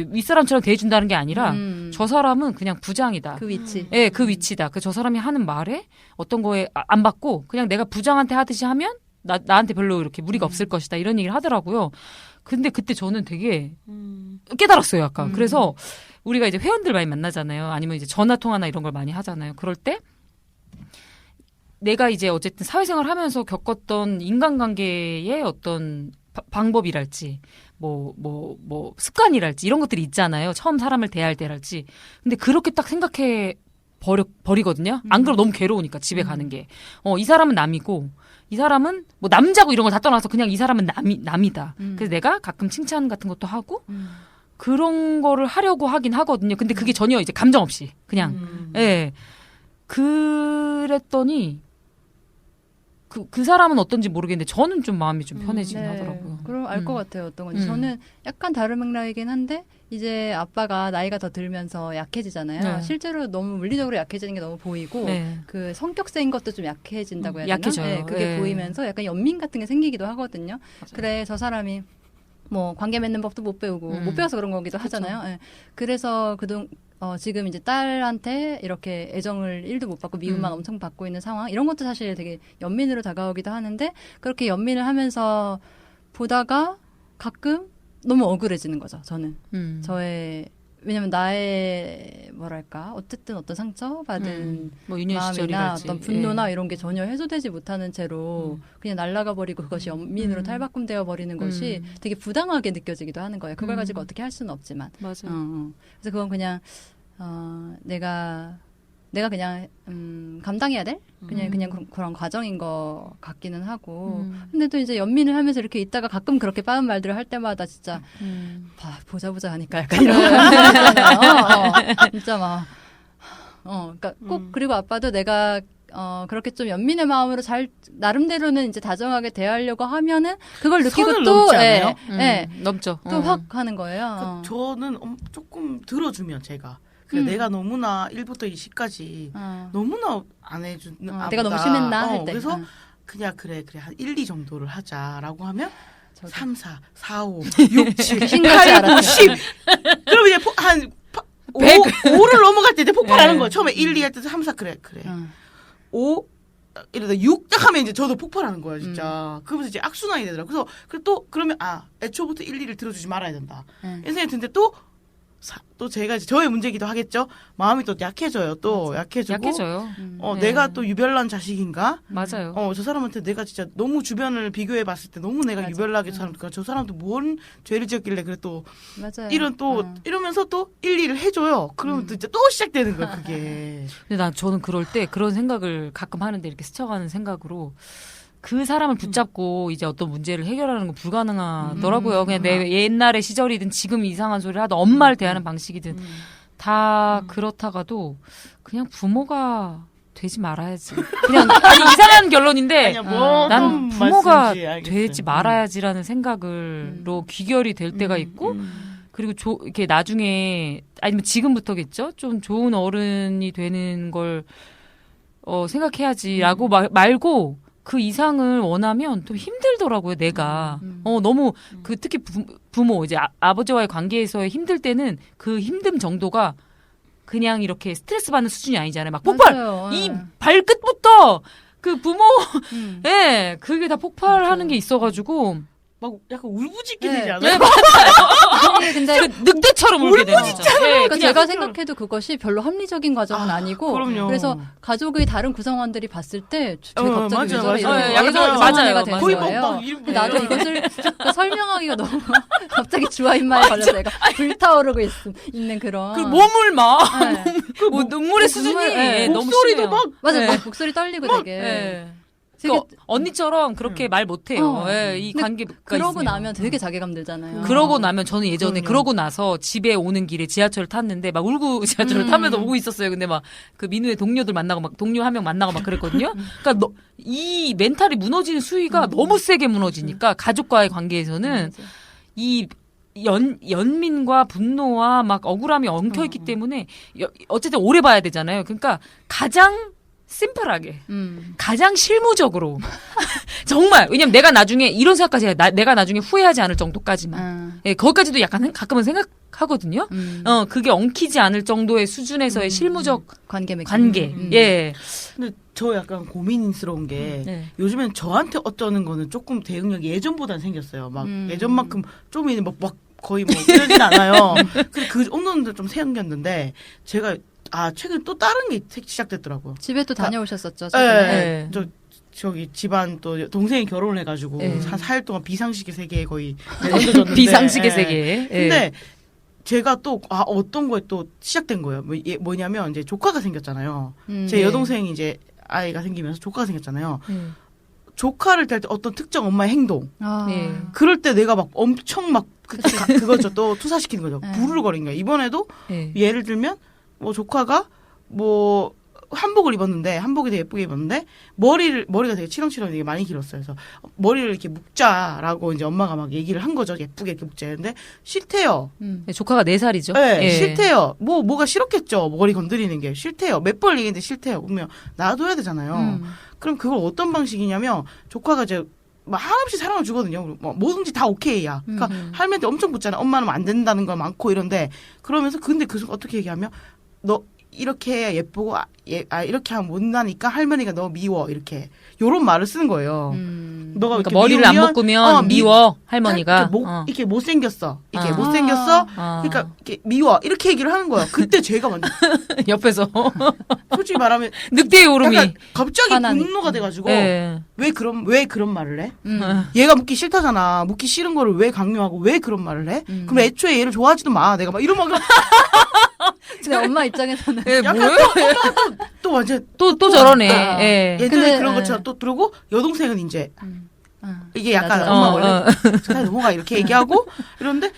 Speaker 2: 윗사람처럼 대해준다는 게 아니라 저 사람은 그냥 부장이다.
Speaker 4: 그 위치.
Speaker 2: 예, 그 위치다. 저 사람이 하는 말에 어떤 거에 안 받고 그냥 내가 부장한테 하듯이 하면 나한테 별로 이렇게 무리가 없을 것이다. 이런 얘기를 하더라고요. 근데 그때 저는 되게 깨달았어요, 약간. 그래서 우리가 이제 회원들 많이 만나잖아요. 아니면 이제 전화 통화나 이런 걸 많이 하잖아요. 그럴 때 내가 이제 어쨌든 사회생활 하면서 겪었던 인간관계의 어떤 방법이랄지 습관이랄지 이런 것들이 있잖아요. 처음 사람을 대할 때랄지. 근데 그렇게 딱 생각해 버리거든요. 안 그러면 너무 괴로우니까 집에 가는 게. 이 사람은 남이고 이 사람은 남자고 이런 걸 다 떠나서 그냥 이 사람은 남이다. 그래서 내가 가끔 칭찬 같은 것도 하고 그런 거를 하려고 하긴 하거든요. 근데 그게 전혀 이제 감정 없이 그냥 예. 그랬더니 그 사람은 어떤지 모르겠는데 저는 좀 마음이 좀 편해지긴
Speaker 4: 네.
Speaker 2: 하더라고요.
Speaker 4: 그럼 알 것 같아요. 어떤 건지.
Speaker 2: 음.
Speaker 4: 저는 약간 다른 맥락이긴 한데 이제 아빠가 나이가 더 들면서 약해지잖아요.
Speaker 2: 네.
Speaker 4: 실제로 너무 물리적으로 약해지는 게 너무 보이고
Speaker 2: 네.
Speaker 4: 그 성격세인 것도 좀 약해진다고 해야 되나?
Speaker 2: 약해져요.
Speaker 4: 네, 그게
Speaker 2: 네.
Speaker 4: 보이면서 약간 연민 같은 게 생기기도 하거든요. 그래 저 사람이 뭐 관계 맺는 법도 못 배우고 못 배워서 그런 거기도 하잖아요. 예. 그래서 지금 이제 딸한테 이렇게 애정을 1도 못 받고 미움만 엄청 받고 있는 상황 이런 것도 사실 되게 연민으로 다가오기도 하는데 그렇게 연민을 하면서 보다가 가끔 너무 억울해지는 거죠. 저는 왜냐면 나의 뭐랄까 어쨌든 어떤 상처받은
Speaker 2: 뭐 유년
Speaker 4: 마음이나
Speaker 2: 시절이랄지.
Speaker 4: 어떤 분노나 이런 게 전혀 해소되지 못하는 채로 그냥 날아가 버리고 그것이 연민으로 탈바꿈되어 버리는 것이 되게 부당하게 느껴지기도 하는 거예요. 그걸 가지고 어떻게 할 수는 없지만.
Speaker 2: 맞아.
Speaker 4: 그래서 그건 그냥 내가 그냥 감당해야 될 그냥 그런 과정인 것 같기는 하고 근데 또 이제 연민을 하면서 이렇게 있다가 가끔 그렇게 빠른 말들을 할 때마다 진짜 보자 하니까 약간 이런 진짜 막 그러니까 꼭 그리고 아빠도 내가 그렇게 좀 연민의 마음으로 잘 나름대로는 이제 다정하게 대하려고 하면은 그걸 느끼고
Speaker 3: 선을
Speaker 4: 또
Speaker 3: 넘지 않아요?
Speaker 2: 넘죠.
Speaker 4: 또 확 하는 거예요.
Speaker 3: 그러니까 저는 조금 들어주면 제가 내가 너무나 1부터 20까지 너무나 안 해준
Speaker 4: 내가 너무 심했나 할 때.
Speaker 3: 그래서 그냥 그래 한 1, 2 정도를 하자라고 하면 3, 4, 4, 5, 6, 7,
Speaker 4: 귀신같이
Speaker 3: 8, 9, 10 그럼 이제 한 5를 넘어갈 때 이제 폭발하는 거예요. 처음에 1, 2 할 때 3, 4 그래 5 이러다 6 딱 하면 이제 저도 폭발하는 거예요, 진짜. 그러면서 이제 악순환이 되더라고요. 그래서 또 그러면 애초부터 1, 2를 들어주지 말아야 된다. 이런 생각이 드는데 또 제가 이제 저의 문제기도 하겠죠. 마음이 또 약해져요. 또 약해지고.
Speaker 2: 약해져요.
Speaker 3: 내가 또 유별난 자식인가?
Speaker 2: 맞아요.
Speaker 3: 저 사람한테 내가 진짜 너무 주변을 비교해 봤을 때 너무 내가 유별나게 사람니까 저 사람도 뭔 죄를 지었길래 그래 또
Speaker 4: 맞아요.
Speaker 3: 이러면서 또 1, 2를 해줘요. 그러면 또 이제 또 시작되는 거야, 그게.
Speaker 2: 근데 저는 그럴 때 그런 생각을 가끔 하는데 이렇게 스쳐가는 생각으로 그 사람을 붙잡고 이제 어떤 문제를 해결하는 건 불가능하더라고요. 그냥 내 옛날의 시절이든 지금 이상한 소리를 하든 엄마를 대하는 방식이든 다 그렇다가도 그냥 부모가 되지 말아야지. 그냥 이상한 결론인데 난 부모가 되지 말아야지라는 생각으로 귀결이 될 때가 있고 그리고 이렇게 나중에 아니면 지금부터겠죠. 좀 좋은 어른이 되는 걸 생각해야지라고 말고 그 이상을 원하면 좀 힘들더라고요, 내가. 너무, 특히 부모, 이제 아버지와의 관계에서의 힘들 때는 그 힘듦 정도가 그냥 이렇게 스트레스 받는 수준이 아니잖아요. 막 폭발!
Speaker 4: 맞아요.
Speaker 2: 이 발끝부터 그 부모, 예, 그게 다 폭발하는 게 있어가지고.
Speaker 3: 막 약간 울부짖게 되지
Speaker 2: 네,
Speaker 3: 않아요?
Speaker 4: 근데
Speaker 2: 늑대처럼 울게 되는 거죠.
Speaker 4: 그러니까 제가 생각해도 그것이 별로 합리적인 과정은 아니고
Speaker 3: 그럼요.
Speaker 4: 그래서 가족의 다른 구성원들이 봤을 때 갑자기
Speaker 3: 맞아요,
Speaker 4: 왜 저래
Speaker 3: 맞아요.
Speaker 4: 이러면서
Speaker 2: 약간
Speaker 4: 얘가
Speaker 2: 맞아요,
Speaker 4: 이상한 애가 되는
Speaker 3: 거의
Speaker 4: 거예요.
Speaker 3: 막
Speaker 4: 근데 나도 이것을 설명하기가 너무 갑자기 주화인마에 걸려서 내가 불타오르고 있는 그런
Speaker 2: 그 몸을 막,
Speaker 4: 네.
Speaker 2: 뭐 눈물의 수준이 너무
Speaker 3: 목소리도
Speaker 2: 심해요.
Speaker 3: 막
Speaker 4: 맞아
Speaker 2: 네.
Speaker 4: 막 목소리 떨리고 되게
Speaker 2: 예.
Speaker 4: 되게
Speaker 2: 그러니까 언니처럼 그렇게 말 못해요. 예, 이
Speaker 4: 근데
Speaker 2: 관계가
Speaker 4: 그러고
Speaker 2: 있으면.
Speaker 4: 나면 되게 자괴감 들잖아요.
Speaker 2: 그러고 나면 저는 예전에
Speaker 3: 그럼요.
Speaker 2: 그러고 나서 집에 오는 길에 지하철을 탔는데 막 울고 지하철을 타면서 오고 있었어요. 근데 막 그 민우의 동료들 만나고 막 동료 한 명 만나고 막 그랬거든요. 그러니까 이 멘탈이 무너지는 수위가 너무 세게 무너지니까 가족과의 관계에서는 이 연민과 분노와 막 억울함이 엉켜있기 때문에 어쨌든 오래 봐야 되잖아요. 그러니까 가장 심플하게 가장 실무적으로 정말 왜냐면 내가 나중에 이런 생각까지 해요. 내가 나중에 후회하지 않을 정도까지만 예, 거기까지도 약간 가끔은 생각하거든요. 그게 엉키지 않을 정도의 수준에서의 실무적 관계. 예.
Speaker 3: 근데 저 약간 고민스러운 게
Speaker 2: 네.
Speaker 3: 요즘엔 저한테 어쩌는 거는 조금 대응력이 예전보다는 생겼어요. 막 예전만큼 좀 막 거의 뭐 그러진 않아요. 근데 그 정도는 좀 생겼는데 제가 최근에 또 다른 게 시작됐더라고요.
Speaker 4: 집에 또 다녀오셨었죠.
Speaker 3: 네. 저기 집안 또 동생이 결혼을 해가지고 한 4일 동안 비상식의 세계에 거의 던져졌는데
Speaker 2: 비상식의 세계에.
Speaker 3: 근데 제가 또 어떤 거에 또 시작된 거예요. 뭐냐면 이제 조카가 생겼잖아요. 제 여동생이 이제 아이가 생기면서 조카가 생겼잖아요. 조카를 대할 때 어떤 특정 엄마의 행동.
Speaker 2: 예.
Speaker 3: 그럴 때 내가 막 엄청 막 그거죠. 또 투사시키는 거죠. 부르르거리는 거예요. 이번에도 예를 들면 뭐 조카가 뭐 한복을 입었는데 한복이 되게 예쁘게 입었는데 머리가 되게 치렁치렁 되게 많이 길었어요. 그래서 머리를 이렇게 묶자라고 이제 엄마가 막 얘기를 한 거죠. 예쁘게 이렇게 묶자 했는데 싫대요.
Speaker 2: 네, 조카가 4살이죠.
Speaker 3: 네,
Speaker 2: 예.
Speaker 3: 싫대요. 뭐가 싫었겠죠. 머리 건드리는 게 싫대요. 몇 번 얘기했는데 싫대요. 그러면 놔둬야 되잖아요. 그럼 그걸 어떤 방식이냐면 조카가 이제 막 한없이 사랑을 주거든요. 뭐 뭐든지 다 오케이야. 그러니까 할머니한테 엄청 붙잖아. 엄마는 안 된다는 거 많고 이런데 그러면서 근데 그 순간 어떻게 얘기하면 너 이렇게 해야 예쁘고 이렇게 하면 못나니까 할머니가 너 미워 이렇게 요런 말을 쓰는 거예요. 너가
Speaker 2: 그러니까
Speaker 3: 이렇게
Speaker 2: 머리를 안
Speaker 3: 미우면,
Speaker 2: 묶으면 미워 할머니가.
Speaker 3: 이렇게 못생겼어. 이렇게
Speaker 2: 아.
Speaker 3: 못생겼어.
Speaker 2: 아.
Speaker 3: 그러니까 이렇게 미워 이렇게 얘기를 하는 거예요. 그때 제가 완전
Speaker 2: 옆에서
Speaker 3: 솔직히 말하면
Speaker 2: 늑대의 울음이.
Speaker 3: 약간 갑자기
Speaker 4: 화나니까.
Speaker 3: 분노가 돼가지고
Speaker 2: 예.
Speaker 3: 왜 그런 말을 해? 얘가 묻기 싫다잖아. 묻기 싫은 거를 왜 강요하고 왜 그런 말을 해? 그럼 애초에 얘를 좋아하지도 마. 내가 막 이러면
Speaker 4: 근데 엄마 입장에서는
Speaker 2: 예,
Speaker 3: 약간
Speaker 2: 뭐예요?
Speaker 3: 또 완전
Speaker 2: 또 저러네.
Speaker 3: 아,
Speaker 2: 예.
Speaker 3: 예전에
Speaker 4: 근데,
Speaker 3: 그런
Speaker 4: 예.
Speaker 3: 것처럼 또 들고 여동생은 이제
Speaker 4: 아,
Speaker 3: 이게 약간
Speaker 4: 맞아.
Speaker 3: 엄마
Speaker 2: 어,
Speaker 3: 원래
Speaker 2: 어.
Speaker 3: 그냥 넘어가 이렇게 얘기하고 이런데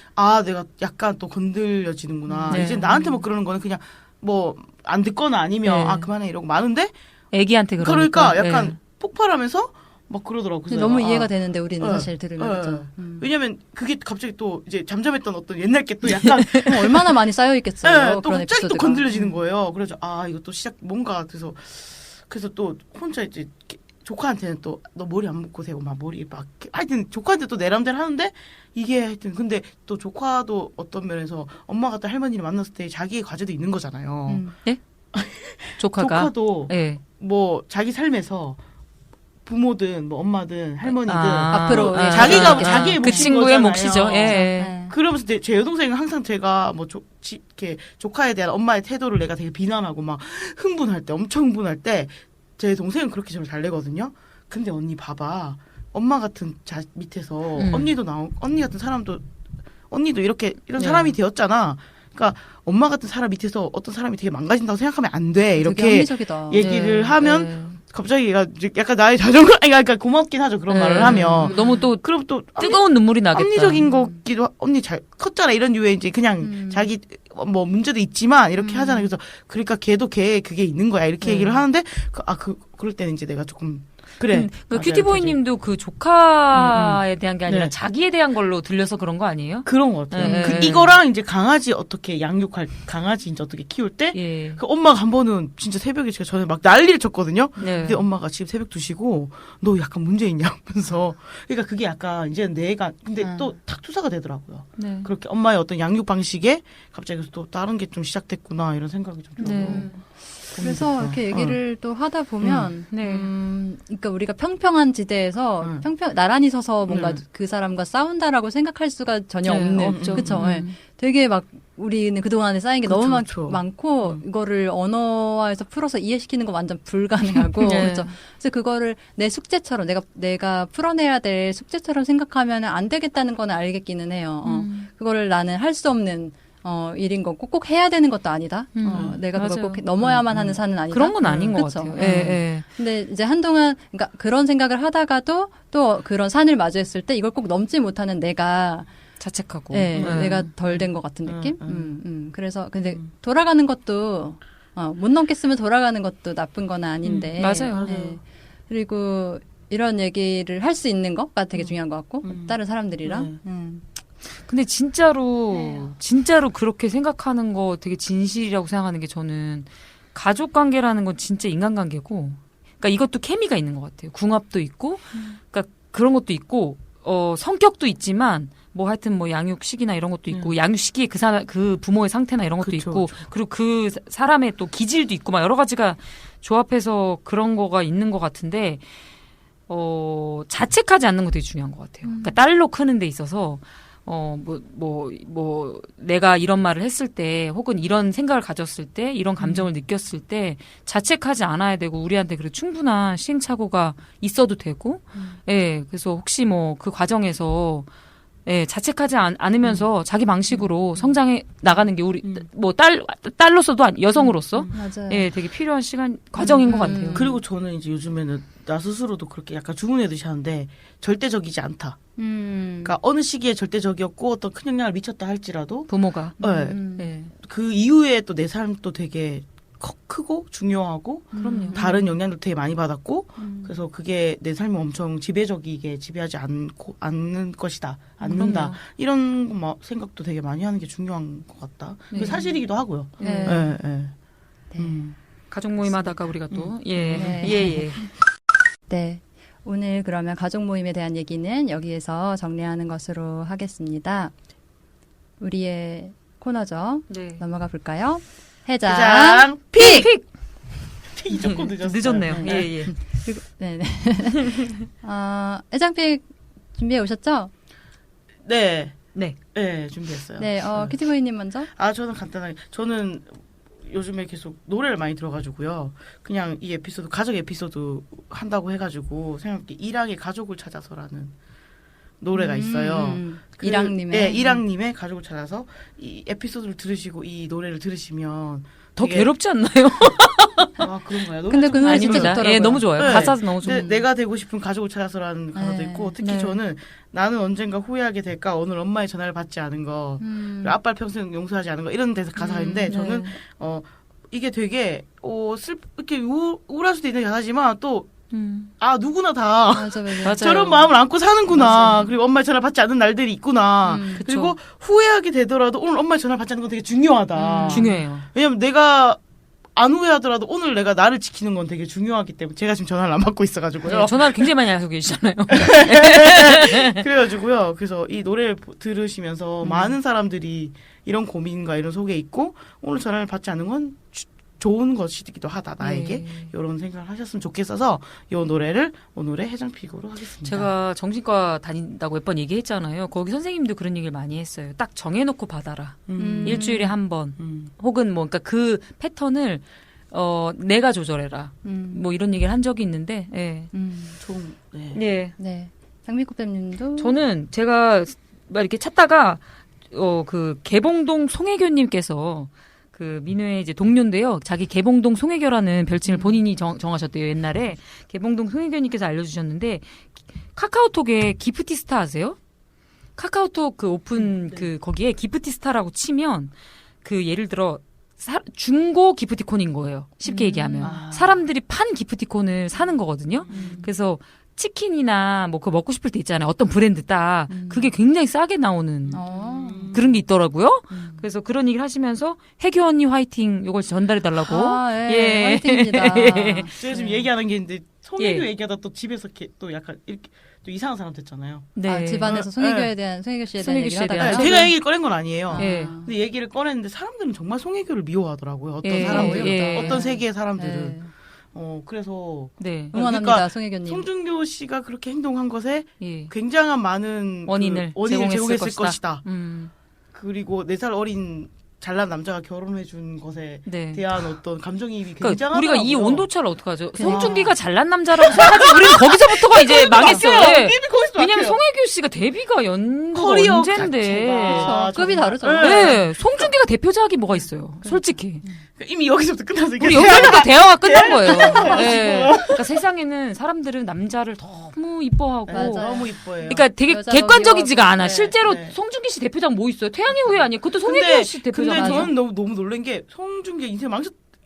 Speaker 3: 내가 약간 또 건들려지는구나.
Speaker 2: 네.
Speaker 3: 이제 나한테 뭐 그러는 거는 그냥 뭐 안 듣거나 아니면
Speaker 2: 네.
Speaker 3: 그만해 이러고 마는데
Speaker 2: 애기한테
Speaker 3: 그러니까
Speaker 2: 그러니까.
Speaker 3: 약간
Speaker 2: 예.
Speaker 3: 폭발하면서 막 그러더라고. 그래서
Speaker 4: 너무
Speaker 3: 내가,
Speaker 4: 이해가 되는데 우리는
Speaker 3: 예.
Speaker 4: 사실 들으면
Speaker 3: 예.
Speaker 4: 그렇죠.
Speaker 3: 왜냐면 그게 갑자기 또 이제 잠잠했던 어떤 옛날 게 또 약간
Speaker 4: 얼마나 많이 쌓여 있겠어요.
Speaker 3: 또
Speaker 4: 그런
Speaker 3: 갑자기
Speaker 4: 에피소드가.
Speaker 3: 또 건드려지는 거예요. 그래서 이거 또 시작 뭔가 그래서 또 혼자 이제 조카한테는 또 너 머리 안 묶고 대고 막 머리 막 하여튼 조카한테 또 내람대로 하는데 이게 하여튼 근데 또 조카도 어떤 면에서 엄마 같은 할머니를 만났을 때 자기의 과제도 있는 거잖아요.
Speaker 2: 예? 조카가.
Speaker 3: 조카도
Speaker 2: 예.
Speaker 3: 뭐 자기 삶에서 부모든 뭐 엄마든 할머니든
Speaker 4: 앞으로 예,
Speaker 3: 자기가
Speaker 4: 그
Speaker 3: 자기의
Speaker 2: 그
Speaker 3: 몫인
Speaker 2: 친구의
Speaker 3: 거잖아요.
Speaker 2: 몫이죠. 예.
Speaker 4: 네.
Speaker 3: 그러면서 제 여동생은 항상 제가 뭐 이렇게 조카에 대한 엄마의 태도를 내가 되게 비난하고 막 흥분할 때 엄청 흥분할 때 제 동생은 그렇게 저를 잘 내거든요. 근데 언니 봐봐. 엄마 같은 밑에서 언니 같은 사람도 언니도 이런
Speaker 2: 네.
Speaker 3: 사람이 되었잖아. 그러니까 엄마 같은 사람 밑에서 어떤 사람이 되게 망가진다고 생각하면 안 돼.
Speaker 4: 되게
Speaker 3: 이렇게
Speaker 4: 합리적이다.
Speaker 3: 얘기를
Speaker 2: 네,
Speaker 3: 하면
Speaker 2: 네.
Speaker 3: 갑자기 얘가 약간 나의 자존감 그러니까 고맙긴 하죠. 그런
Speaker 2: 네.
Speaker 3: 말을 하면.
Speaker 2: 너무 또
Speaker 3: 그럼 또
Speaker 2: 뜨거운 눈물이 나겠다.
Speaker 3: 합리적인 거기도 언니 잘 컸잖아 이런 유에 이제 그냥 자기 뭐 문제도 있지만 이렇게 하잖아요. 그래서 그러니까 걔도 그게 있는 거야 이렇게 얘기를 하는데 그럴 때는 이제 내가 조금 그래.
Speaker 2: 그
Speaker 3: 맞아,
Speaker 2: 큐티보이님도 그 조카에 대한 게 아니라
Speaker 3: 네.
Speaker 2: 자기에 대한 걸로 들려서 그런 거 아니에요?
Speaker 3: 그런 것 같아요.
Speaker 2: 네.
Speaker 3: 이거랑 이제 강아지 어떻게 강아지 이제 어떻게 키울 때
Speaker 2: 예.
Speaker 3: 그 엄마가 한 번은 진짜 새벽에 제가 전에 막 난리를 쳤거든요.
Speaker 2: 네.
Speaker 3: 근데 엄마가 지금 새벽 2시고 너 약간 문제 있냐 하면서 그러니까 그게 약간 이제 내가 근데 또 탁 투사가 되더라고요.
Speaker 2: 네.
Speaker 3: 그렇게 엄마의 어떤 양육 방식에 갑자기 또 다른 게 좀 시작됐구나 이런 생각이 좀 들어요.
Speaker 2: 네.
Speaker 4: 그래서 이렇게 얘기를 또 하다 보면,
Speaker 2: 네.
Speaker 4: 그러니까 우리가 평평한 지대에서 나란히 서서 뭔가 그 사람과 싸운다라고 생각할 수가 전혀
Speaker 2: 네,
Speaker 4: 없는,
Speaker 2: 없죠.
Speaker 4: 그쵸? 예. 되게 막 우리는 그동안에 쌓인 게 너무
Speaker 3: 그렇죠.
Speaker 4: 많고, 이거를 언어화해서 풀어서 이해시키는 건 완전 불가능하고,
Speaker 2: 네.
Speaker 4: 그렇죠? 그래서 그거를 내 숙제처럼, 내가 풀어내야 될 숙제처럼 생각하면 안 되겠다는 건 알겠기는 해요. 그거를 나는 할 수 없는, 일인 거고 꼭 해야 되는 것도 아니다. 내가 그걸
Speaker 2: 맞아요.
Speaker 4: 꼭 넘어야만 하는 산은 아니다.
Speaker 2: 그런 건 아닌 것
Speaker 4: 그쵸?
Speaker 2: 같아요. 예, 예.
Speaker 4: 근데 이제 한동안 그러니까 그런 생각을 하다가도 또 그런 산을 마주했을 때 이걸 꼭 넘지 못하는 내가
Speaker 2: 자책하고.
Speaker 4: 내가 덜 된 것 같은 느낌. 그래서 근데 돌아가는 것도 못 넘겠으면 돌아가는 것도 나쁜 건 아닌데.
Speaker 2: 맞아요.
Speaker 4: 예. 그리고 이런 얘기를 할 수 있는 거가 되게 중요한 것 같고 다른 사람들이랑.
Speaker 2: 근데 진짜로 그렇게 생각하는 거 되게 진실이라고 생각하는 게 저는 가족 관계라는 건 진짜 인간관계고, 그러니까 이것도 케미가 있는 것 같아요. 궁합도 있고, 그러니까 그런 것도 있고, 성격도 있지만, 뭐 하여튼 뭐 양육 시기나 이런 것도 있고, 양육 시기에 그 부모의 상태나 이런 것도 있고, 그리고 그 사람의 또 기질도 있고, 막 여러 가지가 조합해서 그런 거가 있는 것 같은데, 자책하지 않는 거 되게 중요한 것 같아요. 그러니까 딸로 크는 데 있어서, 내가 이런 말을 했을 때, 혹은 이런 생각을 가졌을 때, 이런 감정을 느꼈을 때, 자책하지 않아야 되고, 우리한테 그래 충분한 시행착오가 있어도 되고, 예, 그래서 혹시 뭐 그 과정에서, 예, 자책하지 않으면서 자기 방식으로 성장해 나가는 게 우리, 딸로서도 여성으로서,
Speaker 4: 맞아요.
Speaker 2: 예, 되게 필요한 과정인 것 같아요.
Speaker 3: 그리고 저는 이제 요즘에는 나 스스로도 그렇게 약간 주문해듯이 하는데 절대적이지 않다. 그러니까 어느 시기에 절대적이었고 어떤 큰 영향을 미쳤다 할지라도
Speaker 2: 부모가.
Speaker 3: 네.
Speaker 2: 예.
Speaker 3: 그 이후에 또 내 삶도 되게 크고 중요하고
Speaker 2: 그럼요.
Speaker 3: 다른 영향도 되게 많이 받았고 그래서 그게 내 삶을 엄청 지배적이게 지배하지 않는 것이다. 않는다.
Speaker 2: 그럼요.
Speaker 3: 이런 생각도 되게 많이 하는 게 중요한 것 같다.
Speaker 2: 네.
Speaker 3: 그게 사실이기도 하고요.
Speaker 4: 네.
Speaker 3: 예, 예.
Speaker 4: 네.
Speaker 2: 가족 모임하다가 우리가 또
Speaker 4: 네.
Speaker 2: 예.
Speaker 4: 네. 오늘 그러면 가족 모임에 대한 얘기는 여기에서 정리하는 것으로 하겠습니다. 우리의 코너죠.
Speaker 2: 네.
Speaker 4: 넘어가 볼까요? 해장.
Speaker 3: 장 픽! 픽이 조금 늦었어요.
Speaker 2: 늦었네요.
Speaker 3: 네.
Speaker 2: 예.
Speaker 4: 그리고, 네네. 해장픽 준비해 오셨죠?
Speaker 3: 네.
Speaker 2: 네.
Speaker 3: 네, 준비했어요.
Speaker 4: 네, 키티보이님 먼저.
Speaker 3: 저는 간단하게 저는 요즘에 계속 노래를 많이 들어가지고요. 그냥 이 에피소드 가족 에피소드 한다고 해가지고 생각해 이랑의 가족을 찾아서라는 노래가 있어요.
Speaker 4: 이랑님의.
Speaker 3: 네, 이랑님의 가족을 찾아서 이 에피소드를 들으시고 이 노래를 들으시면
Speaker 2: 더
Speaker 3: 되게-
Speaker 2: 괴롭지 않나요?
Speaker 3: 그런가요?
Speaker 4: 근데 그 노래 진짜
Speaker 2: 아닙니다.
Speaker 4: 좋더라고요.
Speaker 2: 예, 너무 좋아요.
Speaker 3: 네.
Speaker 2: 가사도 너무 좋고.
Speaker 3: 내가 되고 싶은 가족을 찾아서라는 가사도
Speaker 4: 네.
Speaker 3: 있고 특히
Speaker 2: 네.
Speaker 3: 저는 나는 언젠가 후회하게 될까 오늘 엄마의 전화를 받지 않은 거 그리고 아빠를 평생 용서하지 않은 거 이런 데서 가사인데
Speaker 4: 네.
Speaker 3: 저는 이게 되게 이렇게 우울할 수도 있는 가사지만 또 누구나 다
Speaker 4: 맞아.
Speaker 2: 맞아요.
Speaker 3: 저런 마음을 안고 사는구나.
Speaker 2: 맞아요.
Speaker 3: 그리고 엄마의 전화를 받지 않는 날들이 있구나.
Speaker 2: 그쵸.
Speaker 3: 그리고 후회하게 되더라도 오늘 엄마의 전화를 받지 않는 건 되게 중요하다.
Speaker 2: 중요해요.
Speaker 3: 왜냐면 내가 안 후회하더라도 오늘 내가 나를 지키는 건 되게 중요하기 때문에 제가 지금 전화를 안 받고 있어가지고요.
Speaker 2: 네, 전화를 굉장히 많이 하고 계시잖아요.
Speaker 3: 그래가지고요. 그래서 이 노래를 들으시면서 많은 사람들이 이런 고민과 이런 속에 있고 오늘 전화를 받지 않는 건 좋은 것이기도 하다 나에게
Speaker 2: 네.
Speaker 3: 이런 생각을 하셨으면 좋겠어서 이 노래를 오늘의 해장픽으로 하겠습니다.
Speaker 2: 제가 정신과 다닌다고 몇 번 얘기했잖아요. 거기 선생님도 그런 얘기를 많이 했어요. 딱 정해놓고 받아라. 일주일에 한 번. 혹은 그러니까 그 패턴을 내가 조절해라. 뭐 이런 얘기를 한 적이 있는데, 예.
Speaker 3: 좀 네.
Speaker 2: 예.
Speaker 4: 네. 장미꽃뱀님도.
Speaker 2: 저는 제가 막 이렇게 찾다가 그 개봉동 송혜교님께서 그 민우의 이제 동료인데요. 자기 개봉동 송혜교라는 별칭을 본인이 정하셨대요. 옛날에 개봉동 송혜교님께서 알려주셨는데 카카오톡에 기프티스타 아세요? 카카오톡 그 오픈 그 거기에 기프티스타라고 치면 그 예를 들어 중고 기프티콘인 거예요. 쉽게 얘기하면 사람들이 판 기프티콘을 사는 거거든요. 그래서 치킨이나 뭐 그거 먹고 싶을 때 있잖아요. 어떤 브랜드 딱 그게 굉장히 싸게 나오는 그런 게 있더라고요. 그래서 그런 얘기를 하시면서 혜교 언니 화이팅 요걸 전달해 달라고.
Speaker 4: 예. 화이팅입니다.
Speaker 3: 제가 지금 얘기하는 게 있는데 송혜교
Speaker 2: 예.
Speaker 3: 얘기하다 또 집에서 이렇게 또 약간 이렇게 또 이상한 사람 됐잖아요.
Speaker 2: 네.
Speaker 4: 집안에서 송혜교에 대한, 송혜교 씨에 대한
Speaker 2: 송혜교
Speaker 4: 얘기를
Speaker 2: 씨에
Speaker 4: 하다가.
Speaker 2: 대한.
Speaker 3: 네, 제가 얘기를 꺼낸 건 아니에요.
Speaker 2: 예.
Speaker 3: 근데 얘기를 꺼냈는데 사람들은 정말 송혜교를 미워하더라고요. 어떤
Speaker 2: 예,
Speaker 3: 사람들은
Speaker 2: 예.
Speaker 3: 어떤 세계의 사람들은
Speaker 4: 네.
Speaker 3: 그래서
Speaker 2: 네.
Speaker 4: 응원합니다,
Speaker 3: 그러니까
Speaker 4: 송혜교님.
Speaker 3: 송중교 씨가 그렇게 행동한 것에
Speaker 2: 예.
Speaker 3: 굉장한 많은
Speaker 2: 원인을
Speaker 3: 제공했을
Speaker 2: 제공했을
Speaker 3: 것이다.
Speaker 2: 것이다.
Speaker 3: 그리고 4살 어린 잘난 남자가 결혼해 준 것에
Speaker 2: 네.
Speaker 3: 대한 어떤 감정이입이
Speaker 2: 그러니까
Speaker 3: 굉장하더라고요.
Speaker 2: 우리가 이 온도차를 어떡하죠? 송중기가 잘난 남자라고 생각하지. 우리는 거기서부터가 이제 망했어요. 예.
Speaker 3: 게임이 거기서
Speaker 2: 왜냐면
Speaker 3: 막혀요.
Speaker 2: 송혜교 씨가 데뷔가 연도가
Speaker 3: 커리어
Speaker 2: 언젠데.
Speaker 3: 자체가
Speaker 4: 급이
Speaker 3: 정말-
Speaker 4: 다르죠.
Speaker 2: 네. 송중기가 대표작이 뭐가 있어요. 솔직히.
Speaker 3: 이미 여기서부터 끝났어요.
Speaker 2: 우리 여기서부터 대화가 끝난 거예요. 네. 그러니까 세상에는 사람들은 남자를 너무 이뻐하고.
Speaker 4: 맞아요.
Speaker 3: 너무 이뻐요.
Speaker 2: 그러니까 되게
Speaker 4: 여자가
Speaker 2: 객관적이지가
Speaker 4: 미워하고.
Speaker 2: 않아.
Speaker 3: 네,
Speaker 2: 실제로
Speaker 3: 네.
Speaker 2: 송중기 씨 대표작 뭐 있어요? 태양의 후예 아니에요? 그것도 송혜교 씨 대표작
Speaker 3: 근데
Speaker 2: 아니에요?
Speaker 3: 저는 너무 놀란 게 송중기 인생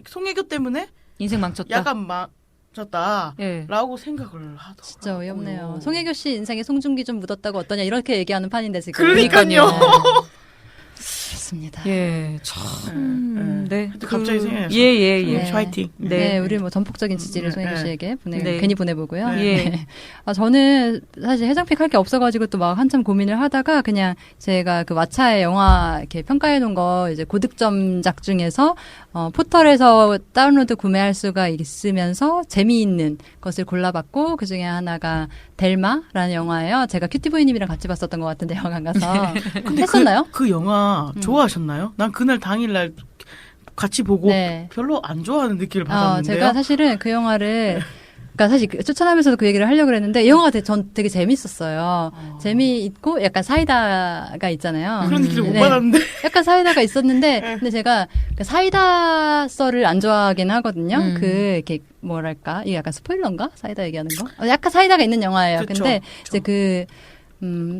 Speaker 3: 송혜교 때문에
Speaker 2: 인생 망쳤다.
Speaker 3: 약간 망쳤다.
Speaker 2: 예.
Speaker 3: 라고 생각을 하더라고요.
Speaker 4: 진짜 어이없네요. 송혜교 씨 인생에 송중기 좀 묻었다고 어떠냐 이렇게 얘기하는 판인데 지금.
Speaker 3: 그러니까요.
Speaker 4: 그렇습니다.
Speaker 2: 예, 참. 네.
Speaker 3: 근데 갑자기 생각났어요.
Speaker 2: 예.
Speaker 4: 네.
Speaker 3: 화이팅.
Speaker 4: 네, 우리 뭐 전폭적인 지지를 송혜교
Speaker 3: 네.
Speaker 4: 씨에게
Speaker 2: 네.
Speaker 4: 괜히 보내보고요.
Speaker 2: 예.
Speaker 4: 네. 저는 사실 해장픽 할 게 없어가지고 또 막 한참 고민을 하다가 그냥 제가 그 왓챠의 영화 이렇게 평가해 놓은 거 이제 고득점작 중에서 포털에서 다운로드 구매할 수가 있으면서 재미있는 것을 골라봤고 그 중에 하나가 델마라는 영화예요. 제가 큐티보이님이랑 같이 봤었던 것 같은데 영화관 가서 했었나요?
Speaker 3: 그 영화 좋아하셨나요? 난 그날 당일날 같이 보고
Speaker 4: 네.
Speaker 3: 별로 안 좋아하는 느낌을 받았는데요.
Speaker 4: 제가 사실은 그 영화를 그러니까 사실 추천하면서도 그 얘기를 하려고 그랬는데 이 영화가 전 되게 재밌었어요. 재미있고 약간 사이다가 있잖아요.
Speaker 3: 그런 느낌을 못
Speaker 4: 네.
Speaker 3: 받았는데.
Speaker 4: 약간 사이다가 있었는데 근데 제가 그 사이다 썰을 안 좋아하긴 하거든요. 그 이렇게 뭐랄까 이게 약간 스포일러인가? 사이다 얘기하는 거? 약간 사이다가 있는 영화예요.
Speaker 3: 그쵸,
Speaker 4: 근데
Speaker 3: 그쵸.
Speaker 4: 이제 그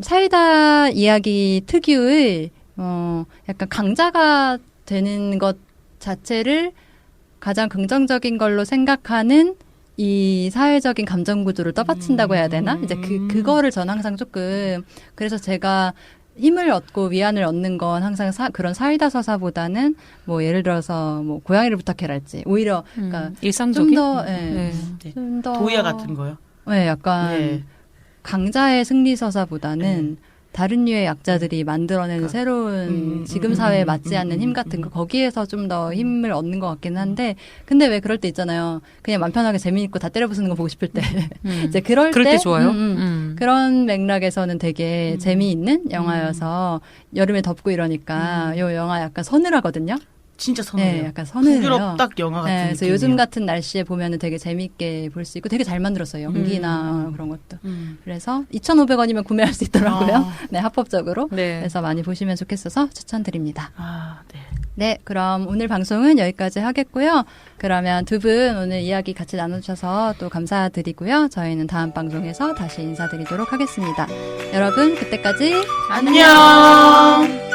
Speaker 4: 사이다 이야기 특유의 약간 강자가 되는 것 자체를 가장 긍정적인 걸로 생각하는 이 사회적인 감정 구조를 떠받친다고 해야 되나? 이제 그거를 전 항상 조금, 그래서 제가 힘을 얻고 위안을 얻는 건 항상 그런 사이다 서사보다는 뭐 예를 들어서 뭐 고양이를 부탁해랄지 오히려 그러니까
Speaker 2: 일상적인
Speaker 4: 좀 더
Speaker 3: 도야 같은 거요.
Speaker 4: 네, 약간
Speaker 3: 네.
Speaker 4: 강자의 승리 서사보다는 다른 류의 약자들이 만들어내는 새로운 지금 사회에 맞지 않는 힘 같은 거 거기에서 좀 더 힘을 얻는 것 같긴 한데 근데 왜 그럴 때 있잖아요. 그냥 맘 편하게 재미있고 다 때려 부수는 거 보고 싶을 때 이제 그럴
Speaker 2: 때 좋아요.
Speaker 4: 그런 맥락에서는 되게 재미있는 영화여서 여름에 덥고 이러니까 요 영화 약간 서늘하거든요.
Speaker 3: 진짜 서늘해요.
Speaker 4: 네, 약간 서늘해요.
Speaker 3: 북유럽 영화 같은
Speaker 4: 그래서
Speaker 3: 느낌이에요.
Speaker 4: 요즘 같은 날씨에 보면은 되게 재밌게 볼 수 있고 되게 잘 만들었어요. 연기나 그런 것도. 그래서 2,500원이면 구매할 수 있더라고요. 네, 합법적으로.
Speaker 2: 네.
Speaker 4: 그래서 많이 보시면 좋겠어서 추천드립니다.
Speaker 3: 아, 네.
Speaker 4: 네, 그럼 오늘 방송은 여기까지 하겠고요. 그러면 두 분 오늘 이야기 같이 나눠주셔서 또 감사드리고요. 저희는 다음 방송에서 다시 인사드리도록 하겠습니다. 여러분, 그때까지
Speaker 3: 안녕.